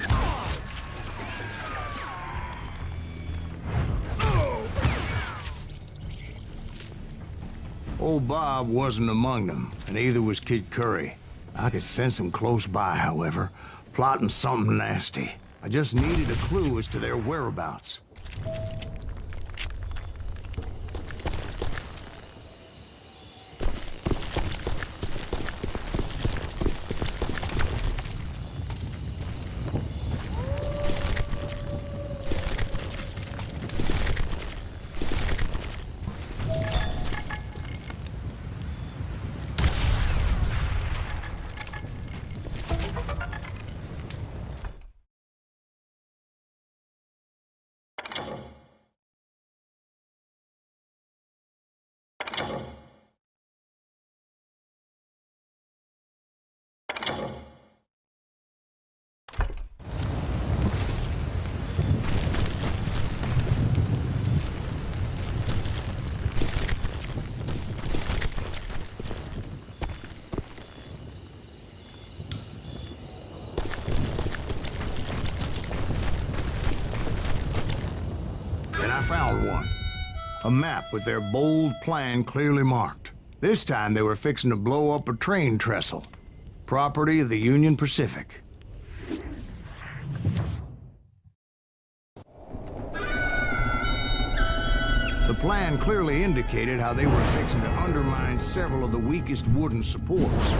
Old Bob wasn't among them, and neither was Kid Curry. I could sense him close by, however, plotting something nasty. I just needed a clue as to their whereabouts. I found one. A map with their bold plan clearly marked. This time they were fixing to blow up a train trestle. Property of the Union Pacific. The plan clearly indicated how they were fixing to undermine several of the weakest wooden supports.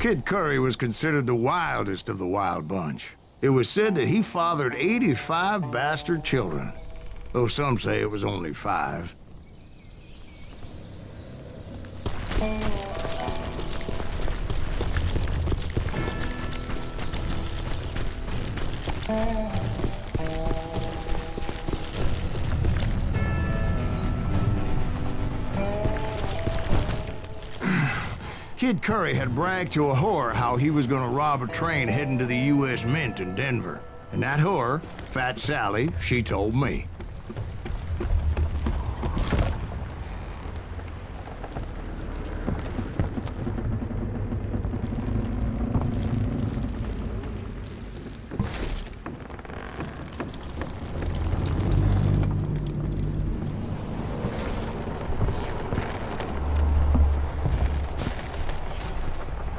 Kid Curry was considered the wildest of the Wild Bunch. It was said that he fathered 85 bastard children, though some say it was only 5. Kid Curry had bragged to a whore how he was gonna rob a train heading to the U.S. Mint in Denver. And that whore, Fat Sally, she told me.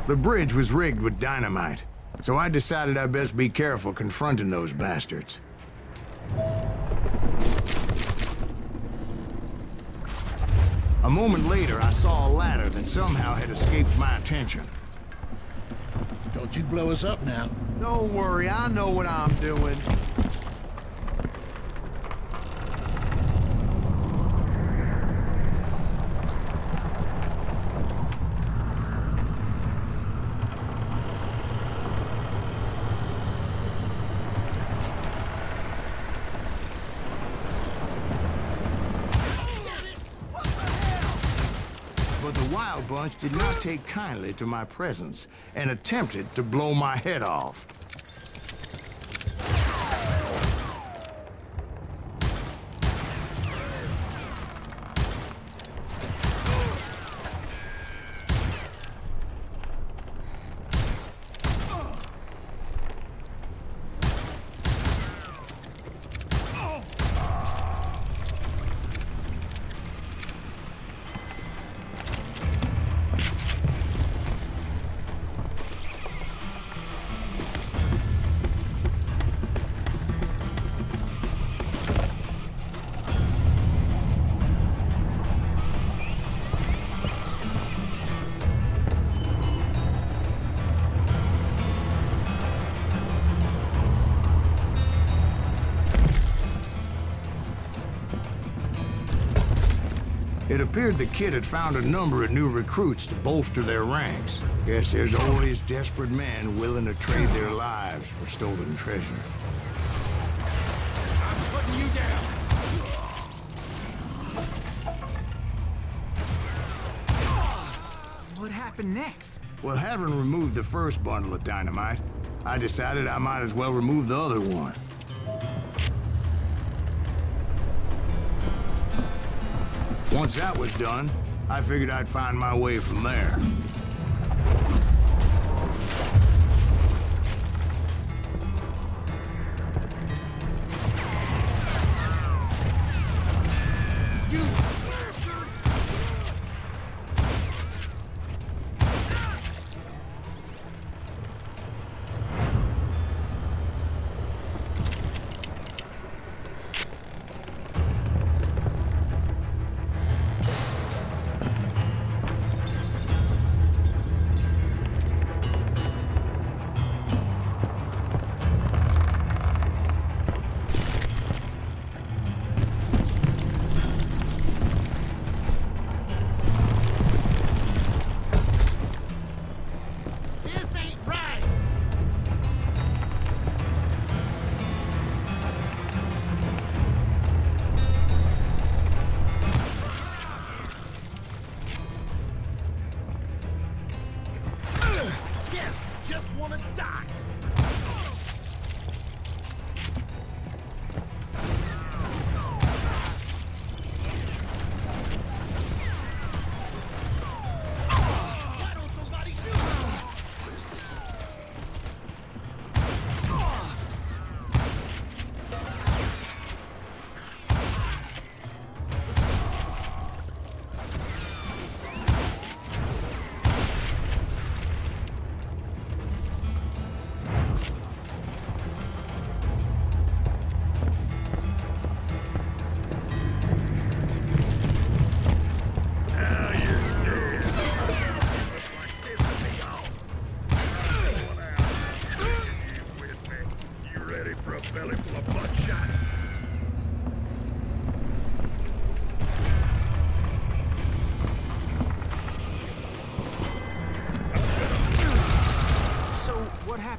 The bridge was rigged with dynamite, so I decided I'd best be careful confronting those bastards. A moment later, I saw a ladder that somehow had escaped my attention. Don't you blow us up now. Don't worry, I know what I'm doing. But the Wild Bunch did not take kindly to my presence and attempted to blow my head off. It appeared the kid had found a number of new recruits to bolster their ranks. Guess there's always desperate men willing to trade their lives for stolen treasure. I'm putting you down. What happened next? Well, having removed the first bundle of dynamite, I decided I might as well remove the other one. Once that was done, I figured I'd find my way from there.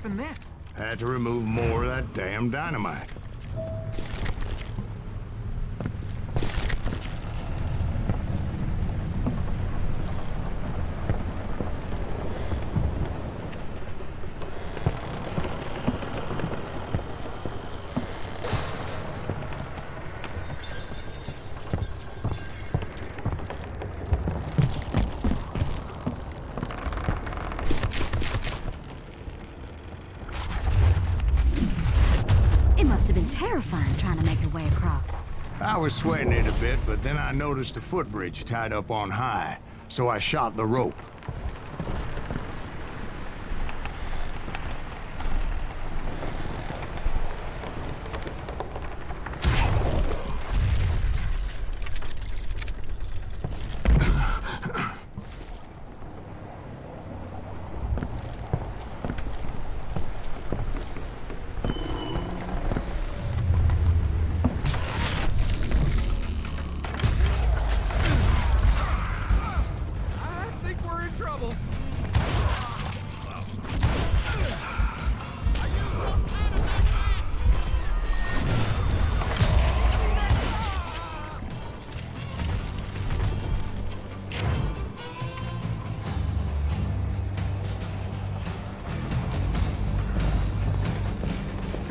Then? Had to remove more of that damn dynamite. Must have been terrifying trying to make your way across. I was sweating it a bit, but then I noticed a footbridge tied up on high, so I shot the rope.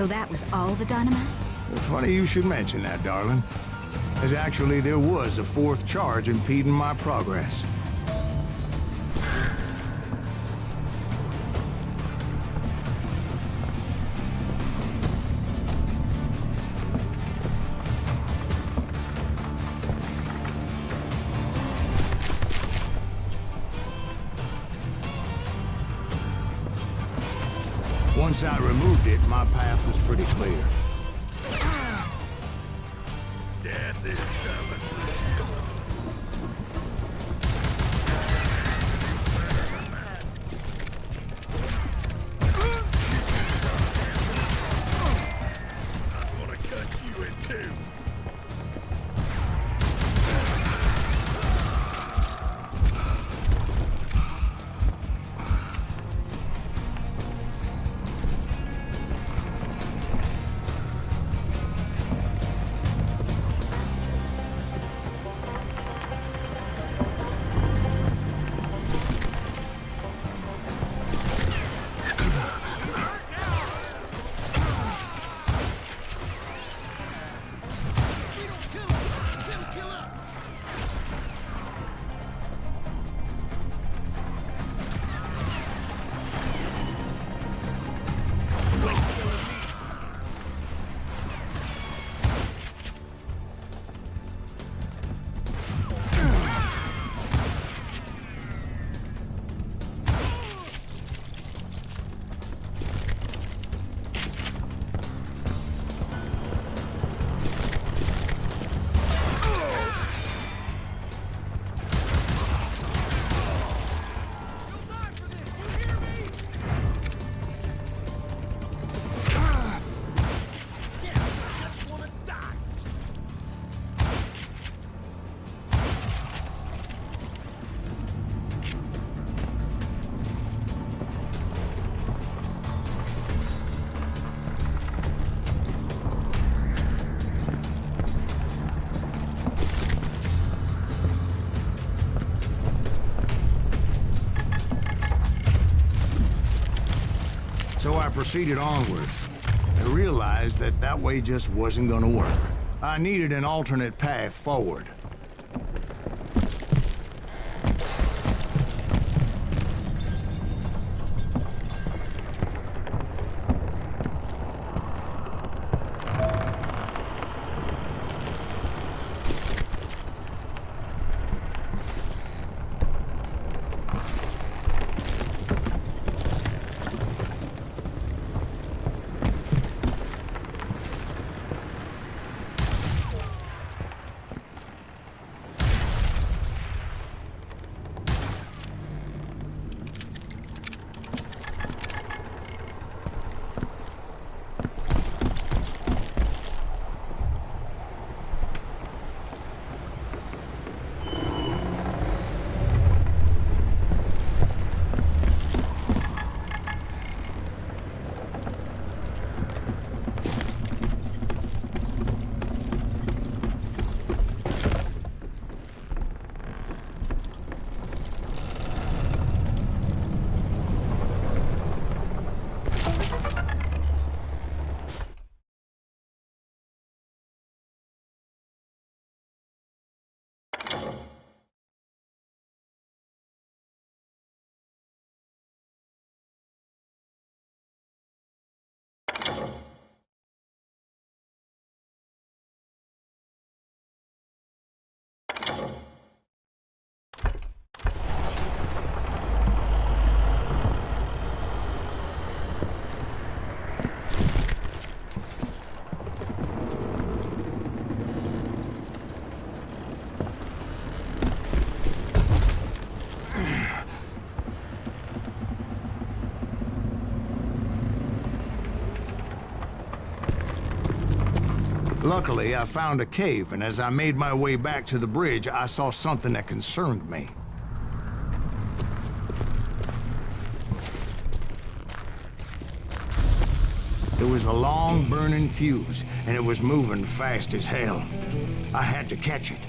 So that was all the dynamite? Funny you should mention that, darling. As actually, there was a fourth charge impeding my progress. Once I removed it, my path was pretty clear. Death is coming. I'm gonna cut you in two. So I proceeded onward. I realized that that way just wasn't gonna work. I needed an alternate path forward. Luckily, I found a cave, and as I made my way back to the bridge, I saw something that concerned me. It was a long, burning fuse, and it was moving fast as hell. I had to catch it.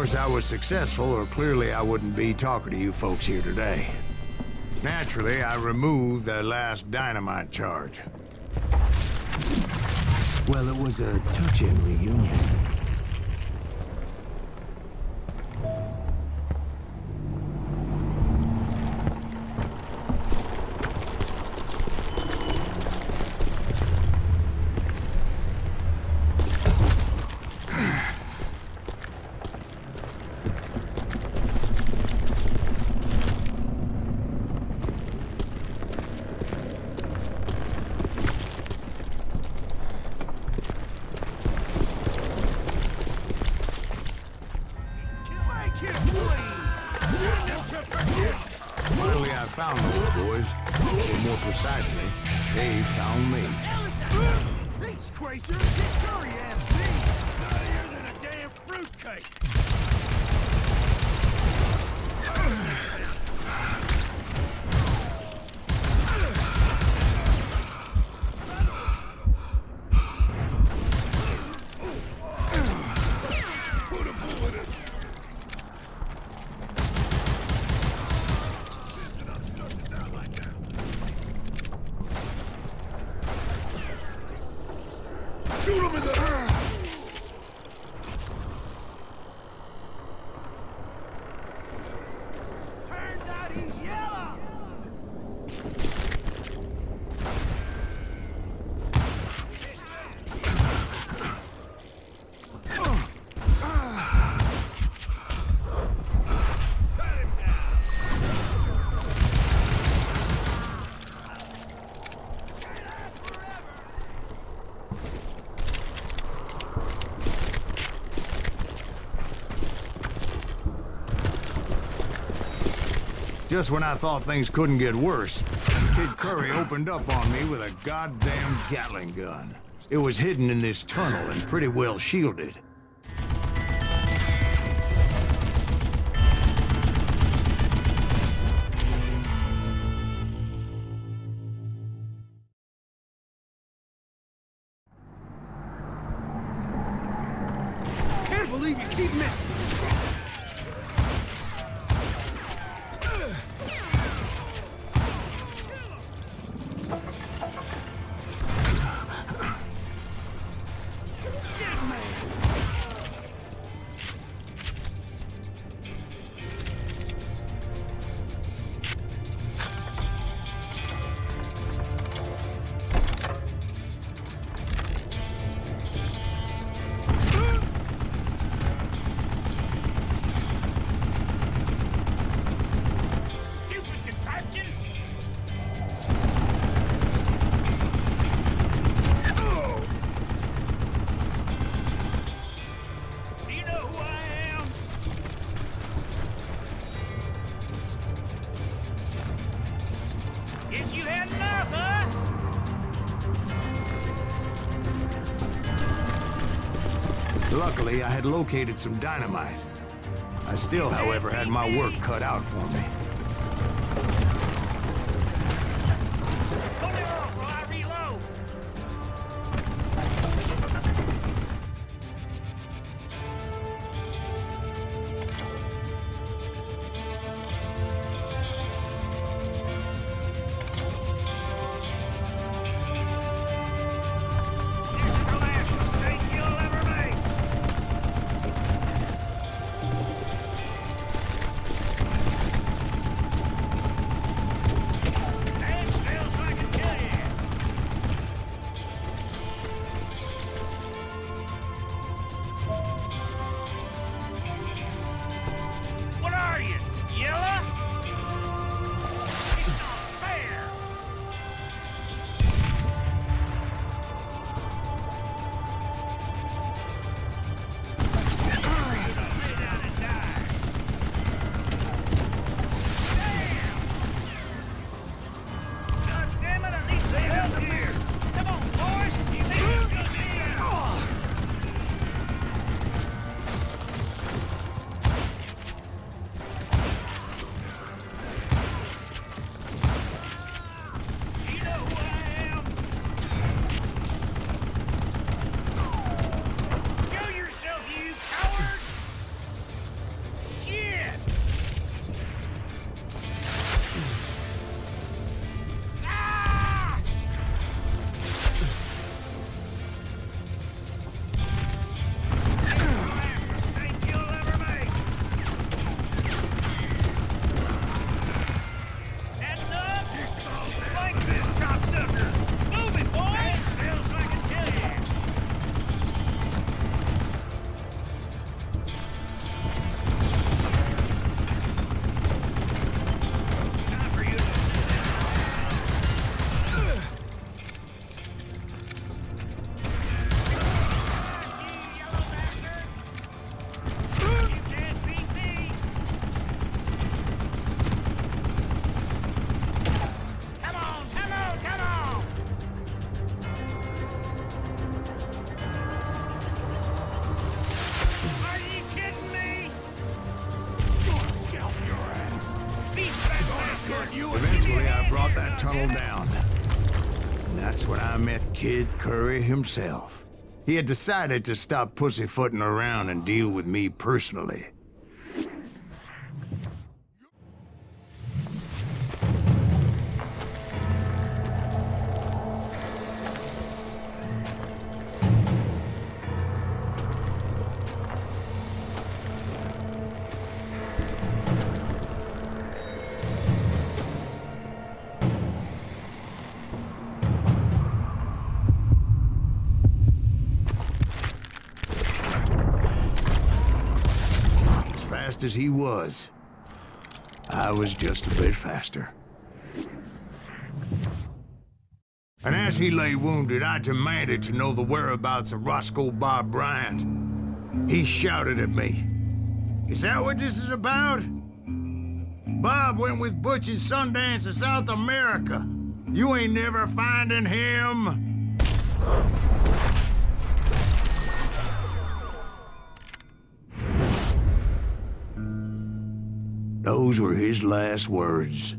course, I was successful, or clearly I wouldn't be talking to you folks here today. Naturally, I removed the last dynamite charge. Well, it was a touching reunion. Clearly I found those boys. Or more precisely, they found me. These crazier get curry ass me! Nuttier than a damn fruitcake! Shoot him in the head! Turns out he's yellow! Cut him down! Just when I thought things couldn't get worse, Kid Curry opened up on me with a goddamn Gatling gun. It was hidden in this tunnel and pretty well shielded. Can't believe you keep missing! Guess you had enough, huh? Luckily, I had located some dynamite. I still, however, had my work cut out for me. Hold it off while I reload. This is the last mistake you'll ever make. Eventually, I brought that tunnel down. And that's when I met Kid Curry himself. He had decided to stop pussyfooting around and deal with me personally. Fast as he was, I was just a bit faster. And as he lay wounded, I demanded to know the whereabouts of Roscoe Bob Bryant. He shouted at me, "Is that what this is about? Bob went with Butch and Sundance to South America. You ain't never finding him." Those were his last words.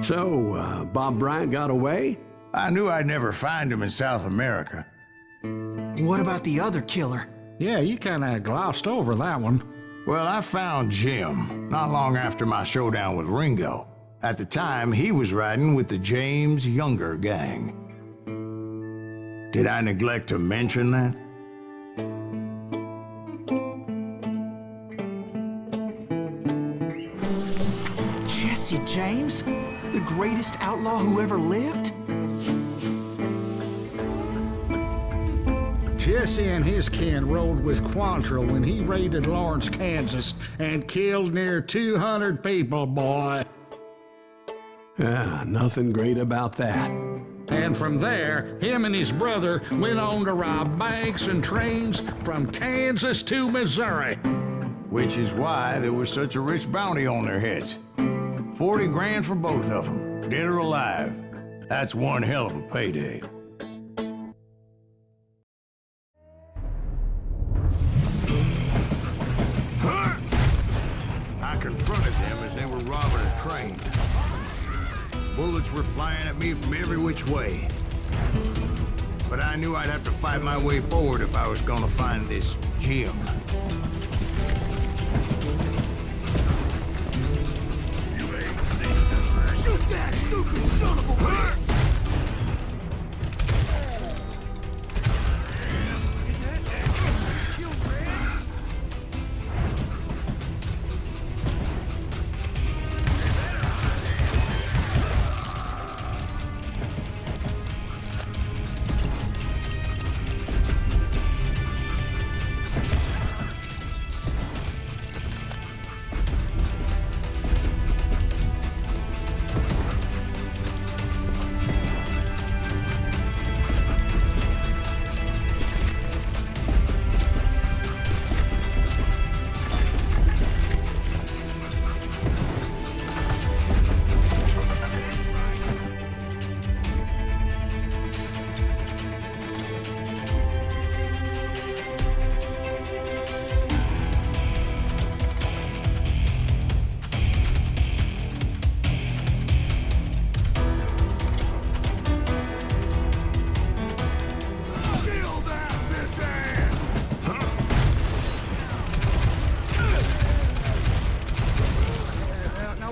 So, Bob Bryant got away? I knew I'd never find him in South America. What about the other killer? Yeah, you kind of glossed over that one. Well, I found Jim not long after my showdown with Ringo. At the time, he was riding with the James Younger gang. Did I neglect to mention that? Jesse James? The greatest outlaw who ever lived? Jesse and his kin rode with Quantrill when he raided Lawrence, Kansas, and killed near 200 people, boy. Nothing great about that. And from there, him and his brother went on to rob banks and trains from Kansas to Missouri. Which is why there was such a rich bounty on their heads. 40 grand for both of them, dead or alive. That's one hell of a payday. I confronted them as they were robbing a train. Bullets were flying at me from every which way. But I knew I'd have to fight my way forward if I was gonna find this Jim. Shoot that stupid son of a bitch! Did that asshole just kill Red?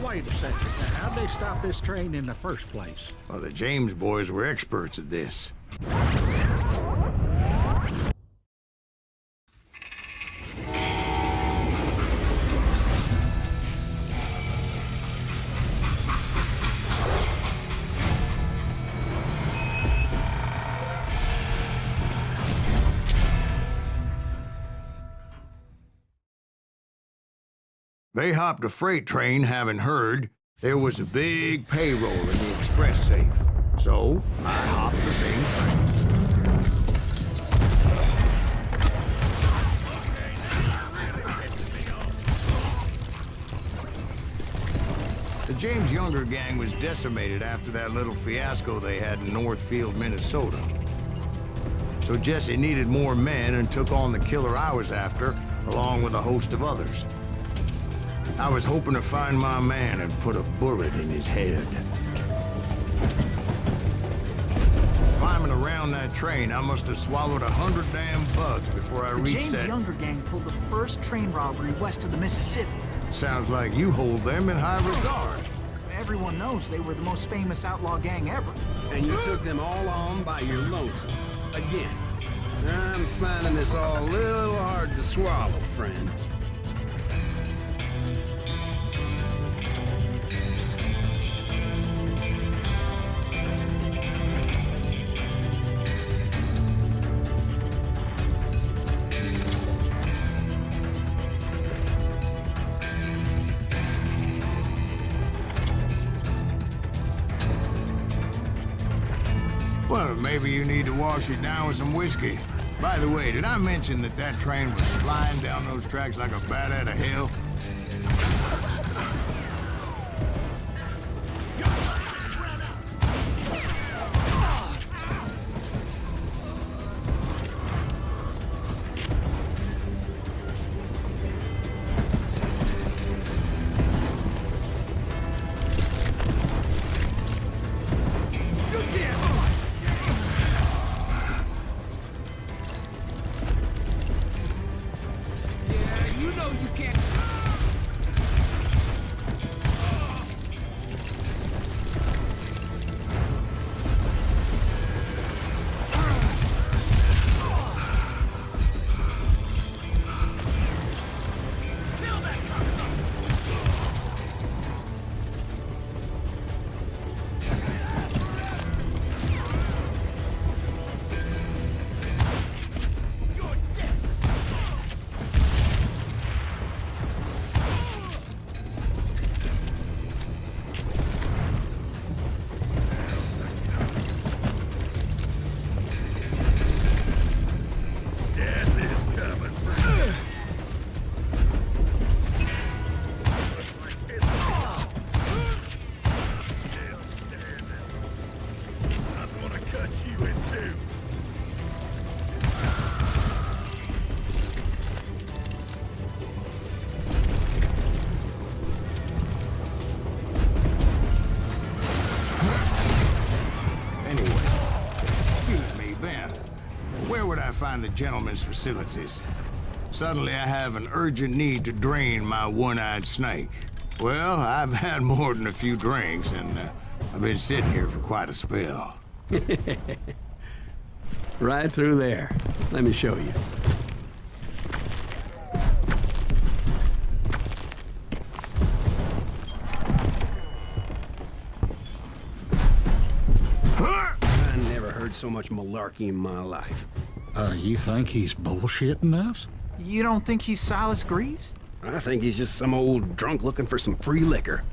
Wait a second. How'd they stop this train in the first place? Well, the James boys were experts at this. They hopped a freight train, having heard there was a big payroll in the express safe. So, I hopped the same train. younger gang was decimated after that little fiasco they had in Northfield, Minnesota. So Jesse needed more men and took on the killer I was after, along with a host of others. I was hoping to find my man and put a bullet in his head. Climbing around that train, I must have swallowed 100 damn bugs before I reached James that... Younger gang pulled the first train robbery west of the Mississippi. Sounds like you hold them in high regard. Everyone knows they were the most famous outlaw gang ever. And you took them all on by your lonesome. Again. I'm finding this all a little hard to swallow, friend. Well, maybe you need to wash it down with some whiskey. By the way, did I mention that that train was flying down those tracks like a bat out of hell? Find the gentleman's facilities. Suddenly I have an urgent need to drain my one-eyed snake. Well, I've had more than a few drinks, and I've been sitting here for quite a spell. Right through there. Let me show you. I never heard so much malarkey in my life. You think he's bullshitting us? You don't think he's Silas Greaves? I think he's just some old drunk looking for some free liquor.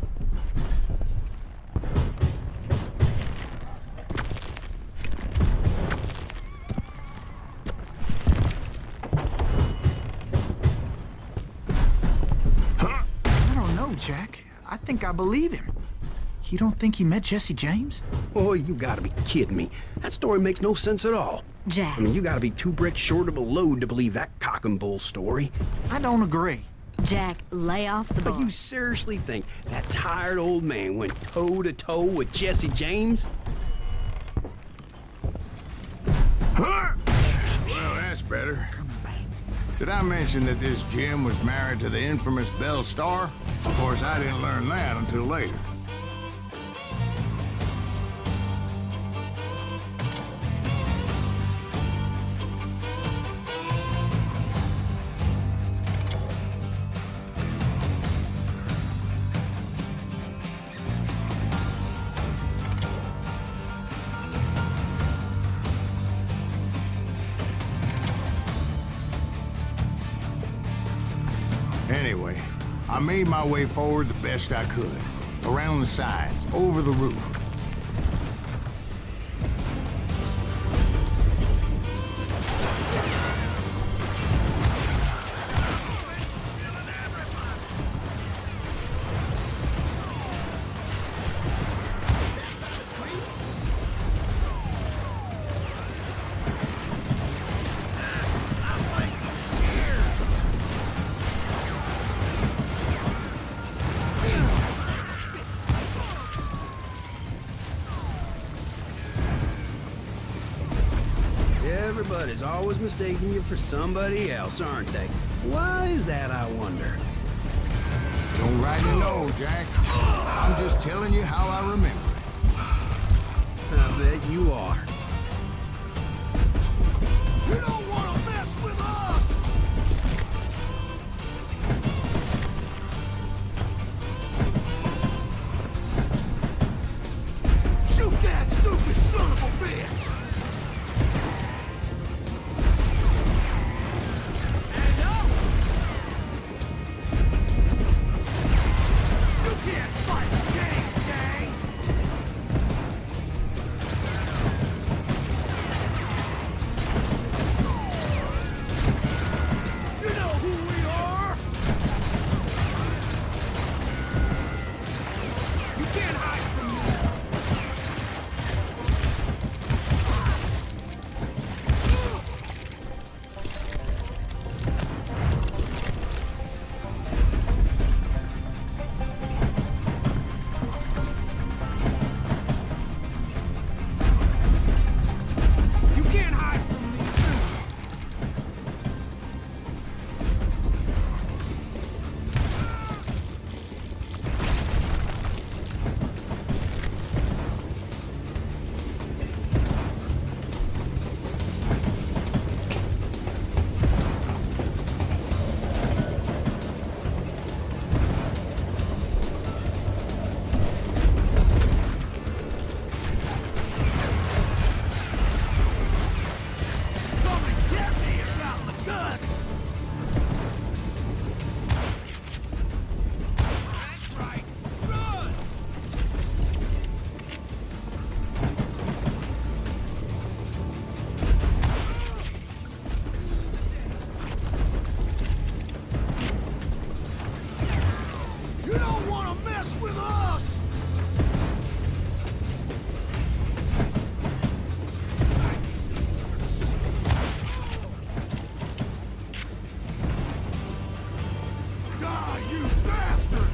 I don't know, Jack. I think I believe him. You don't think he met Jesse James? Oh, you gotta be kidding me. That story makes no sense at all. Jack. I mean, you gotta be 2 bricks short of a load to believe that cock and bull story. I don't agree. Jack, lay off the But bar. you seriously think that tired old man went toe-to-toe with Jesse James? Well, that's better. Did I mention that this Jim was married to the infamous Belle Starr? Of course, I didn't learn that until later. Anyway, I made my way forward the best I could. Around the sides, over the roof. Everybody's always mistaking you for somebody else, aren't they? Why is that, I wonder? Don't rightly know, Jack. I'm just telling you how I remember it. I bet you are. You don't want to mess with us! Shoot that stupid son of a bitch! And up! You can't fight the game, gang! You know who we are! You can't hide from me! You can't hide from me! Come and get me if you got the guts! That's right! Run! You don't want to mess with us! Die, you bastard!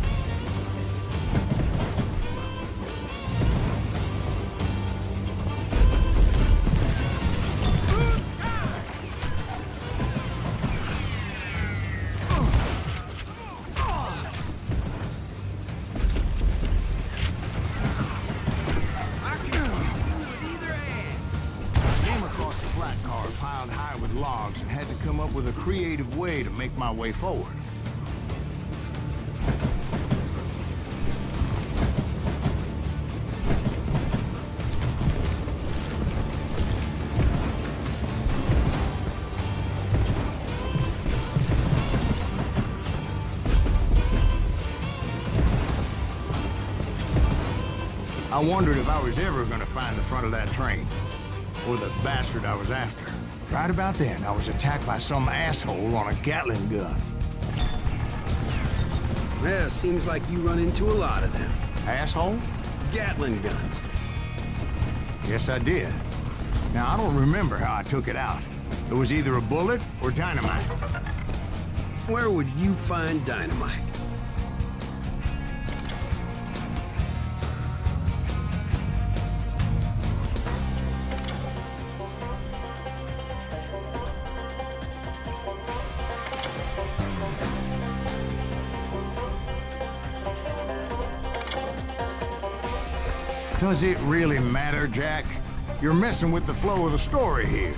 I can kill you with either hand. I came across a flat car piled high with logs and had to come up with a creative way to make my way forward. I wondered if I was ever gonna find the front of that train, or the bastard I was after. Right about then, I was attacked by some asshole on a Gatling gun. Well, seems like you run into a lot of them. Asshole? Gatling guns. Yes, I did. Now, I don't remember how I took it out. It was either a bullet or dynamite. Where would you find dynamite? Does it really matter, Jack? You're messing with the flow of the story here.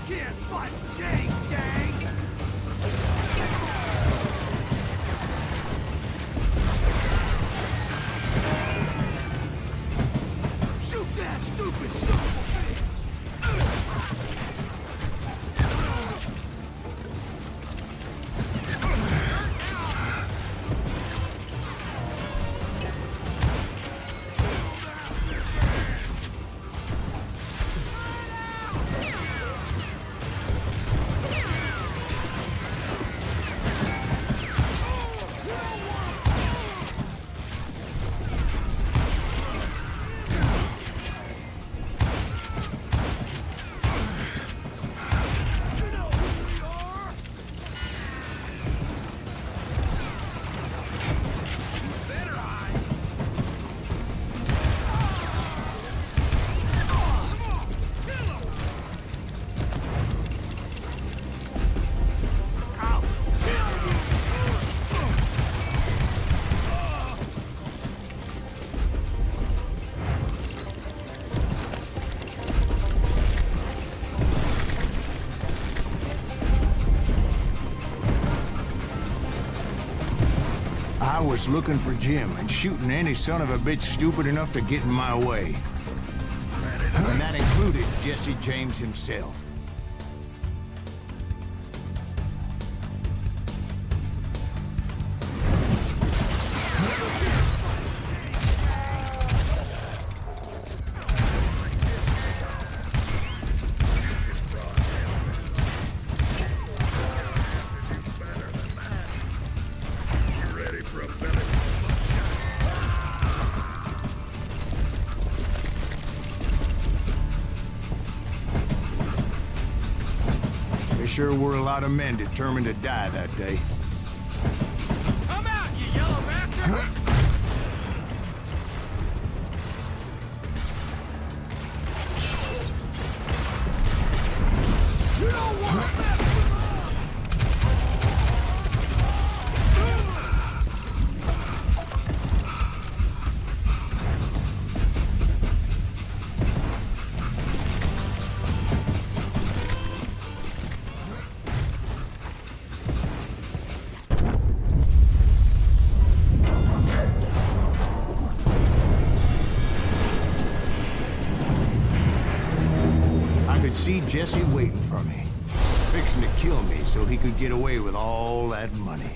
Can't fight James, gang! Shoot that stupid son of a bitch! I was looking for Jim and shooting any son of a bitch stupid enough to get in my way. And that included Jesse James himself. There sure were a lot of men determined to die that day. Come out, you yellow bastard! You don't want to mess with us! I could see Jesse waiting for me, fixing to kill me so he could get away with all that money.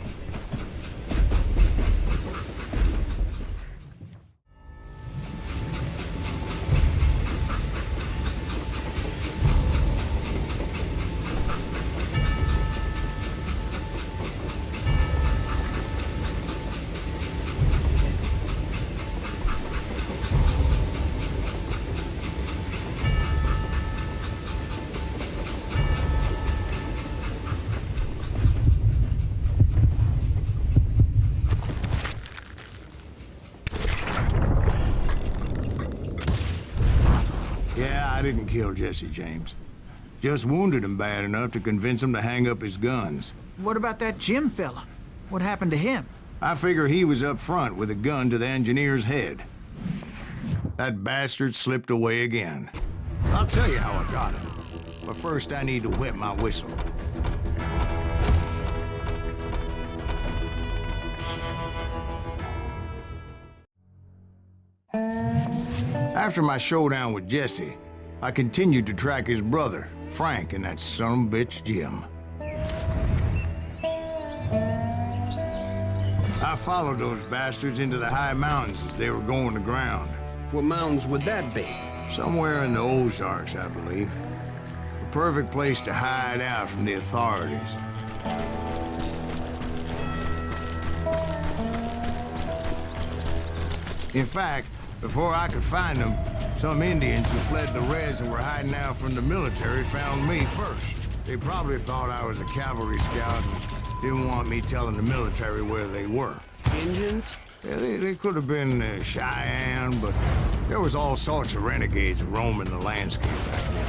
Yeah, I didn't kill Jesse James. Just wounded him bad enough to convince him to hang up his guns. What about that Jim fella? What happened to him? I figure he was up front with a gun to the engineer's head. That bastard slipped away again. I'll tell you how I got him. But first I need to wet my whistle. After my showdown with Jesse, I continued to track his brother, Frank, and that son of a bitch, Jim. I followed those bastards into the high mountains as they were going to ground. What mountains would that be? Somewhere in the Ozarks, I believe. The perfect place to hide out from the authorities. In fact, before I could find them, some Indians who fled the res and were hiding out from the military found me first. They probably thought I was a cavalry scout and didn't want me telling the military where they were. Indians? Yeah, they could have been Cheyenne, but there was all sorts of renegades roaming the landscape back then.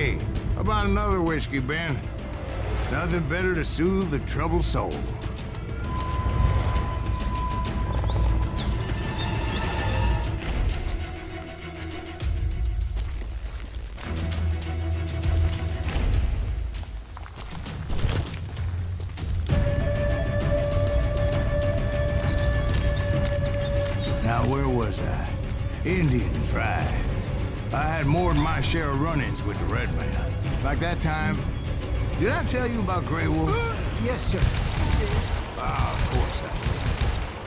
Hey, how about another whiskey, Ben? Nothing better to soothe the troubled soul. Now, where was I? Indians, right. I had more than my share of run-ins with the Red Man. Like that time... Did I tell you about Grey Wolf? Yes, sir. Ah, of course I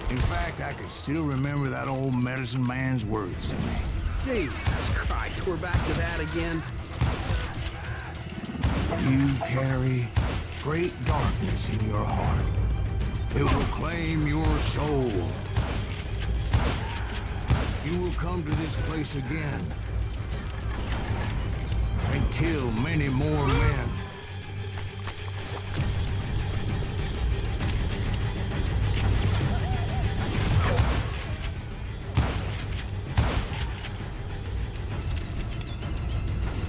did. In fact, I could still remember that old medicine man's words to me. Jesus Christ, we're back to that again. You carry great darkness in your heart. It will claim your soul. You will come to this place again and kill many more men.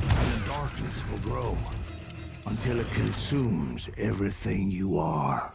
And the darkness will grow until it consumes everything you are.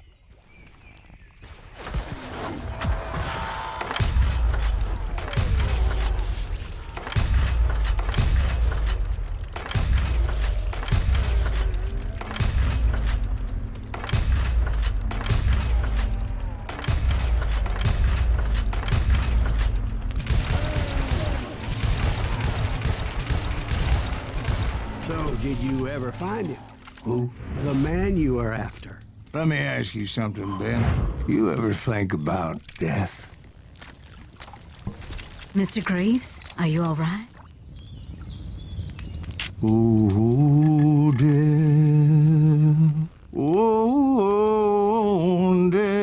So, did you ever find him? Who? The man you are after. Let me ask you something, Ben. You ever think about death? Mr. Greaves, are you all right? Oh, death. Oh, death.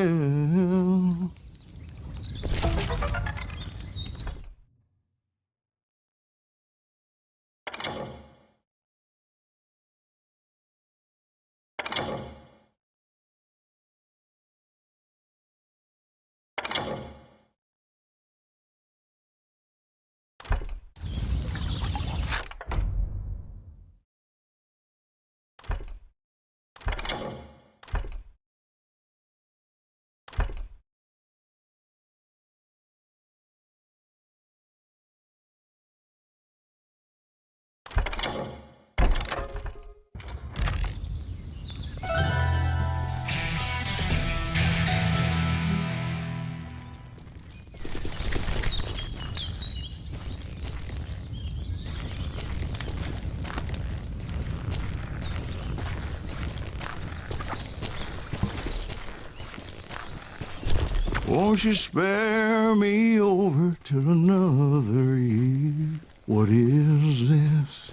Won't you spare me over till another year? What is this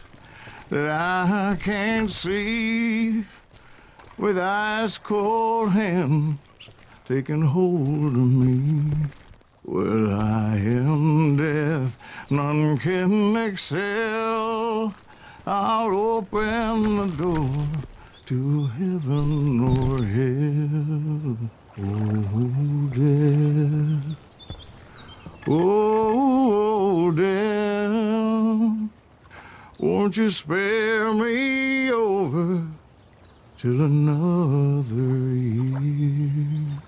that I can't see? With ice cold hands taking hold of me. Well, I am death, none can excel. I'll open the door to heaven or hell. Oh, death. Oh, death. Won't you spare me over till another year?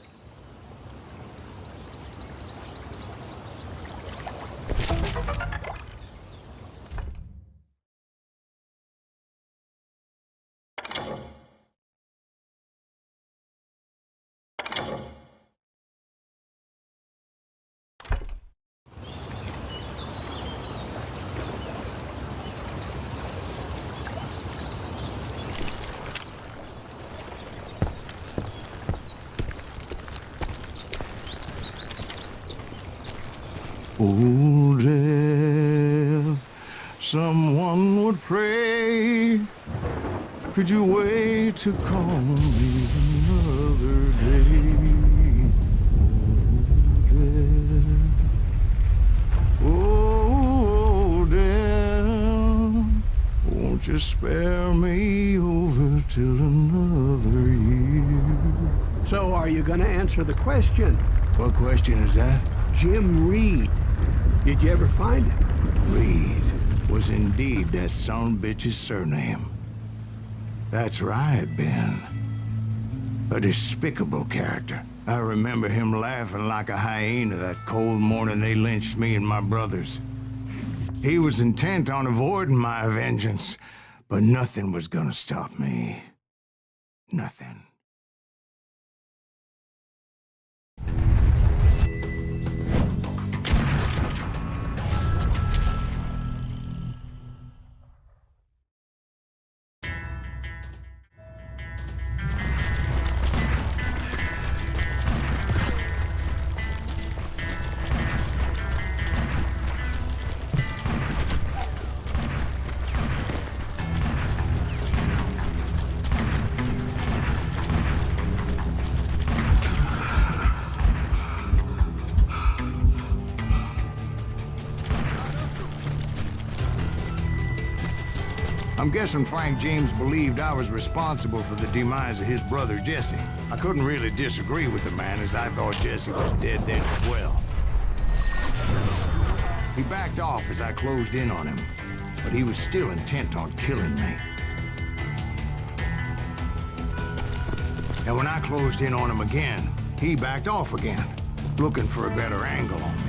Oh, death, someone would pray. Could you wait to call me another day? Oh, death, oh, death, won't you spare me over till another year? So, are you gonna answer the question? What question is that? Jim Reed. Did you ever find him? Reed. was indeed that son-bitch's surname. That's right, Ben. A despicable character. I remember him laughing like a hyena that cold morning they lynched me and my brothers. He was intent on avoiding my vengeance, but nothing was gonna stop me. Nothing. I'm guessing Frank James believed I was responsible for the demise of his brother Jesse. I couldn't really disagree with the man, as I thought Jesse was dead then as well. He backed off as I closed in on him, but he was still intent on killing me. And when I closed in on him again, he backed off again, looking for a better angle on me.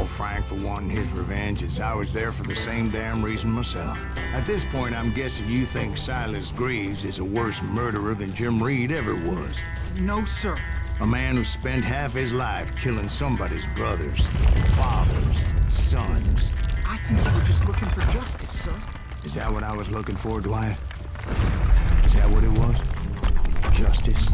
Frank for wanting his revenge, as I was there for the same damn reason myself. At this point, I'm guessing you think Silas Greaves is a worse murderer than Jim Reed ever was. No, sir. A man who spent half his life killing somebody's brothers, fathers, sons. I think you were just looking for justice, sir. Is that what I was looking for, Dwight? Is that what it was? Justice?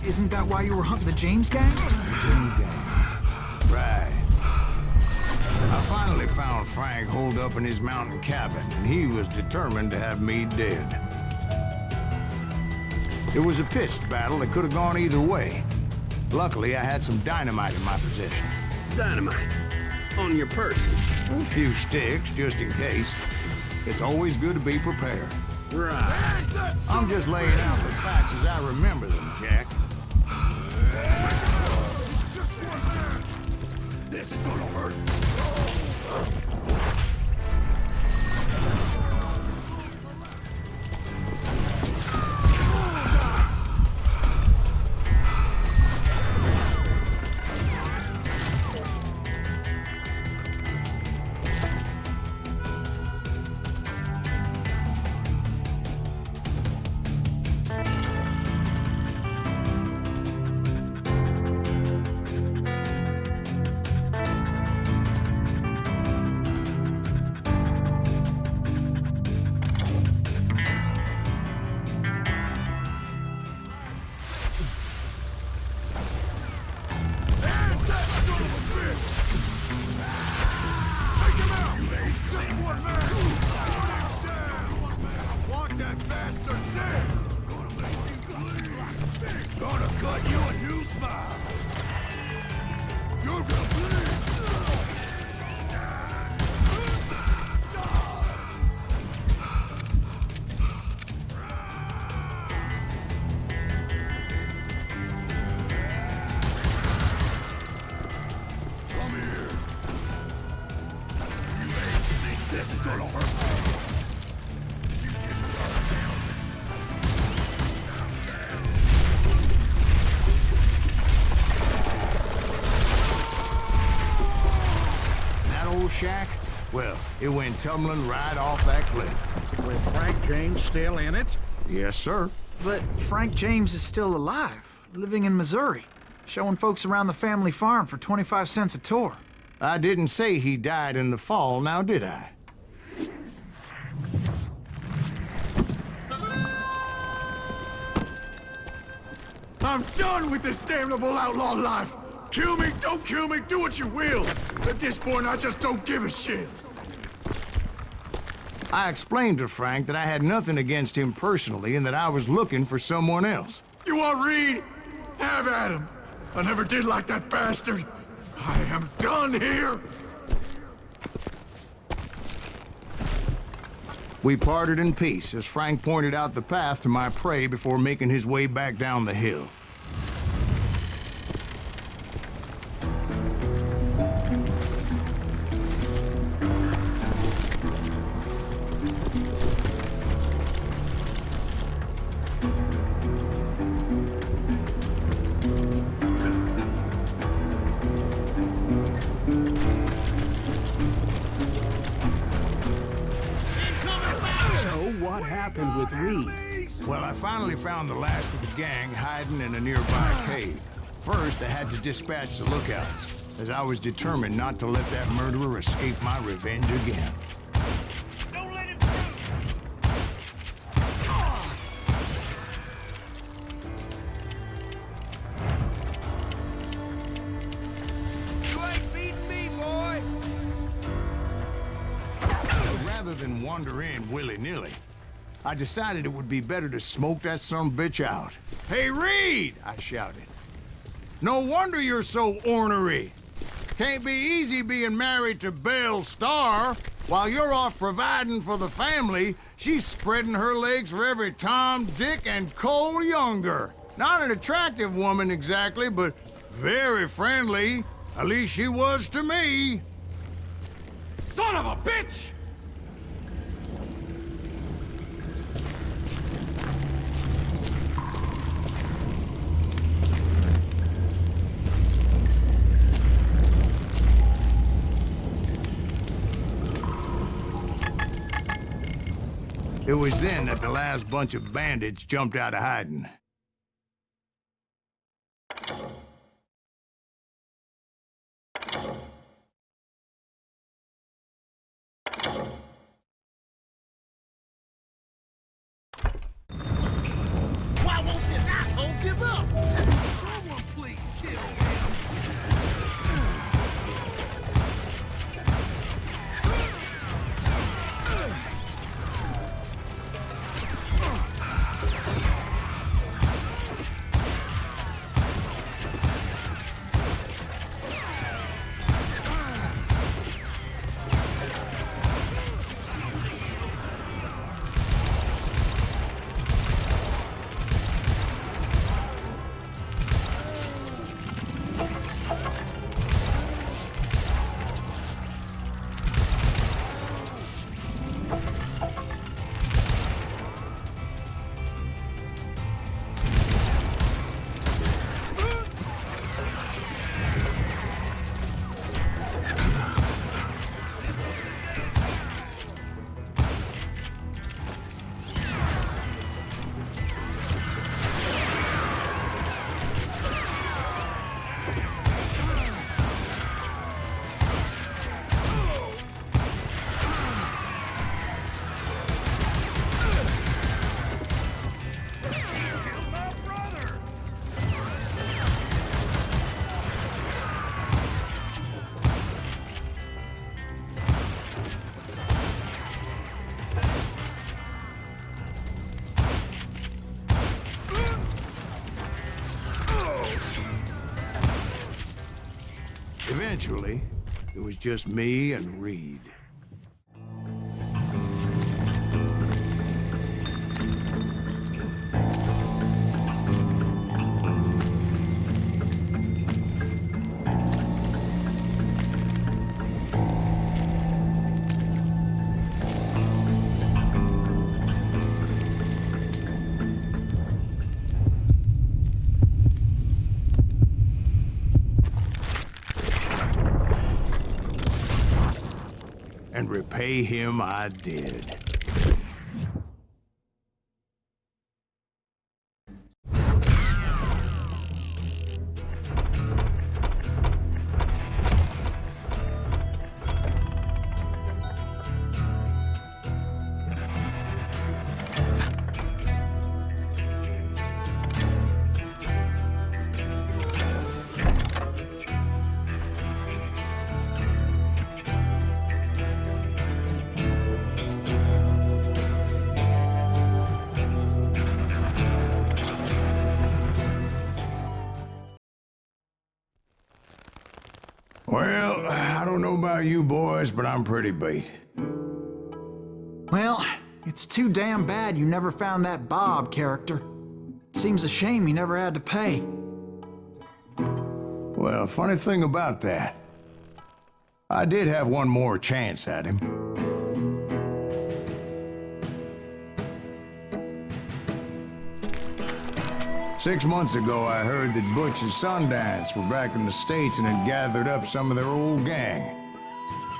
Isn't that why you were hunting the James gang? The James gang. Right. I finally found Frank holed up in his mountain cabin, and he was determined to have me dead. It was a pitched battle that could have gone either way. Luckily, I had some dynamite in my possession. Dynamite? On your person? A few sticks, just in case. It's always good to be prepared. Right. I'm just laying out the facts as I remember them, Jack. This is gonna hurt. Gonna cut you a new smile. You're gonna bleed. Come here. You ain't seen this is gonna hurt. You just burned down. Well, it went tumbling right off that cliff. With Frank James still in it? Yes, sir. But Frank James is still alive, living in Missouri, showing folks around the family farm for 25 cents a tour. I didn't say he died in the fall, now did I? I'm done with this damnable outlaw life. Kill me, don't kill me, do what you will. At this point, I just don't give a shit. I explained to Frank that I had nothing against him personally and that I was looking for someone else. You want Reed? Have at him. I never did like that bastard. I am done here. We parted in peace as Frank pointed out the path to my prey before making his way back down the hill. What happened with Reed? Well, I finally found the last of the gang hiding in a nearby cave. First, I had to dispatch the lookouts, as I was determined not to let that murderer escape my revenge again. Don't let him through. You ain't beating me, boy! Rather than wander in willy-nilly, I decided it would be better to smoke that sumbitch out. Hey, Reed! I shouted. No wonder you're so ornery. Can't be easy being married to Belle Starr. While you're off providing for the family, she's spreading her legs for every Tom, Dick, and Cole Younger. Not an attractive woman exactly, but very friendly. At least she was to me. Son of a bitch! It was then that the last bunch of bandits jumped out of hiding. Why won't this asshole give up? Someone please kill him. Eventually, it was just me and Reed. pay him, I did. Well, I don't know about you boys, but I'm pretty beat. Well, it's too damn bad you never found that Bob character. Seems a shame you never had to pay. Well, funny thing about that, I did have one more chance at him. Six months ago, I heard that Butch and Sundance were back in the States and had gathered up some of their old gang.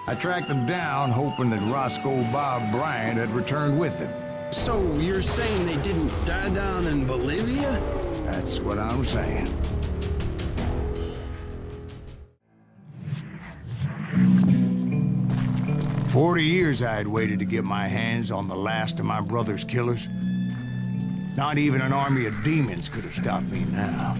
I tracked them down, hoping that Roscoe Bob Bryant had returned with them. So you're saying they didn't die down in Bolivia? That's what I'm saying. For 40 years I had waited to get my hands on the last of my brother's killers. Not even an army of demons could have stopped me now.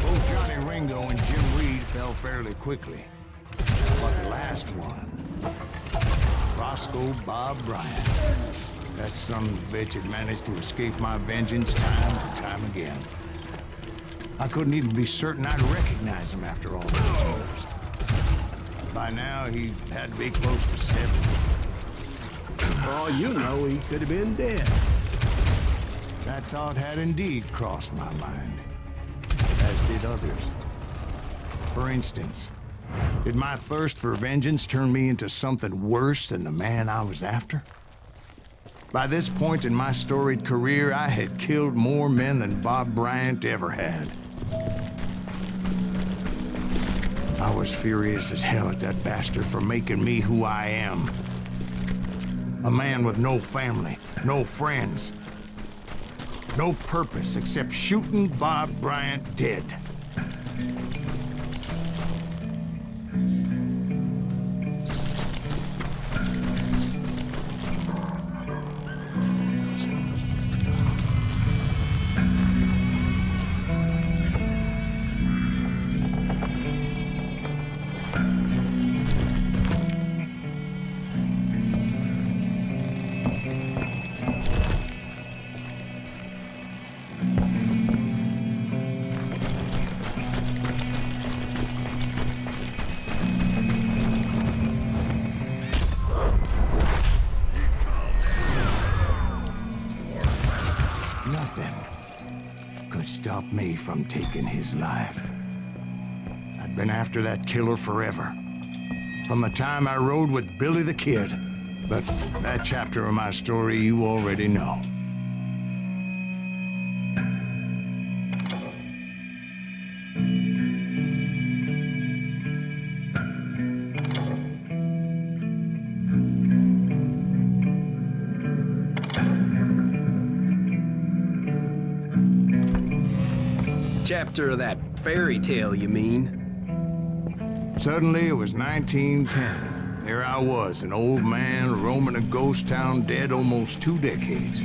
Both Johnny Ringo and Jim Reed fell fairly quickly. But the last one, Roscoe Bob Bryant. That son of a bitch had managed to escape my vengeance time and time again. I couldn't even be certain I'd recognize him after all those years. By now, he had to be close to 70. For all you know, he could have been dead. That thought had indeed crossed my mind, as did others. For instance, did my thirst for vengeance turn me into something worse than the man I was after? By this point in my storied career, I had killed more men than Bob Bryant ever had. I was furious as hell at that bastard for making me who I am. A man with no family, no friends, no purpose except shooting Bob Bryant dead. Nothing could stop me from taking his life. I'd been after that killer forever. From the time I rode with Billy the Kid. But that chapter of my story you already know. Chapter of that fairy tale, you mean? Suddenly, it was 1910. There I was, an old man roaming a ghost town dead almost 2 decades.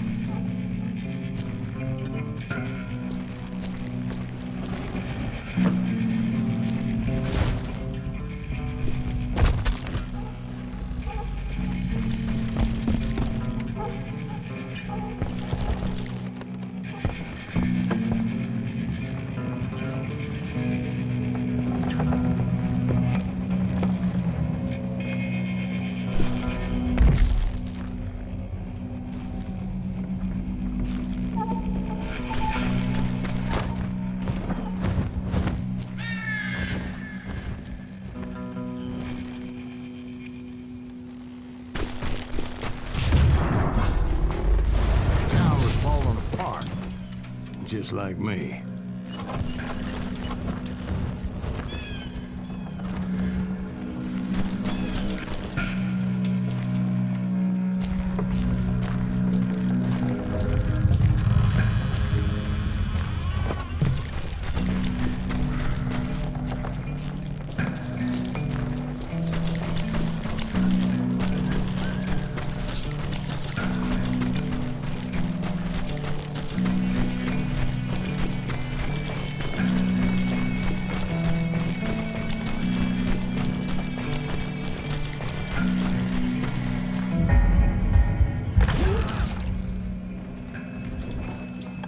just like me.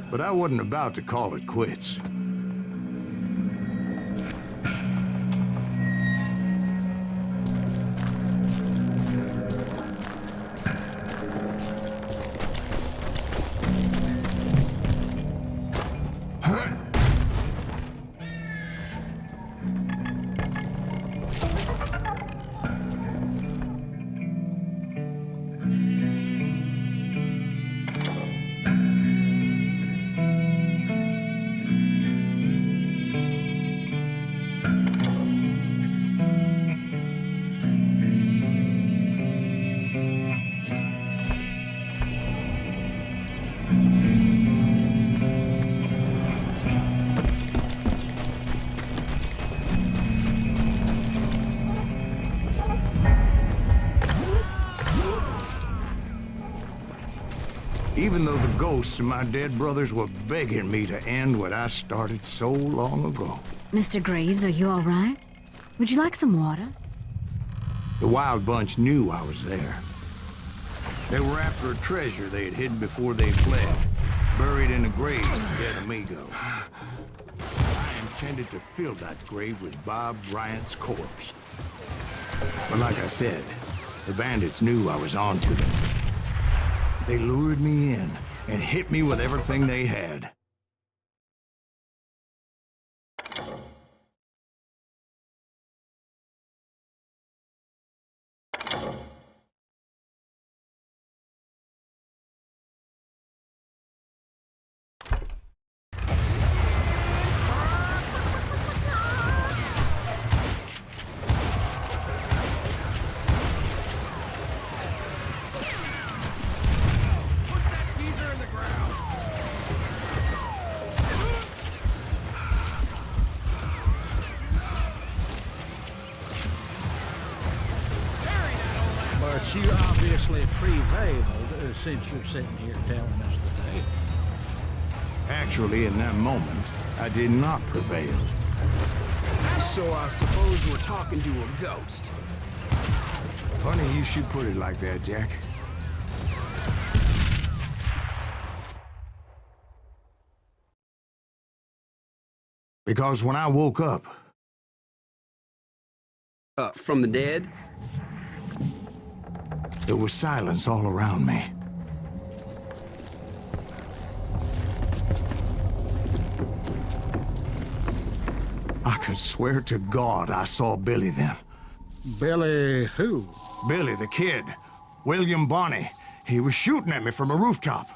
But I wasn't about to call it quits. Even though the ghosts of my dead brothers were begging me to end what I started so long ago. Mr. Greaves, are you all right? Would you like some water? The Wild Bunch knew I was there. They were after a treasure they had hidden before they fled, buried in a grave of dead amigo. I intended to fill that grave with Bob Bryant's corpse. But like I said, the bandits knew I was onto them. They lured me in and hit me with everything they had. But you obviously prevailed since you're sitting here telling us the tale. Actually, in that moment, I did not prevail. So I suppose we're talking to a ghost. Funny you should put it like that, Jack. Because when I woke up... From the dead? There was silence all around me. I could swear to God I saw Billy then. Billy who? Billy, the kid. William Bonney. He was shooting at me from a rooftop.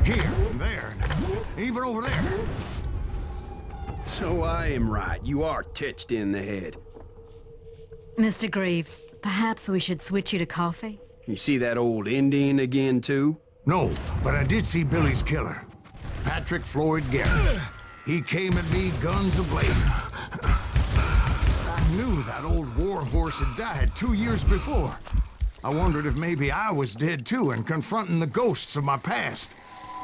Here, and there, and even over there. So I am right. You are touched in the head. Mr. Greaves, perhaps we should switch you to coffee? You see that old Indian again, too? No, but I did see Billy's killer. Patrick Floyd Garrett. He came at me guns a-blazing. I knew that old war horse had died 2 years before. I wondered if maybe I was dead too and confronting the ghosts of my past.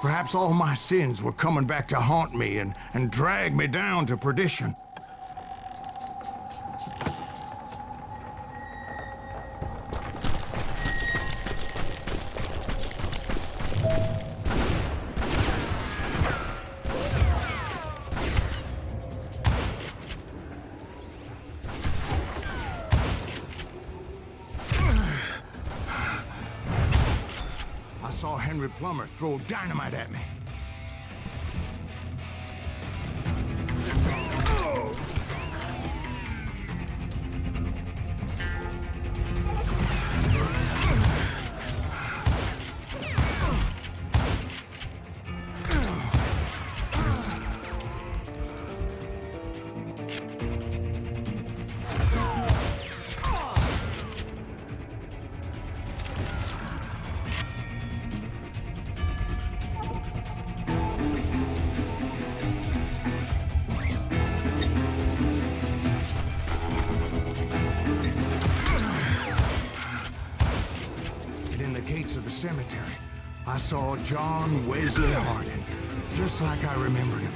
Perhaps all my sins were coming back to haunt me and drag me down to perdition. I saw Henry Plummer throw dynamite at me. Of the cemetery, I saw John Wesley Hardin, just like I remembered him.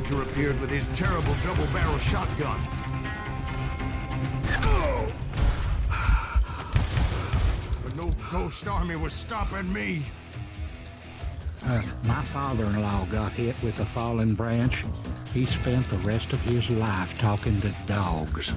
Appeared with his terrible double-barrel shotgun. But no ghost army was stopping me. My father-in-law got hit with a fallen branch. He spent the rest of his life talking to dogs.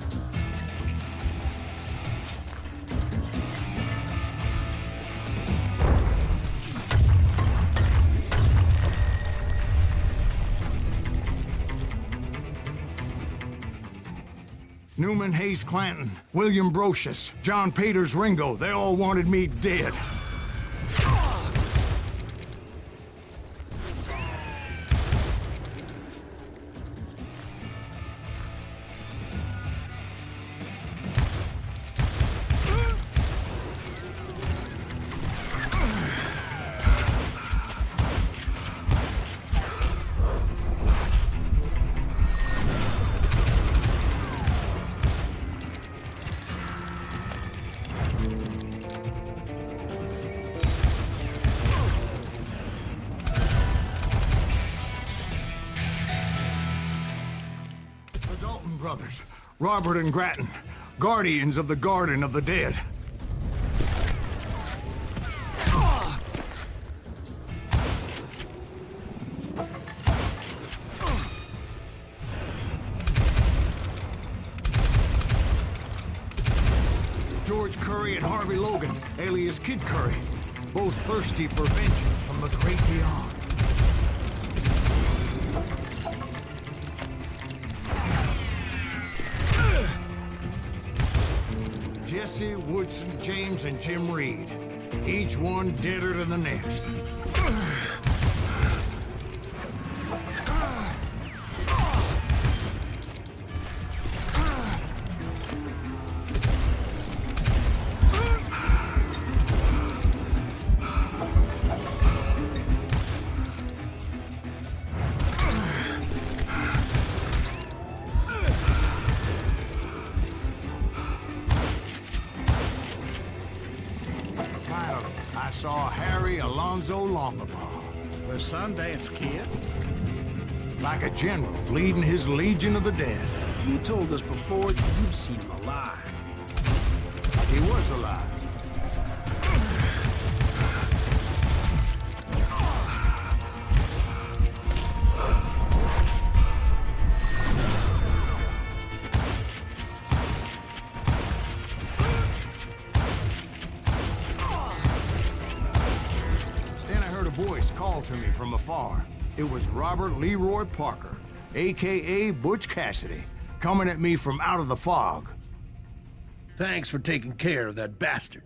Newman Hayes Clanton, William Brocious, John Peters Ringo, they all wanted me dead. Brothers, Robert and Grattan, guardians of the Garden of the Dead. George Curry and Harvey Logan, alias Kid Curry, both thirsty for vengeance from the great beyond. Jesse, Woodson, James, and Jim Reed. Each one deader than the next. I saw Harry Alonzo Longabaugh. The Sundance Kid? Like a general leading his legion of the dead. You told us before you'd seen him alive. He was alive. call to me from afar. It was Robert Leroy Parker, a.k.a. Butch Cassidy, coming at me from out of the fog. Thanks for taking care of that bastard.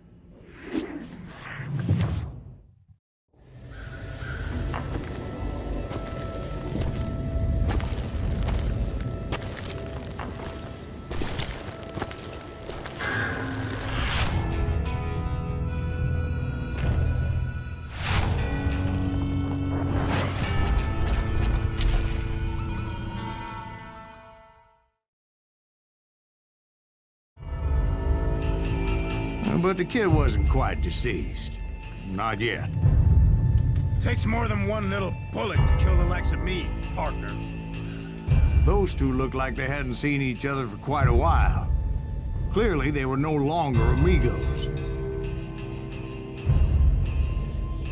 But the kid wasn't quite deceased. Not yet. Takes more than one little bullet to kill the likes of me, partner. Those two looked like they hadn't seen each other for quite a while. Clearly, they were no longer amigos.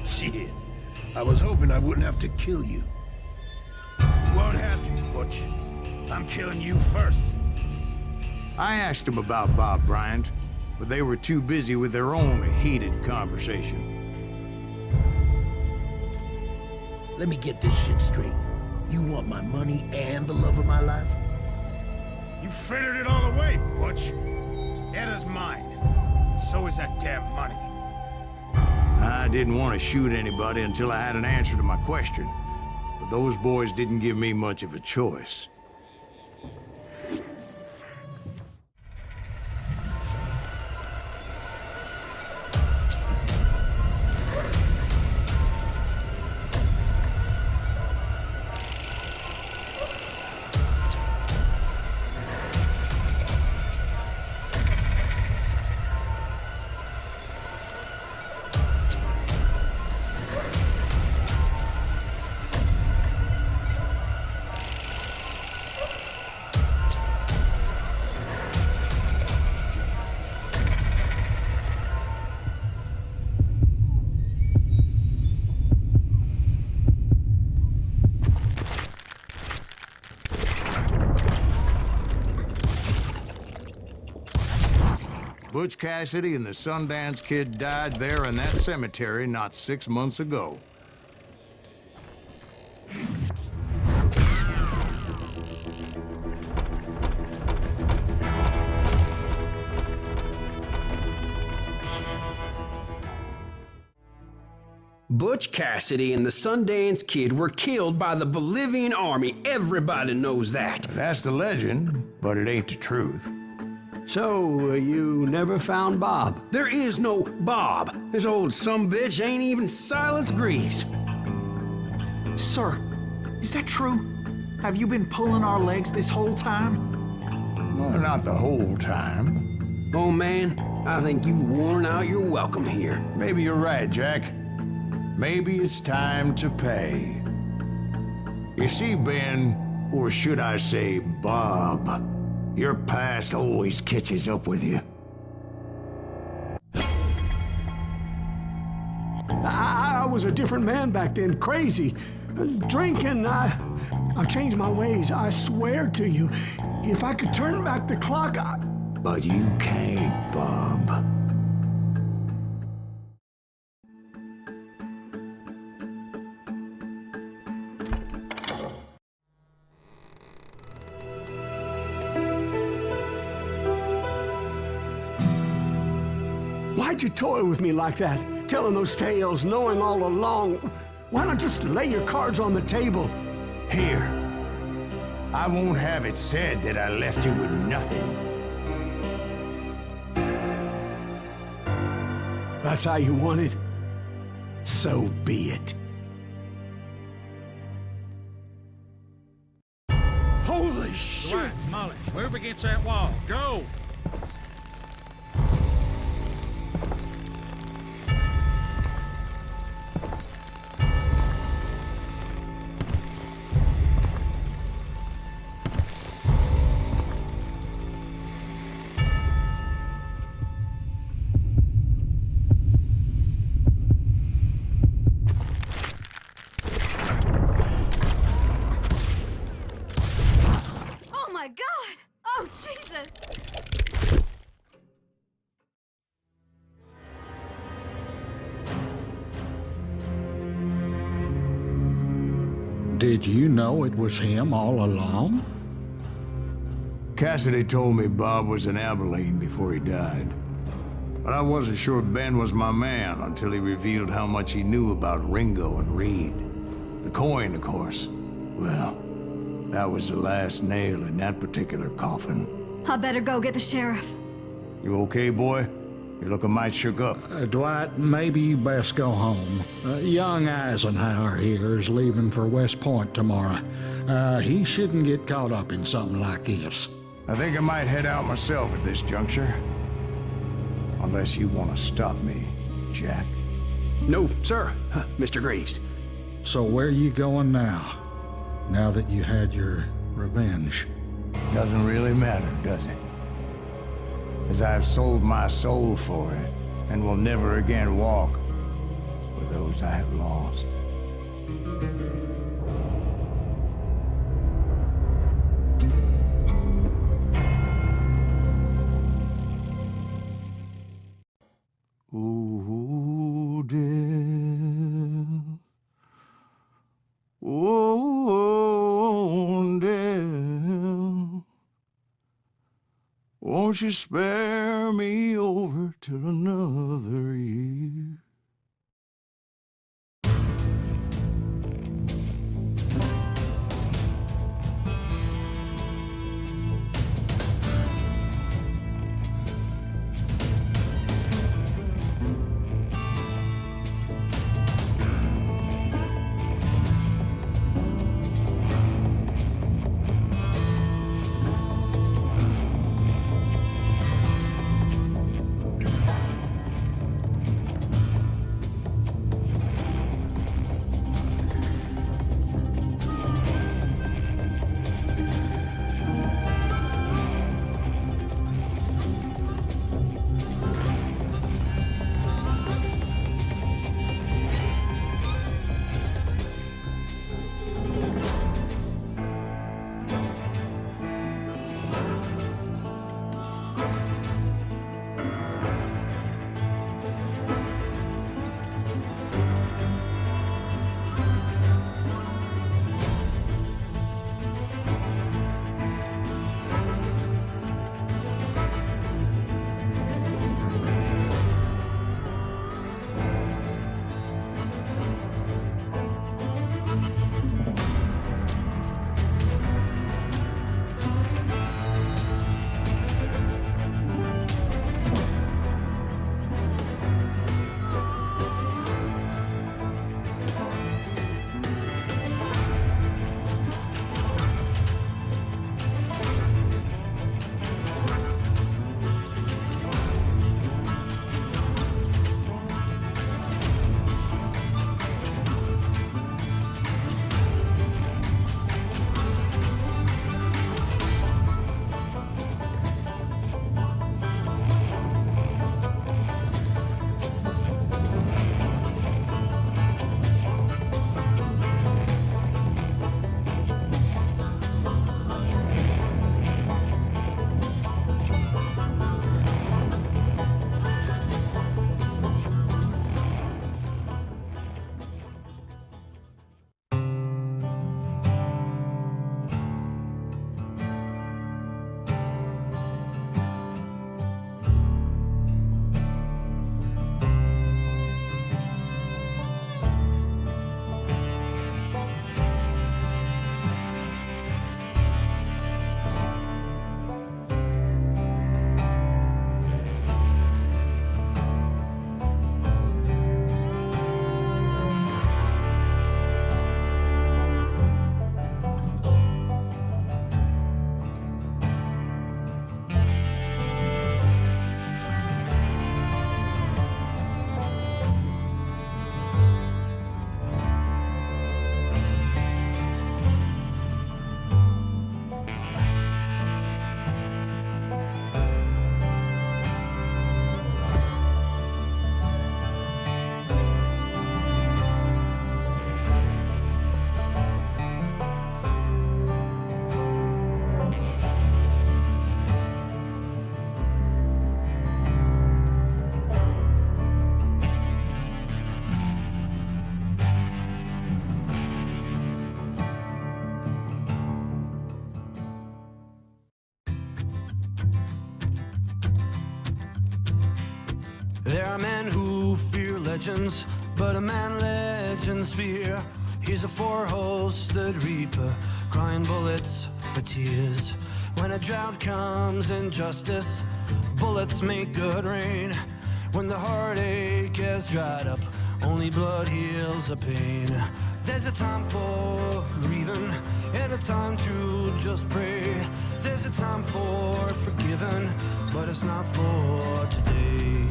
Shit. I was hoping I wouldn't have to kill you. You won't have to, Butch. I'm killing you first. I asked them about Bob Bryant, but they were too busy with their own heated conversation. Let me get this shit straight. You want my money and the love of my life? You frittered it all away, Butch. Edda's mine. So is that damn money. I didn't want to shoot anybody until I had an answer to my question, but those boys didn't give me much of a choice. Butch Cassidy and the Sundance Kid died there in that cemetery not 6 months ago. Butch Cassidy and the Sundance Kid were killed by the Bolivian army. Everybody knows that. That's the legend, but it ain't the truth. So, you never found Bob? There is no Bob. This old sumbitch ain't even Silas Greaves. Sir, is that true? Have you been pulling our legs this whole time? Well, not the whole time. Oh man, I think you've worn out your welcome here. Maybe you're right, Jack. Maybe it's time to pay. You see, Ben, or should I say Bob, your past always catches up with you. I was a different man back then, crazy. Drinking, I've changed my ways, I swear to you. If I could turn back the clock, But you can't, Bob. Why'd you toy with me like that? Telling those tales, knowing all along. Why not just lay your cards on the table? Here. I won't have it said that I left you with nothing. That's how you want it? So be it. Holy shit! Right, Molly, move against that wall. Go! Oh my God! Oh Jesus! Did you know it was him all along? Cassidy told me Bob was in Abilene before he died. But I wasn't sure Ben was my man until he revealed how much he knew about Ringo and Reed. The coin, of course. Well, that was the last nail in that particular coffin. I better go get the sheriff. You okay, boy? You're looking mighty shook up. Dwight, maybe you best go home. Young Eisenhower here is leaving for West Point tomorrow. He shouldn't get caught up in something like this. I think I might head out myself at this juncture. Unless you want to stop me, Jack. No, sir, Mr. Greaves. So where you going now? Now that you had your revenge? Doesn't really matter, does it? As I've sold my soul for it, and will never again walk with those I have lost. Ooh, dear. Oh, dear. Won't you spare me over till another year? There are men who fear legends, but a man legends fear. He's a four-hosted reaper, crying bullets for tears. When a drought comes in justice, bullets make good rain. When the heartache has dried up, only blood heals the pain. There's a time for grieving and a time to just pray. There's a time for forgiving, but it's not for today.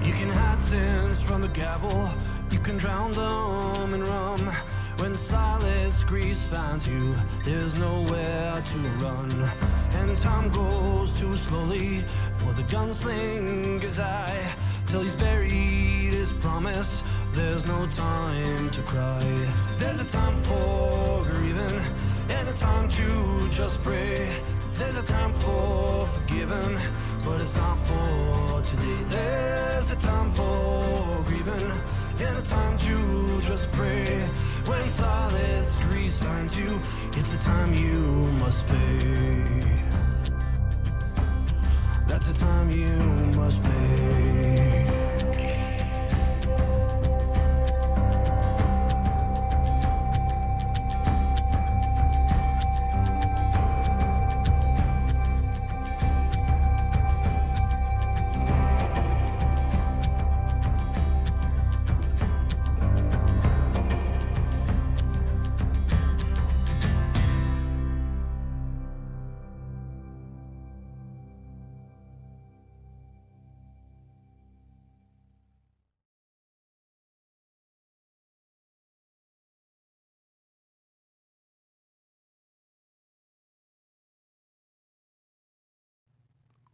You can hide sins from the gavel, you can drown them in rum. When Silas Grease finds you, there's nowhere to run. And time goes too slowly for the gunslinger's eye. Till he's buried his promise, there's no time to cry. There's a time for grieving and a time to just pray. There's a time for forgiving, but it's not for today. There's a time for grieving and a time to just pray. When Silas Grease finds you, it's a time you must pay. That's a time you must pay.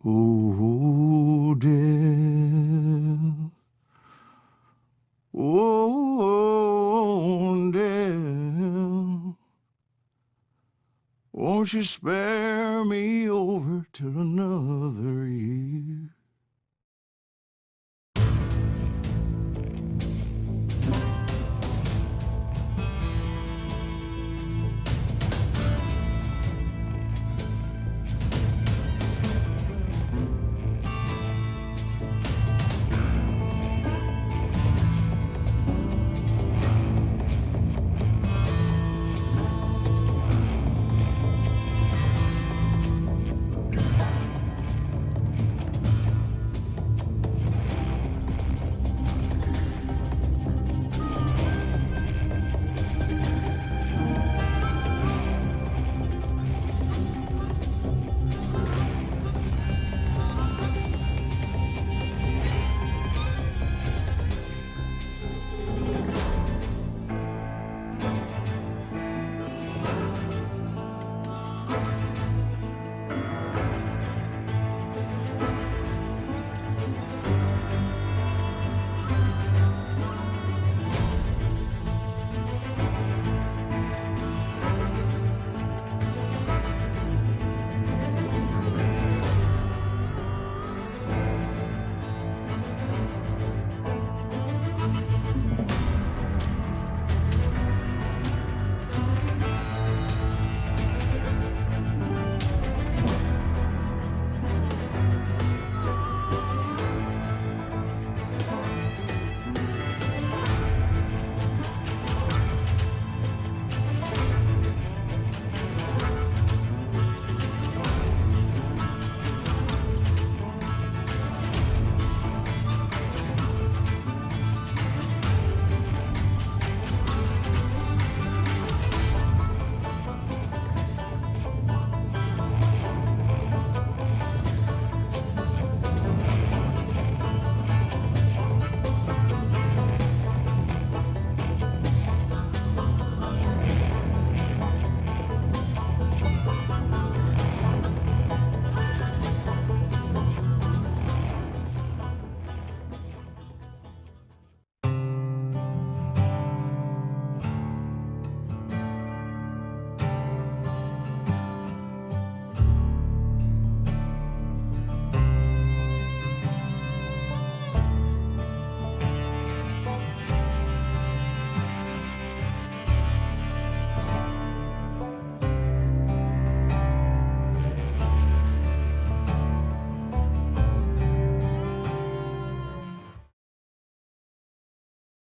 Oh, Dell. Oh, Dell. Won't you spare me over till another year?